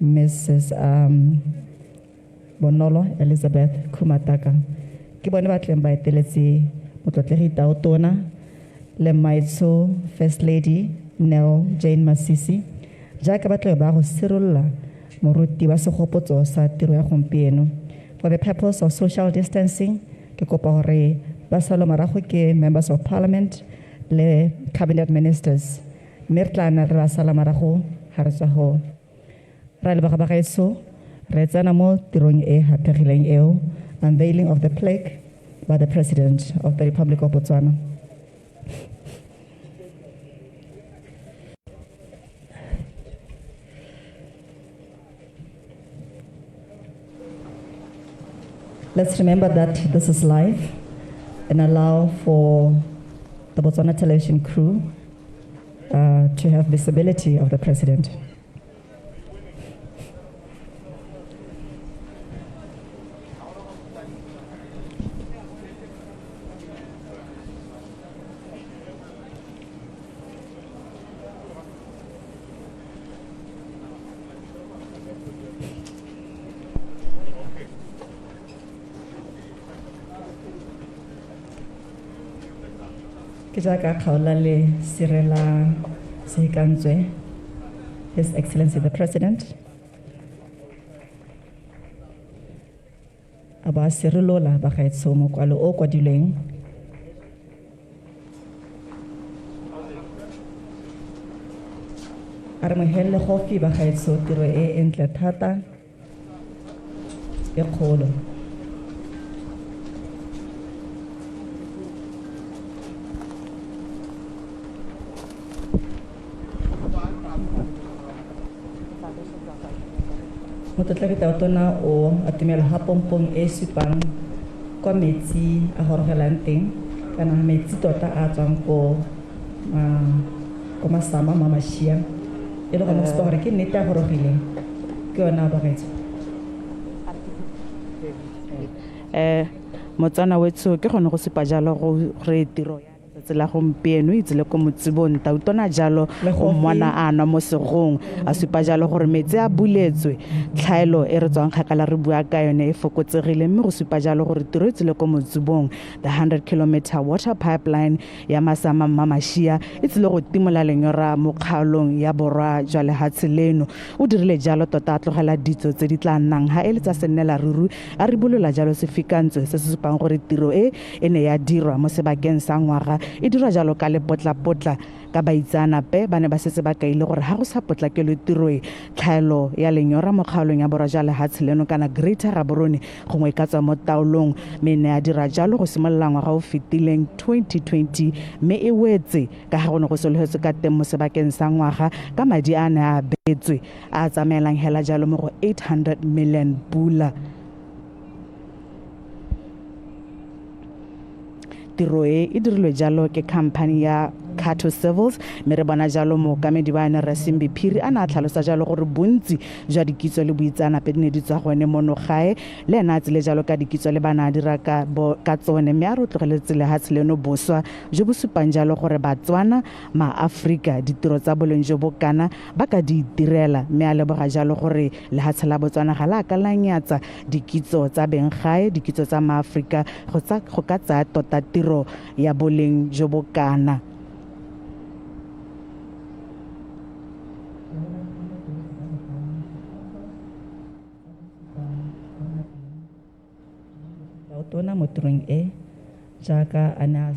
Speaker 7: Mrs. Bonolo Elizabeth Kumataka. Ke bone ba tleng ba eteletse motlotlegi Tautona le Maitso First Lady Nell Jane Masisi jaaka ba tle ba go sirolla moruti wa segopotso sa tiro ya gompieno. For the purpose of social distancing, ke kopa gore ba sala morago ke members of parliament le cabinet ministers. Mme re tla nna re ba sala morago ga re tswa go ra le ba gaetso re tsena mo tirong e hategileng eo, unveiling of the plaque by the President of the Republic of Botswana. Let's remember that this is live and allow for the Botswana television crew to have visibility of the President. His Excellency the President. Aba sirilola bagaetso mokwalo o kwadileng. Are mohelle gofi bagaetso tiro e entle thata e kgolo. Motlotlegi Tautona o atumela ha pompong e supang kwa metsi a gorogelang teng kana metsi tota a tswang ko Masama-Mmamashia e le gona se gore ke nnete a gorogile ke yona ba gaetso.
Speaker 1: Motsana wetso ke gone go sepa jalo go re tiro ya tsela gompieno itse le ko motsibong Tautona jalo o mmona a nwa mo segong a supa jalo gore metsi a buletswe tlhaelo e re tswang kgakala re bua ka yone e fokotsegile mme go supa jalo gore tiro itse le ko motsibong the 100-kilometer water pipeline ya Masama-Mmamashia itse le go timola lenyora mo kgaolong ya borwa jwa lehatshe leno o dirile jalo tota a tlogela ditso tse di tla nnang ha e le tsa senela ruru a re bolola jalo sefikantse se se supang gore tiro e ne ya dirwa mo sebakeng sa ngwaga e dira jalo ka lepotla-potla ka baitsanape ba ne ba setse ba kaile gore ha go sa potlakelwe tiro e tlhaelo ya lenyora mo kgaolong ya borwa jwa lehatshe leno kana Greater Gaborone gongwe ka tswa mo taolong mme ne a dira jalo go simolola ngwaga o fetileng 2020 mme e wetse ka ga gone go sologetswe ka teng mo sebakeng sa ngwaga ka madi a ne a beetswe a tsamaelang hela jalo mo go 800 million pula. Tiro e dirilwe jalo ke company ya Khato Civils mme re bona jalo mookamedi ba ene Rasimbi Phiri a na tlhalosa jalo gore bontsi jwa dikitso le boitsanape di ne di tswa gone mono gae le ena a tsile jalo ka dikitso le bana a dira ka tsone mme a re tlogeletse lehatshe leno boswa jo bo supang jalo gore Batswana ma-Afrika ditiro tsa boleng jo bo kana ba ka di itirela mme a leboga jalo gore lehatshe la Botswana ga la ka la nyatsa dikitso tsa beng gae dikitso tsa ma-Afrika go ka tsaya tota tiro ya boleng jo bo kana. Tautona mo tirong e jaaka a ne a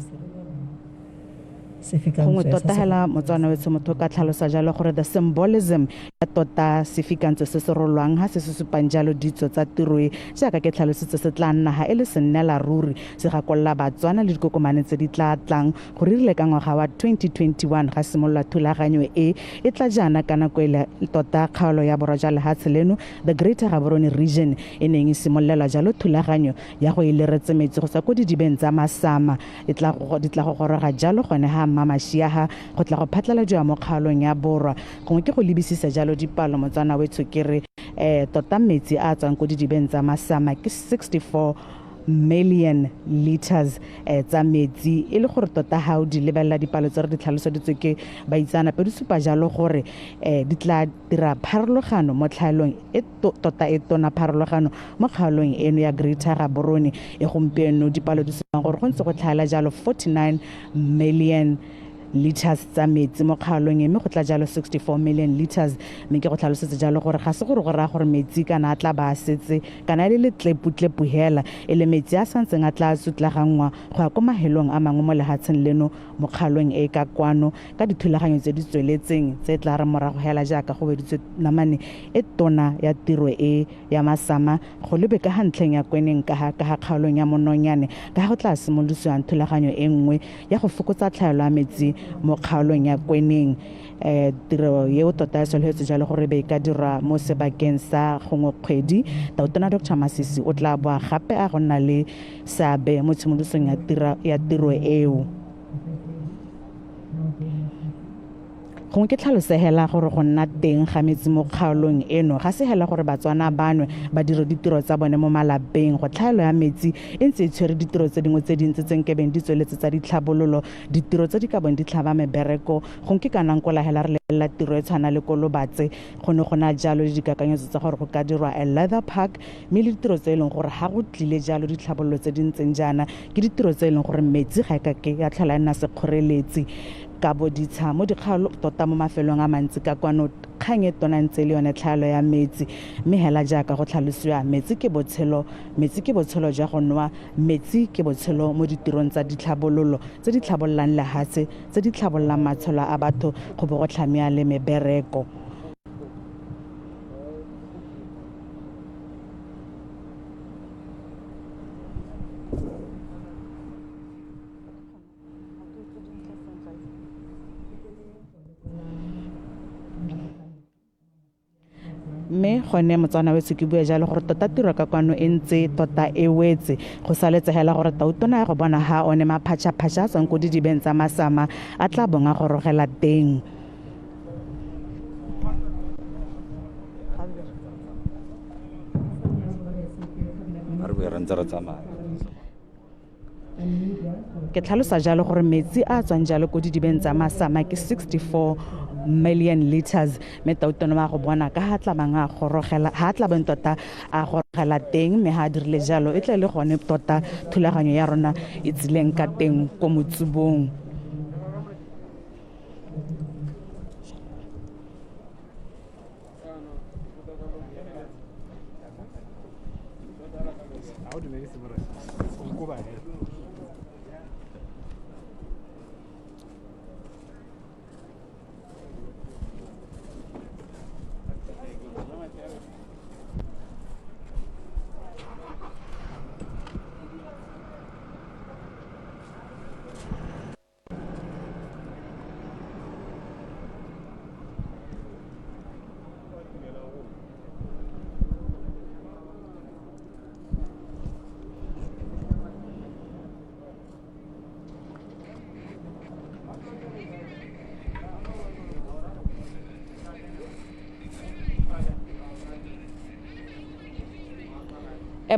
Speaker 1: gongwe tota hela motswana wetso motho ka tlhalosa jalo gore the symbolism ya tota sefikantsho se se rolwang ha se se supang jalo ditso tsa tiro e jaaka ke tlhalositse se tla nna ha e le sennela ruri se gakolla Batswana le dikokomane tse di tla tlang go rile ka ngwaga wa 2021 ga simolola thulaganyo e tla jana ka nako ile tota kgaolo ya borwa jale ha tseleno the Greater Gaborone region e neng e simololela jalo thulaganyo ya go ileretse metsi go sa go didibeng tsa Masama di tla go goroga jalo gone ha Mmamashia go tla go phatlaladiwa mo kgaolong ya borwa gongwe ke go lebisisa jalo dipalo motswana wetso ke re tota metsi a tswang go didibeng tsa Masama ke 64 million liters tsa metsi e le gore tota ha o di lebella dipalo tse re di tlhalosoditswe ke baitsanape di supa jalo gore di tla dira pharologano mo tlhaelong e tota e tona pharologano mo kgaolong eno ya Greater Gaborone e gompieno dipalo di supang gore go ntse go tlhaela jalo 49 million liters tsa metsi mo kgaolong mme go tla jalo 64 million liters mme ke go tlhalosetse jalo gore ga se gore go raya gore metsi kana a tla ba setse kana le tleputlepu hela e le metsi a santseng a tla sutlagangwa go ya ko mahelong a mangwe mo lehatsheng leno mo kgaolong e ka kwano ka dithulaganyo tse di tsweletseng tse tla re morago hela jaaka go weditswe namane e tona ya tiro e ya Masama go lebe ka hantleng ya Kweneng ka kgaolong ya Mononyane ka go tla simolosiwa thulaganyo e nngwe ya go fokotsa tlhaelo ya metsi mo kgaolong ya Kweneng tiro yeo tota ya solhetse jalo gore be ka dira mo sebakeng sa 𝐊𝐿𝐾𝐒 tautona Dr. Masisi o tla boa gape a go nna le seabe mo tshimolosong ya tiro eo gongwe ke tlhalosegela gore go nna teng ga metsi mo kgaolong eno ga se hela gore Batswana banwe ba dire ditiro tsa bone mo malapeng go tlhaelo ya metsi e ntse e tshwere ditiro tse dingwe tse dintsi tseng ke beng di tsweletse tsa ditlhabololo ditiro tse di ka bong di tlhaba mebereko gongwe ke kana nkola hela re la tiro e tshwana le ko Lobatse gone gona jalo le dikakanyetso tsa gore go ka dirwa a leather park mme le ditiro tse e leng gore ga go tlile jalo ditlhabololo tse di ntseng jana ke ditiro tse e leng gore metsi ga e ka ke ya tlhola nna se kgoreletsi ka boditsha mo dikgaolo tota mo mafelong a mantsi ka kwano kgang e tona ntse le yone tlhaelo ya metsi mme hela jaaka go tlhalosiwa metsi ke botshelo jwa go nwa metsi ke botshelo mo ditirong tsa ditlhabololo tse di tlhabollang lehatshe tse di tlhabollang matshelo a batho go bo go tlhamia le mebereko mme gone motswana wetso ke bua jalo gore tota tiro ka kwano e ntse tota e wetse go saletsegela gore tautona ya go bona ha one maphatšaphatša a tswang ko didibeng tsa Masama a tla bonga go rogela teng ke tlhalosa jalo gore metsi a tswang jalo ko didibeng tsa Masama ke 64 million liters mme tautona ba go bona ka ha tla beng tota a gorogela teng mme ha dirile jalo e tle le gone tota thulaganyo ya rona e tsileng ka teng ko motsibong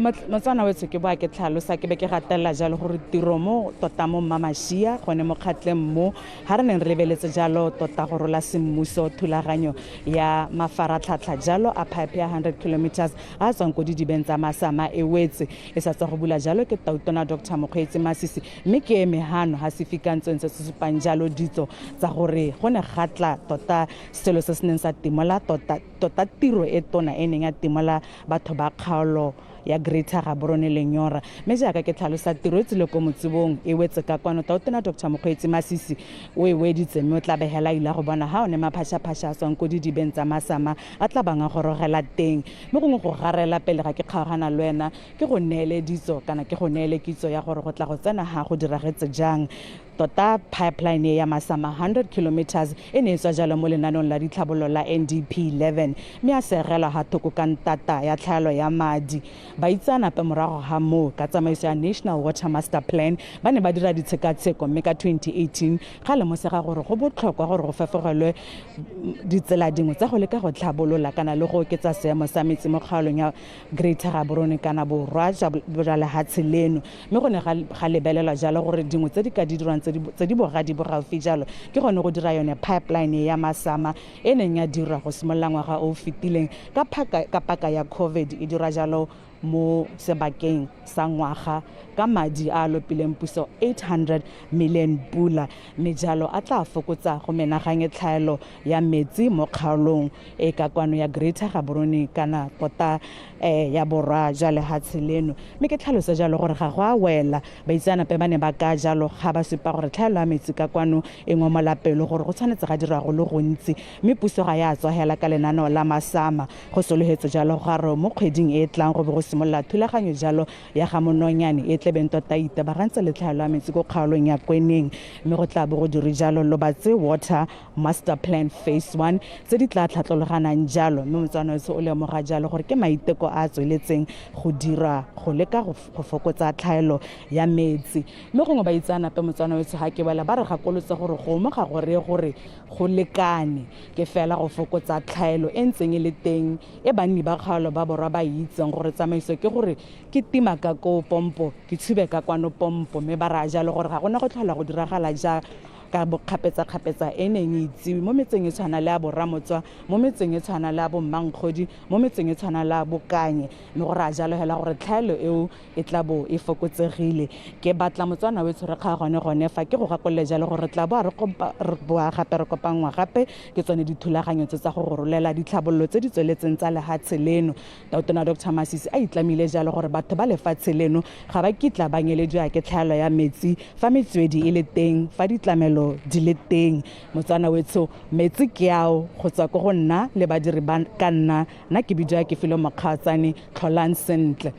Speaker 1: motswana wetso ke boa ke tlhalosa ke be ke gatelela jalo gore tiro mo tota mo Mmamashia gone mo Kgatleng mo ha re neng re lebeletse jalo tota go rola semmuso thulaganyo ya mafaratlhatlha jalo a pipe ya 100 kilometers a tswang go didibeng tsa Masama e wetse e sa tswa go bula jalo ke tautona Dr. Mokgweetsi Masisi mme ke emehano ha se fikantse ntse se supang jalo ditso tsa gore go ne gatla tota selo se se neng sa timola tota tiro e tona e neng ya timola batho ba kgaolo ya Greater Gaborone le Nyora mme jaaka ke tlhalosa tiro e tsile ko motsibong e wetse ka kwano taotona Dr. Mokgweetsi Masisi o e weditse mme o tla begela ila go bona ha o ne maphashaphasha a tswang ko didibeng tsa Masama a tla banga go rogela teng mme gongwe go garela pele ga ke kgaogana le wena ke go neele ditso kana ke go neele kitso ya gore go tla go tsena ha go diragetse jang tota pipeline ya Masama 100 kilometers e ne tswa jalo mo lenanong la ditlhabololo la NDP 11 mme a segela ha thoko ka ntata ya tlhaelo ya madi ba itsana pe morago ha mo ka tsamaiso ya National Water Master Plan ba ne ba dira ditshekatsheko mme ka 2018 ga le mosega gore go botlhokwa gore go fefogelwe ditsela dingwe tsa go leka go tlhabolola kana le go oketsa seemo sa metsi mo kgaolong ya Greater Gaborone kana borwa jwa lehatshe leno mme go ne ga lebelelwa jalo gore dingwe tse di ka di dirwang tse di bogadi bogaufi jalo ke gone go dira yone pipeline ya Masama e neng ya dira go simolola ngwaga o fetileng ka paka ya COVID e dira jalo mo sebakeng sa ngwaga ka madi a lopileng puso 800 million pula mme jalo a tla fokotsa go menaganye tlhaelo ya metsi mo kgaolong e ka kwano ya Greater Gaborone kana tota ya borwa jwa lehatshe leno mme ke tlhalosa jalo gore ga go a wela ba itsanape ba ne ba ka jalo ga ba supa gore tlhaelo ya metsi ka kwano e ngomola pelo gore go tshwanetse ga dira go le gontsi mme puso ga ya tswa hela ka lenaneo la Masama go sologetse jalo garo mo kgweding e tlang go be go simolola thulaganyo jalo ya ga mononyane e tlebeng tota itebagantse le tlhaelo ya metsi go kgaolong ya Kweneng mme go tla bo go dire jalo Lobatse Water Master Plan Phase 1 tse di tla tlhatlologanang jalo mme motsana o lemoga jalo gore ke maiteko a tsweletseng go dira go leka go fokotsa tlhaelo ya metsi mme gongwe ba itsanape motsana wetso ga ke bala ba re gakolotse gore go mo ga gore go lekane ke fela go fokotsa tlhaelo e ntseng e le teng e banni ba kgaolo ba borwa ba itseng gore tsamaiso ke gore ke tima ka ko pompo ke tshube ka kwano pompo mme ba ra jalo gore ga gona go tlhola go diragala ja ka bokgapetsa-kgapetsa e neng e itsiwe mo metseng e tshwana le a Boramotswa mo metseng e tshwana le a Bommankgodi mo metseng e tshwana le a Bokanye mme gore a jalo hela gore tlhaelo eo e tla bo e fokotsegile ke batla motswana we tshwere kga gone fa ke go gakolole jalo gore tla bo re boa gape re kopangwa gape ke tsone dithulaganyo tsa go rolela ditlhabololo tse di tsweletseng tsa lehatshe leno taotona Dr. Masisi a itlamile jalo gore batho ba lefatshe leno ga ba kitla ba nyelediwa ke tlhaelo ya metsi fa metswedi e le teng fa ditlamelo di le teng motsana wetso metsi ke ao go tswa go nna le badiri ba ka nna ke bidwa ke filo Makgatsane tlholang sentle